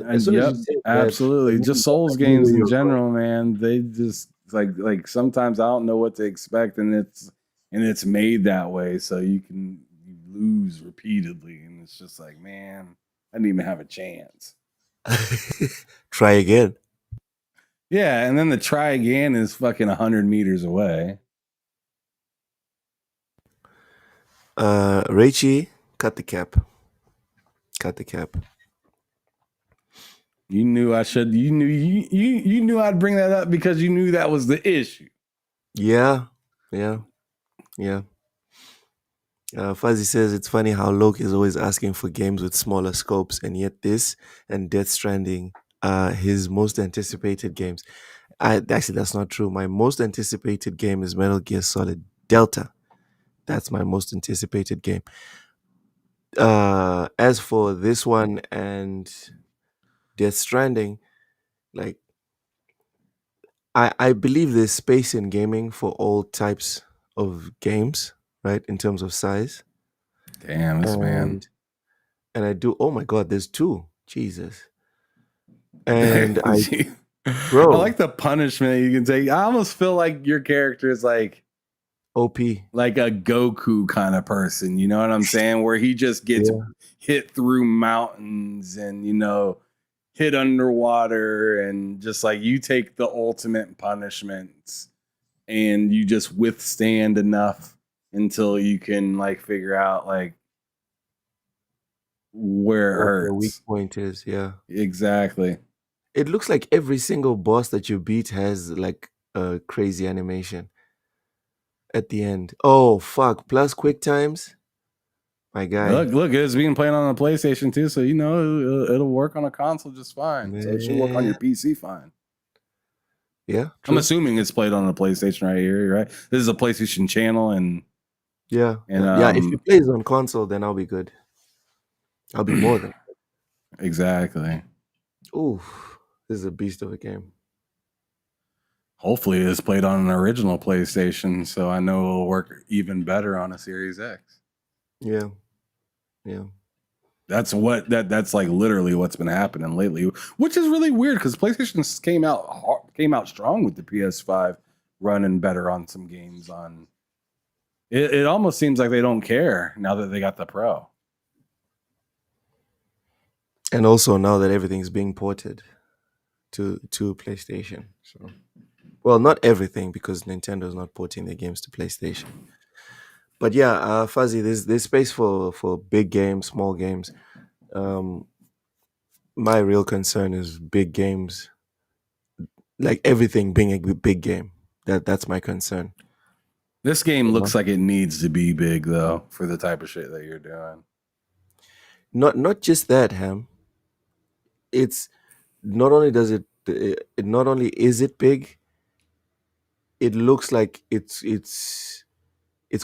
As soon as you say absolutely. Just Souls games in general, man. They just like sometimes I don't know what to expect, and it's made that way so you lose repeatedly, and it's just like, man, I didn't even have a chance. Try again. Yeah, and then the try again is fucking 100 meters away. Rachie, cut the cap. You knew I should. You knew I'd bring that up because you knew that was the issue. Yeah. Fuzzy says it's funny how Loki is always asking for games with smaller scopes, and yet this and Death Stranding are his most anticipated games. Actually, that's not true. My most anticipated game is Metal Gear Solid Delta. That's my most anticipated game. As for this one and Death Stranding, like I believe there's space in gaming for all types of games, right? In terms of size. Damn, this man. And I do. Oh my god, there's two. Jesus. And bro, I like the punishment you can take. I almost feel like your character is like OP, like a Goku kind of person. You know what I'm saying? Where he just gets hit through mountains and hit underwater, and just like you take the ultimate punishments and you just withstand enough until you can like figure out like where it hurts. The weak point is, exactly. It looks like every single boss that you beat has like a crazy animation at the end. Oh fuck! Plus quick times. My guy. Look, it's being played on a PlayStation too, so it'll work on a console just fine. Man. So it should work on your PC fine. Yeah, true. I'm assuming it's played on a PlayStation right here, right? This is a PlayStation channel, and yeah, if it plays on console, then I'll be good. I'll be more than exactly. Ooh, this is a beast of a game. Hopefully, it's played on an original PlayStation, so I know it'll work even better on a Series X. Yeah. That's like literally what's been happening lately, which is really weird because PlayStation came out strong with the PS5 running better on some games. On it almost seems like they don't care now that they got the Pro. And also now that everything's being ported to PlayStation. So, well, not everything, because Nintendo's not porting their games to PlayStation. But yeah, Fuzzy, there's space for big games, small games. My real concern is big games, like everything being a big game. That's my concern. This game looks like it needs to be big though for the type of shit that you're doing. Not just that, Ham. It's not only does it not only is it big, it looks like it's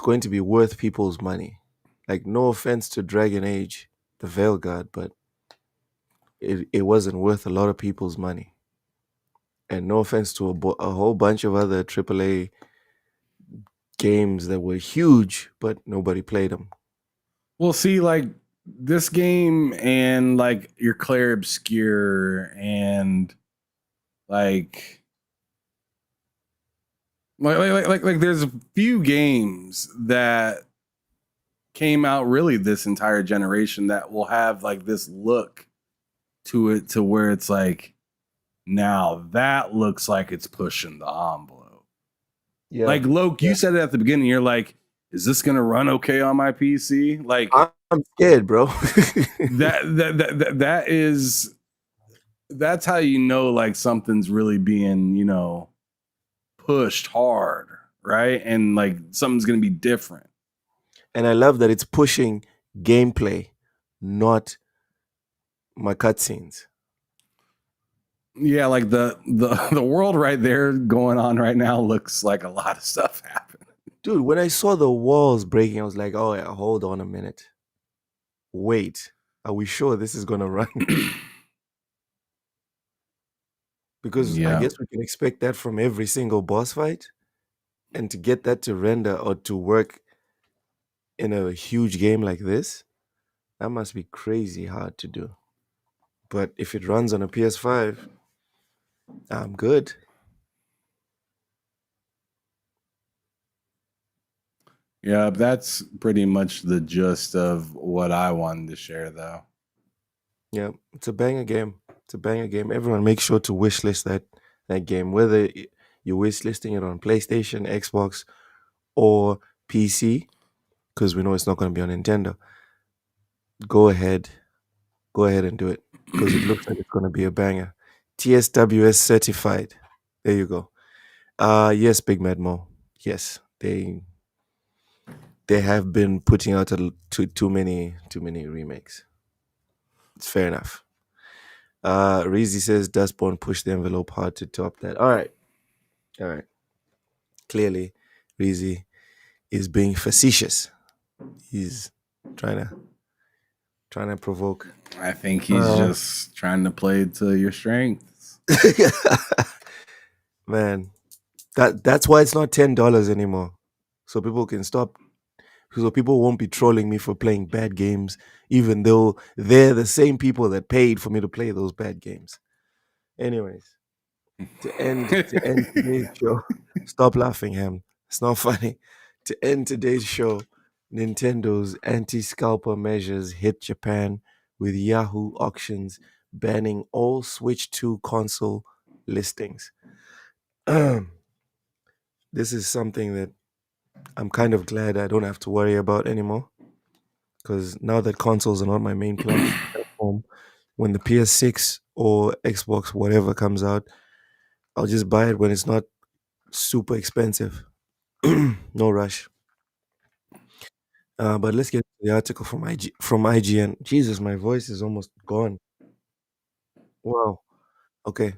going to be worth people's money. Like, no offense to Dragon Age, the Veil God, but it wasn't worth a lot of people's money. And no offense to a whole bunch of other AAA games that were huge, but nobody played them. Well, see, like this game and like your Clair Obscure and like there's a few games that came out really this entire generation that will have like this look to it to where it's like, now that looks like it's pushing the envelope. Yeah. Like Loke, you said it at the beginning. You're like, is this gonna run okay on my PC? Like, I'm scared, bro. That's how you know like something's really being, you know, pushed hard, right? And like something's gonna be different. And I love that it's pushing gameplay, not my cutscenes. Yeah, like the world right there going on right now looks like a lot of stuff happening. Dude, when I saw the walls breaking, I was like, oh yeah, hold on a minute. Wait, are we sure this is gonna run? Because I guess we can expect that from every single boss fight. And to get that to render or to work in a huge game like this, that must be crazy hard to do. But if it runs on a PS5, I'm good. Yeah, that's pretty much the gist of what I wanted to share, though. Yeah, it's a banger game. It's a banger game. Everyone make sure to wishlist that game, whether you're wishlisting it on PlayStation, Xbox, or PC, because we know it's not going to be on Nintendo. Go ahead and do it, because it looks like it's going to be a banger. TSWS certified. There you go. Yes, Big Mad Mo. Yes, they have been putting out too many remakes. It's fair enough. Reezy says Dustborn pushed the envelope hard to top that. All right. Clearly, Reezy is being facetious. He's trying to provoke. I think he's just trying to play to your strengths. Man, that's why it's not $10 anymore. So people can stop. So people won't be trolling me for playing bad games, even though they're the same people that paid for me to play those bad games. Anyways, to end today's show, stop laughing, Ham. It's not funny. To end today's show, Nintendo's anti-scalper measures hit Japan with Yahoo auctions banning all Switch 2 console listings. This is something that I'm kind of glad I don't have to worry about anymore, because now that consoles are not my main platform, when the PS6 or Xbox, whatever comes out, I'll just buy it when it's not super expensive. No rush. But let's get to the article from IGN. Jesus, my voice is almost gone. Wow. Okay.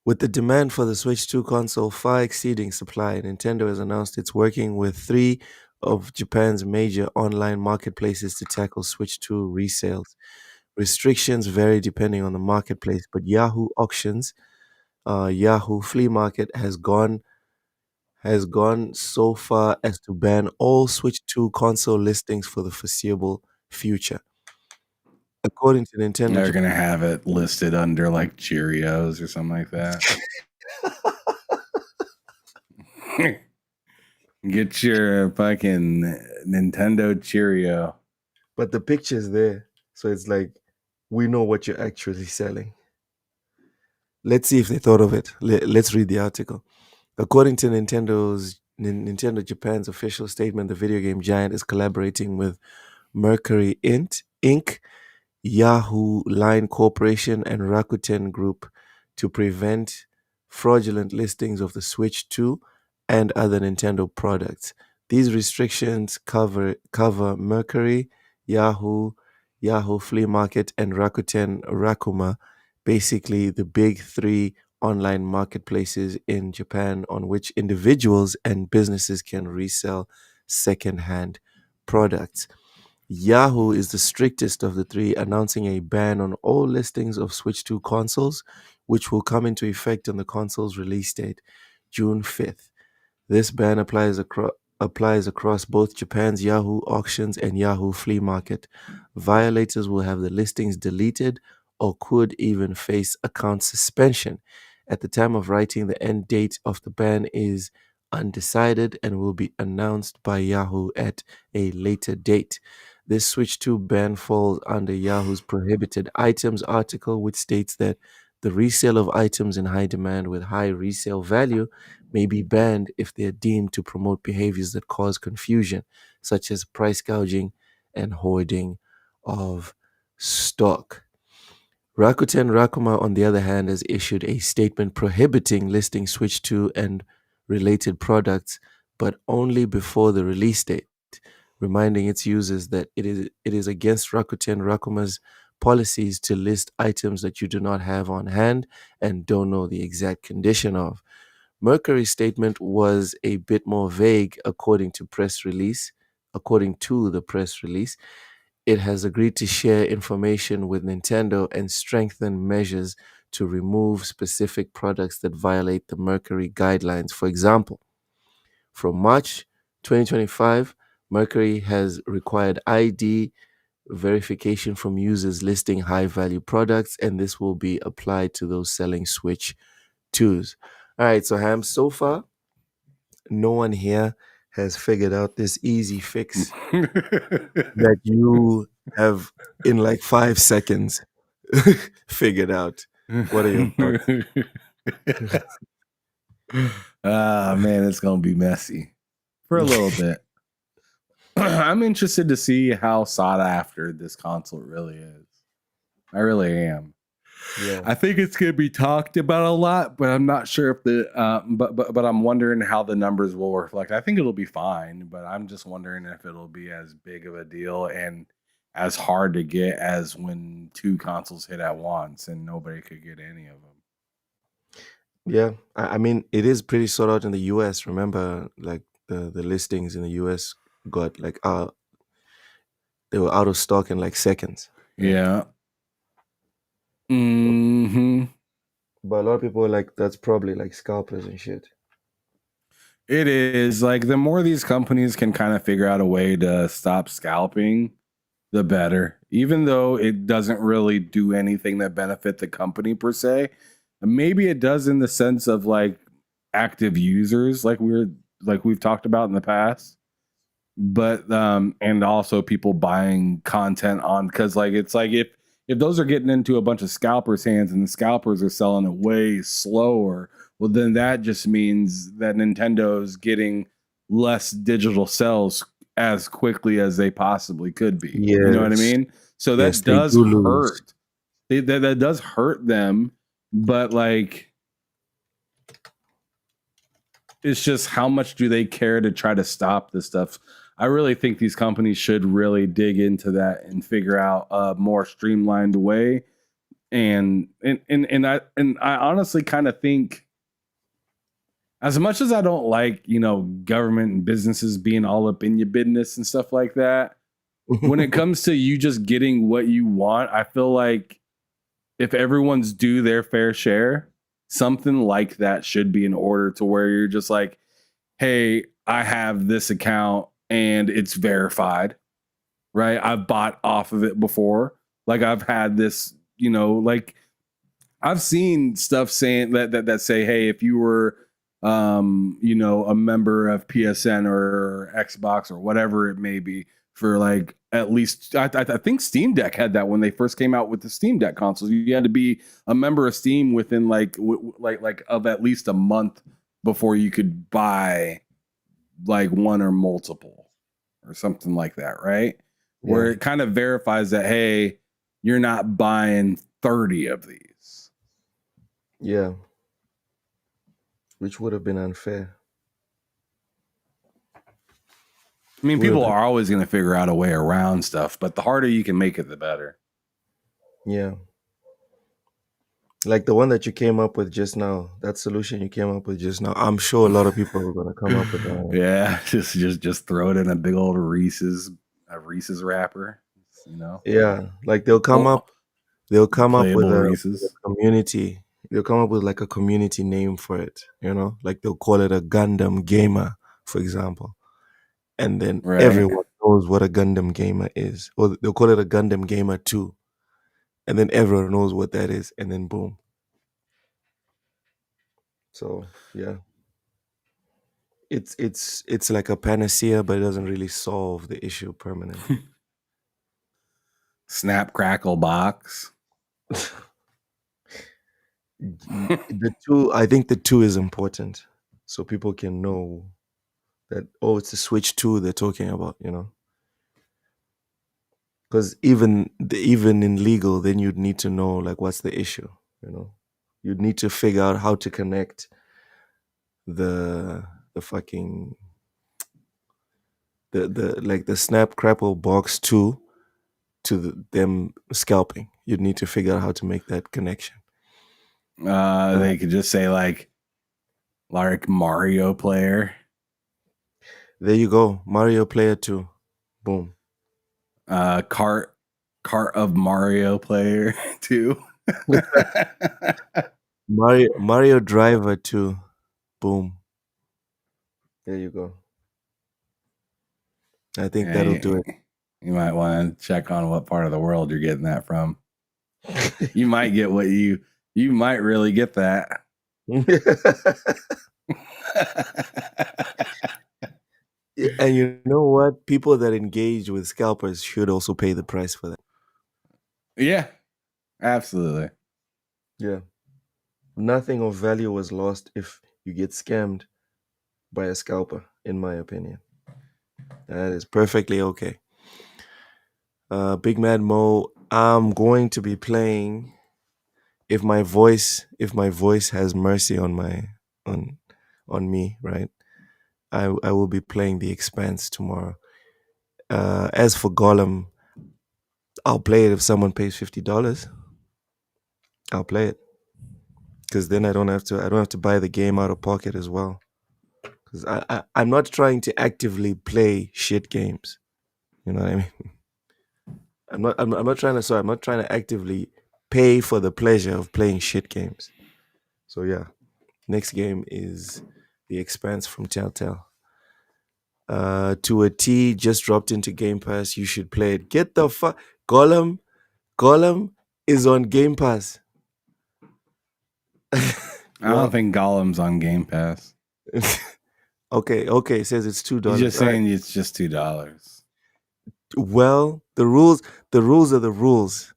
With the demand for the Switch 2 console far exceeding supply, Nintendo has announced it's working with 3 of Japan's major online marketplaces to tackle Switch 2 resales. Restrictions vary depending on the marketplace, but Yahoo Auctions, Yahoo Flea Market has gone so far as to ban all Switch 2 console listings for the foreseeable future. According to Nintendo, they're going to have it listed under like Cheerios or something like that. Get your fucking Nintendo Cheerio. But the picture's there, so it's like, we know what you're actually selling. Let's see if they thought of it. Let's read the article. According to Nintendo Japan's official statement, the video game giant is collaborating with Mercury Inc., Yahoo Line Corporation, and Rakuten Group to prevent fraudulent listings of the Switch 2 and other Nintendo products. These restrictions cover Mercury, Yahoo, Yahoo Flea Market, and Rakuten Rakuma, basically the big three online marketplaces in Japan on which individuals and businesses can resell secondhand products. Yahoo is the strictest of the three, announcing a ban on all listings of Switch 2 consoles, which will come into effect on the console's release date, June 5th. This ban applies across both Japan's Yahoo auctions and Yahoo Flea Market. Violators will have the listings deleted or could even face account suspension. At the time of writing, the end date of the ban is undecided and will be announced by Yahoo at a later date. This Switch 2 ban falls under Yahoo's prohibited items article, which states that the resale of items in high demand with high resale value may be banned if they are deemed to promote behaviors that cause confusion, such as price gouging and hoarding of stock. Rakuten Rakuma, on the other hand, has issued a statement prohibiting listing Switch 2 and related products, but only before the release date, reminding its users that it is against Rakuten Rakuma's policies to list items that you do not have on hand and don't know the exact condition of. Mercury's statement was a bit more vague according to the press release. It has agreed to share information with Nintendo and strengthen measures to remove specific products that violate the Mercury guidelines. For example, from March 2025, Mercury has required ID verification from users listing high value products, and this will be applied to those selling Switch 2s. All right, so Ham, so far, no one here has figured out this easy fix that you have in like 5 seconds figured out. What are your thoughts? Ah, man, it's gonna be messy for a little bit. I'm interested to see how sought after this console really is. I really am. Yeah. I think it's gonna be talked about a lot, but I'm not sure if but I'm wondering how the numbers will reflect. I think it'll be fine, but I'm just wondering if it'll be as big of a deal and as hard to get as when two consoles hit at once and nobody could get any of them. Yeah, I mean, it is pretty sought out in the US. Remember, like the listings in the US got like they were out of stock in like seconds. Yeah. Mm-hmm. But a lot of people are like, that's probably like scalpers and shit. It is like the more these companies can kind of figure out a way to stop scalping, the better. Even though it doesn't really do anything that benefit the company per se, maybe it does in the sense of like active users, like we've talked about in the past. But and also people buying content on, because like it's like if those are getting into a bunch of scalpers' hands and the scalpers are selling it way slower, well, then that just means that Nintendo's getting less digital sales as quickly as they possibly could be. Yes. You know what I mean? So that Yes, does they do hurt. That does hurt them, but like it's just how much do they care to try to stop this stuff? I really think these companies should really dig into that and figure out a more streamlined way. And I honestly kind of think, as much as I don't like, government and businesses being all up in your business and stuff like that, when it comes to you just getting what you want, I feel like if everyone's due their fair share, something like that should be in order, to where you're just like, hey, I have this account and it's verified, right? I've bought off of it before. Like I've had this, like I've seen stuff saying that say, hey, if you were, a member of PSN or Xbox or whatever it may be, for like at least, I think Steam Deck had that when they first came out with the Steam Deck consoles. You had to be a member of Steam within like of at least a month before you could buy like one or multiple or something like that, right? Yeah. Where it kind of verifies that, hey, you're not buying 30 of these. Yeah. Which would have been unfair. I mean, Will people they? are always going to figure out a way around stuff, but the harder you can make it, the better. Yeah. Like the one that you came up with just now, that solution you came up with just now. I'm sure a lot of people are gonna come up with that. Yeah, just throw it in a big old Reese's wrapper, you know. Yeah, like they'll come up with Playable a Reese's. community. They'll come up with like a community name for it, you know? Like they'll call it a Gundam Gamer, for example. And then Right. everyone knows what a Gundam Gamer is. Or they'll call it a Gundam Gamer 2. And then everyone knows what that is, and then boom. So yeah. It's like a panacea, but it doesn't really solve the issue permanently. Snap Crackle Box. I think the 2 is important, so people can know that it's the Switch 2 they're talking about, you know. Because even in legal, then you'd need to know like what's the issue, you know. You'd need to figure out how to connect the fucking the Snap Crackle Box 2 to them scalping. You'd need to figure out how to make that connection. They could just say like Mario Player. There you go, Mario Player 2. Boom. Cart of Mario Player 2. Mario Driver 2. Boom. There you go. I think that'll do it. You might want to check on what part of the world you're getting that from. You might get what you might really get that. And you know what? People that engage with scalpers should also pay the price for that. Yeah, absolutely. Yeah. Nothing of value was lost if you get scammed by a scalper, in my opinion. That is perfectly okay. Big Mad Mo, I'm going to be playing if my voice has mercy on me, right? I will be playing The Expanse tomorrow. As for Golem, I'll play it if someone pays $50. I'll play it because then I don't have to buy the game out of pocket as well. Because I'm not trying to actively play shit games. You know what I mean? I'm not trying to actively pay for the pleasure of playing shit games. So yeah, next game is The Expanse from Telltale. To a T just dropped into Game Pass. You should play it. Get the fuck Golem is on Game Pass. I don't think Golem's on Game Pass. Okay. It says it's $2. You're just saying it's just $2. Well, the rules are the rules.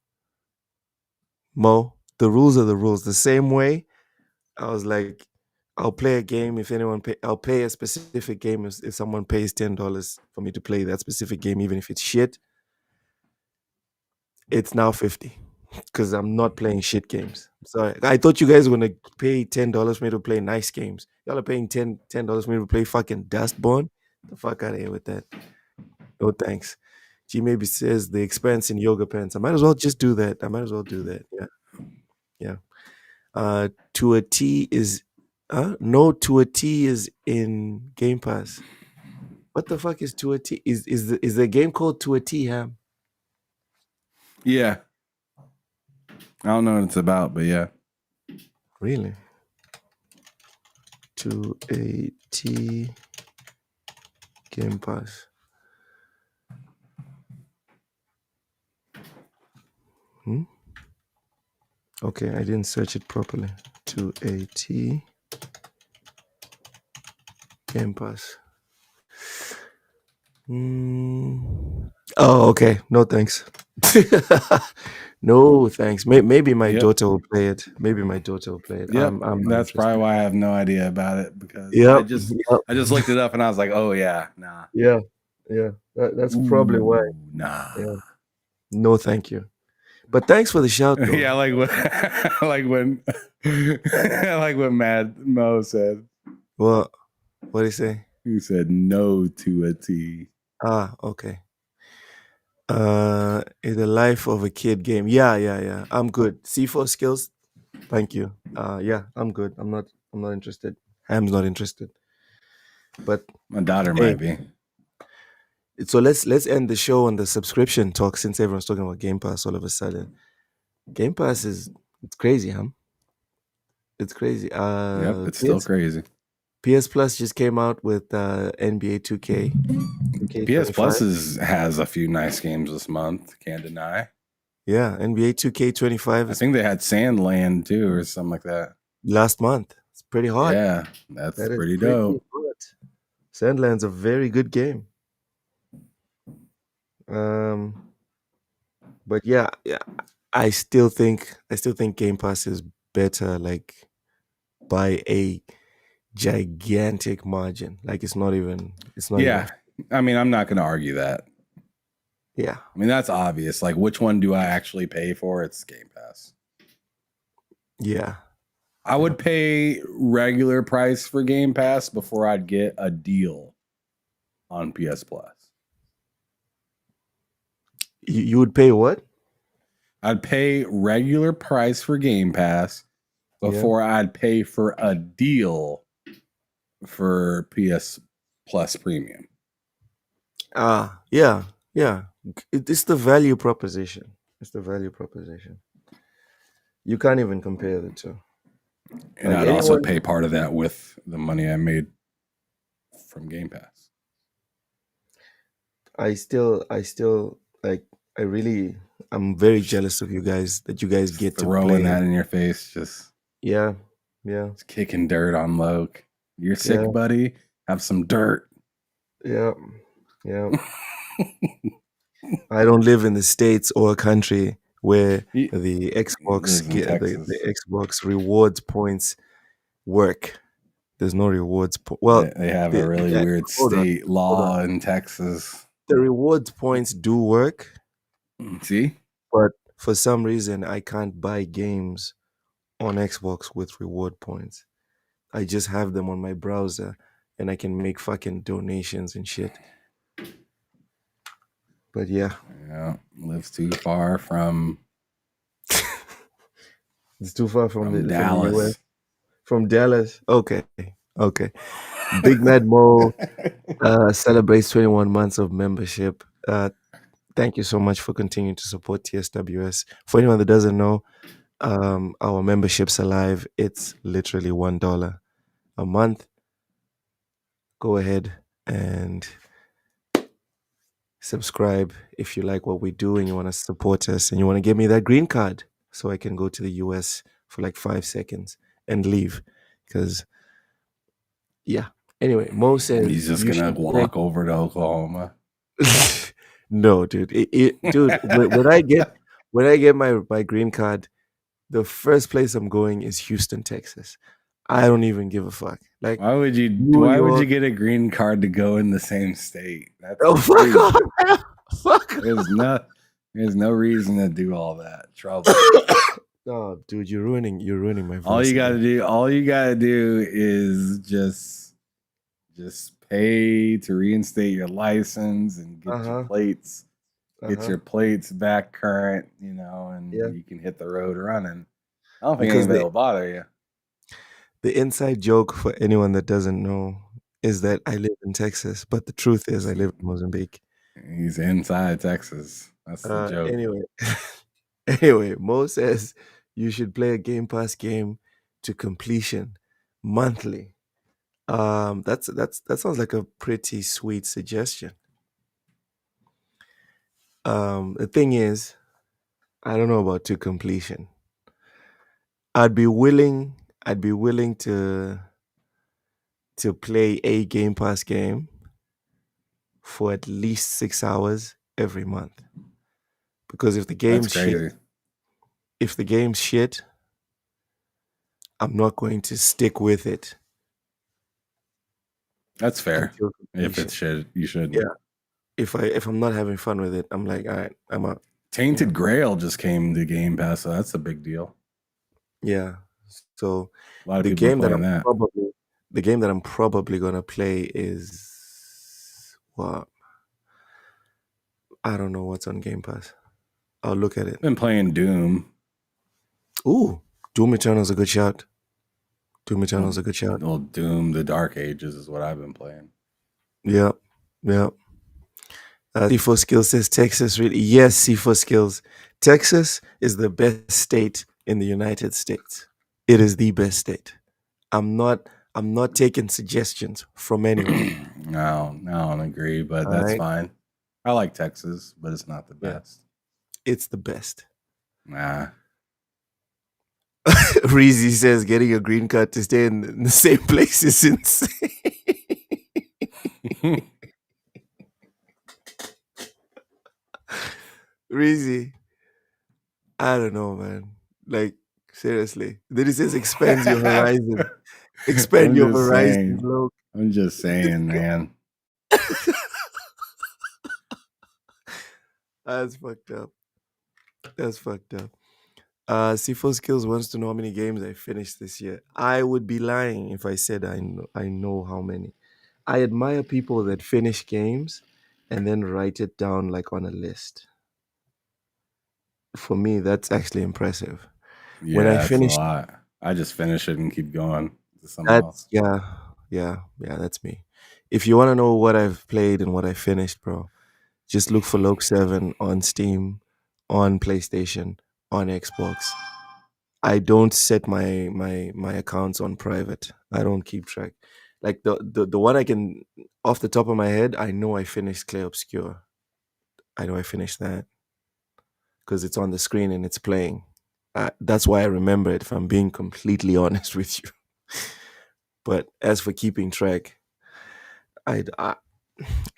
Mo, the rules are the rules. The same way I was like, I'll play a game if I'll pay a specific game if someone pays $10 for me to play that specific game, even if it's shit. It's now $50 because I'm not playing shit games. Sorry, I thought you guys were gonna pay $10 for me to play nice games. Y'all are paying $10 for me to play fucking Dustborn. The fuck out of here with that. No thanks. G maybe says The Expanse in yoga pants. I might as well just do that. Yeah. To a T is no, To a T is in Game Pass. What the fuck is To a T? Is the game called To a T, Ham? Yeah. I don't know what it's about, but yeah. Really? To a T Game Pass. Okay, I didn't search it properly. To a T Game Pass. Oh, okay. No thanks. No thanks. Maybe my daughter will play it. Yep. That's probably why I have no idea about it, because I just looked it up and I was like, oh yeah, nah. Yeah. That's probably why. Nah. Yeah. No, thank you. But thanks for the shout, though. Yeah, like when Mad Mo said. What did he say? He said no to a T. Okay. In the life of a kid game. Yeah. I'm good. C4 skills. Thank you. Yeah, I'm good. I'm not interested. Ham's not interested. But My daughter hey, might be. so let's end the show on the subscription talk since everyone's talking about Game Pass all of a sudden. Game Pass it's crazy, huh? It's crazy. Yep, it's still crazy. PS Plus just came out with NBA 2K. PS Plus has a few nice games this month. Can't deny. Yeah, NBA 2K25. I think they had Sandland too, or something like that. Last month. It's pretty hot. Yeah, that's pretty dope. Hot. Sandland's a very good game. But yeah, I still think Game Pass is better, like by a gigantic margin. Like it's not even. Yeah, I mean, I'm not going to argue that. Yeah, I mean that's obvious. Like, which one do I actually pay for? It's Game Pass. Yeah, I would pay regular price for Game Pass before I'd get a deal on PS Plus. You would pay what? I'd pay regular price for Game Pass before I'd pay for a deal for PS Plus Premium. Yeah. It's the value proposition. You can't even compare the two. And I'd also pay part of that with the money I made from Game Pass. I still like. I'm very jealous of you guys that you guys get to throwing that in your face. Just just kicking dirt on Loke. You're sick, buddy. Have some dirt. Yeah. I don't live in the States or a country where the Xbox the Xbox rewards points work. There's no rewards. They have a really weird state law in Texas. The rewards points do work. See? But for some reason, I can't buy games on Xbox with reward points. I just have them on my browser and I can make fucking donations and shit. But yeah, lives too far from. It's too far from Dallas. From Dallas. Okay. Big Mad Mo celebrates 21 months of membership. Thank you so much for continuing to support TSWS. For anyone that doesn't know, our membership's alive. It's literally $1 a month. Go ahead and subscribe if you like what we do and you want to support us and you want to give me that green card so I can go to the US for like 5 seconds and leave. Because, Anyway, Mo says he's just going to walk over to Oklahoma. No, dude. Dude, when I get my green card, the first place I'm going is Houston, Texas. I don't even give a fuck. Like, why would you get a green card to go in the same state? That's fuck off. Fuck. There's no reason to do all that trouble. No, dude, you're ruining my voice. All you gotta do is just pay to reinstate your license and get your plates. Get your plates back current, and you can hit the road running. I don't think anybody will bother you. The inside joke for anyone that doesn't know is that I live in Texas, but the truth is I live in Mozambique. He's inside Texas. That's the joke. Anyway, Mo says you should play a Game Pass game to completion monthly. That sounds like a pretty sweet suggestion. The thing is, I don't know about to completion. I'd be willing to play a Game Pass game for at least 6 hours every month. Because if the game's shit, I'm not going to stick with it. That's fair. If it's shit, you should. Yeah. If I'm not having fun with it, I'm like, all right, I'm out. Tainted Grail just came to Game Pass, so that's a big deal. Yeah. So a lot of the game that I'm probably gonna play is what? I don't know what's on Game Pass. I'll look at it. Been playing Doom. Ooh, Doom Eternal's a good shout. Doom Eternal's a good shout. Well, Doom, the Dark Ages is what I've been playing. Yeah. C4 Skills says Texas really. Yes, C4 Skills. Texas is the best state in the United States. It is the best state. I'm not taking suggestions from anyone. No, I don't agree, but that's fine. I like Texas, but it's not the best. It's the best. Nah. Reezy says getting a green card to stay in the same place is insane. Reezy, I don't know, man. Like, seriously. Then it says expands your horizon. Expand your horizon, look. I'm just saying, man. That's fucked up. C4 Skills wants to know how many games I finished this year. I would be lying if I said I know how many. I admire people that finish games and then write it down like on a list. For me, that's actually impressive. Yeah, when I that's finish a lot. I just finish it and keep going to something else. Yeah, that's me. If you want to know what I've played and what I finished, bro, just look for Loke 7 on Steam, on PlayStation, on Xbox. I don't set my accounts on private. I don't keep track. Like the one I can off the top of my head, I know I finished Clay Obscure. I know I finished that because it's on the screen and it's playing. That's why I remember it, if I'm being completely honest with you. But as for keeping track, I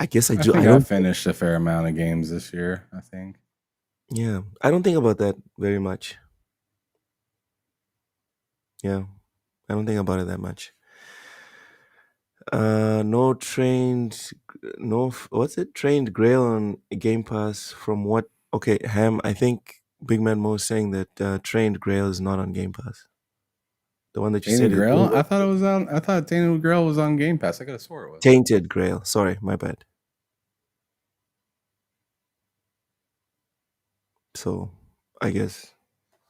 guess I do. I finished a fair amount of games this year, I think. Yeah, I don't think about that very much. Yeah, I don't think about it that much. Trained Grail on Game Pass from what? Okay, Ham, I think Big Man Mo is saying that Trained Grail is not on Game Pass. The one that you said. Grail? I thought it was on. I thought Tainted Grail was on Game Pass. I could have swore it was. Tainted Grail. Sorry, my bad. So, I guess.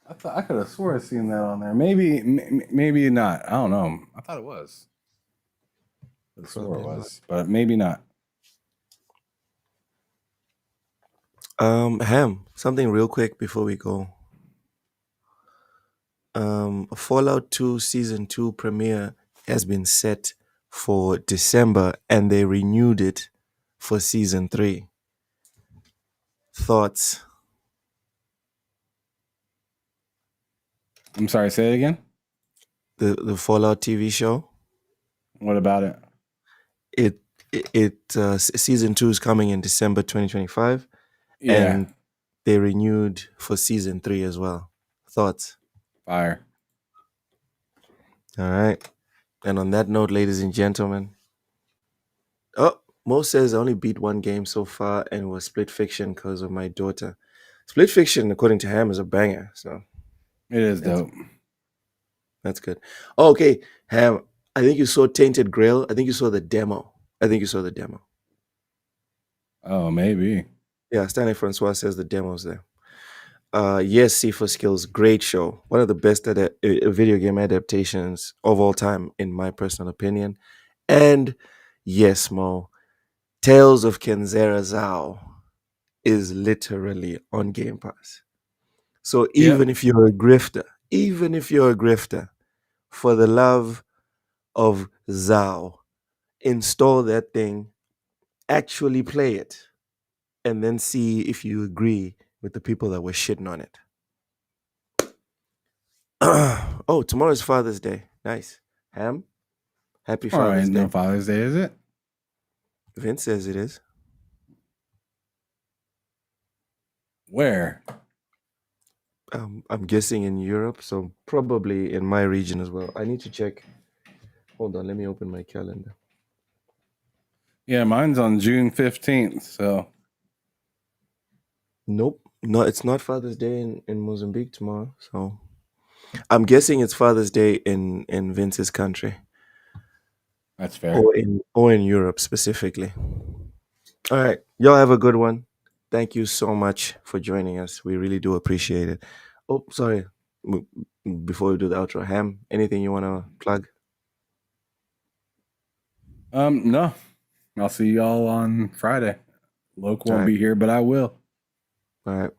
I could have swore I seen that on there. Maybe not. I don't know. I thought it was. I swore it was, but maybe not. Ham, something real quick before we go. Fallout 2 Season 2 premiere has been set for December and they renewed it for Season 3. Thoughts? I'm sorry, say it again? The Fallout TV show? What about it? Season 2 is coming in December 2025. Yeah. And they renewed for Season 3 as well. Thoughts? Fire. All right. And on that note, ladies and gentlemen, Mo says I only beat one game so far and it was Split Fiction because of my daughter. Split Fiction, according to Ham, is a banger. So it is dope. That's good. Oh, okay, Ham, I think you saw Tainted Grail. I think you saw the demo. Oh, maybe. Yeah, Stanley Francois says the demo's there. Yes, C4 Skills, great show. One of the best video game adaptations of all time, in my personal opinion. And yes, Mo, Tales of Kenzera Zao is literally on Game Pass. So even if you're a grifter, for the love of Zao, install that thing, actually play it, and then see if you agree with the people that were shitting on it. Oh, tomorrow's Father's Day. Nice. Ham, happy Father's Day. No Father's Day, is it? Vince says it is. Where? I'm guessing in Europe, so probably in my region as well. I need to check. Hold on, let me open my calendar. Yeah, mine's on June 15th, so. Nope. No, it's not Father's Day in Mozambique tomorrow, so I'm guessing it's Father's Day in Vince's country. That's fair. Or in Europe specifically. All right. Y'all have a good one. thank you so much for joining us. We really do appreciate it. Oh, sorry. Before we do the outro, Ham, anything you want to plug? No. I'll see y'all on Friday. Loke won't All right. be here, but I will. All right.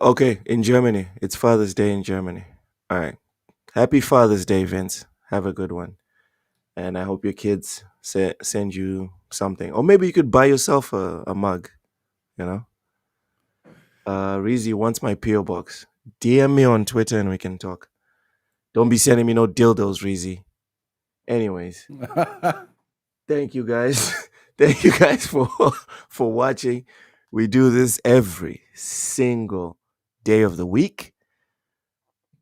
Okay, in Germany. It's Father's Day in Germany. All right. Happy Father's Day, Vince. Have a good one. And I hope your kids send you something. Or maybe you could buy yourself a mug, you know? Reezy wants my P.O. box. DM me on Twitter and we can talk. Don't be sending me no dildos, Reezy. Anyways, thank you guys. Thank you guys for watching. We do this every single day of the week.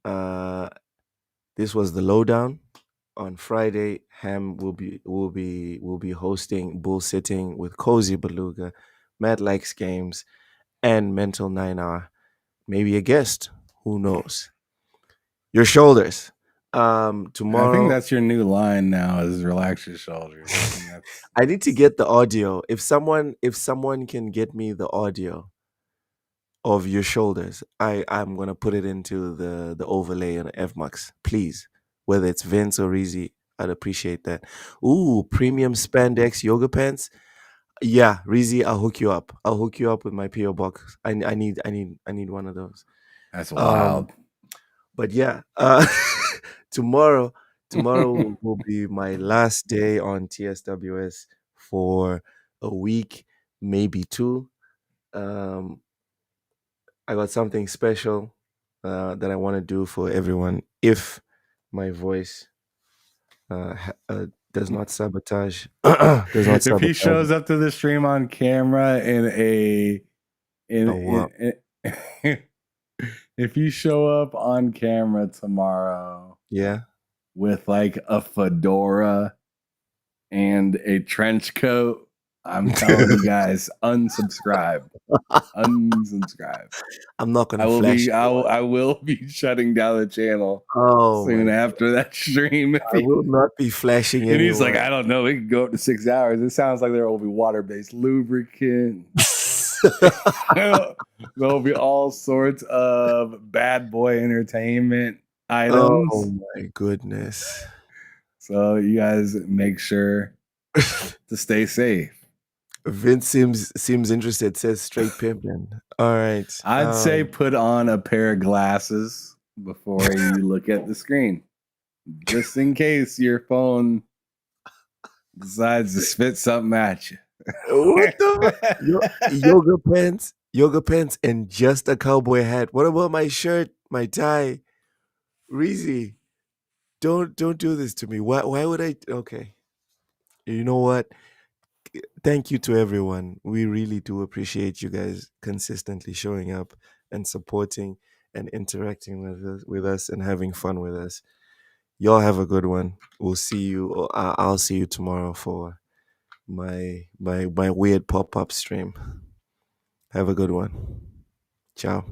This was the lowdown. On Friday, Ham will be hosting Bullsitting with Cozy Beluga, Matt Likes Games, and Mental 9 Hour. Maybe a guest. Who knows? Your shoulders. Tomorrow. I think that's your new line now is relax your shoulders. I need to get the audio. If someone can get me the audio of your shoulders, I'm gonna put it into the overlay on FMux, please. Whether it's Vince or Reezy, I'd appreciate that. Ooh, premium spandex yoga pants. Yeah, Reezy, I'll hook you up. I'll hook you up with my PO box. I need one of those. That's wild. But yeah, tomorrow will be my last day on TSWS for a week, maybe two. I got something special that I want to do for everyone if my voice does not sabotage. If he shows up to the stream on camera if you show up on camera tomorrow, yeah, with like a fedora and a trench coat, I'm telling you guys, unsubscribe. Unsubscribe. I'm not gonna flash. I will be shutting down the channel soon after that stream. I will not be flashing and anyone. He's like, I don't know, it can go up to 6 hours. It sounds like there will be water-based lubricant. There'll be all sorts of bad boy entertainment items. Oh my goodness. So you guys make sure to stay safe. Vince seems interested. Says straight pimping. All right. I'd say put on a pair of glasses before you look at the screen, just in case your phone decides to spit something at you. What the yoga pants, and just a cowboy hat. What about my shirt, my tie? Reezy, don't do this to me. Why would I? Okay, you know what? Thank you to everyone. We really do appreciate you guys consistently showing up and supporting and interacting with us and having fun with us. Y'all have a good one. We'll see you. Or I'll see you tomorrow for my weird pop-up stream. Have a good one. Ciao.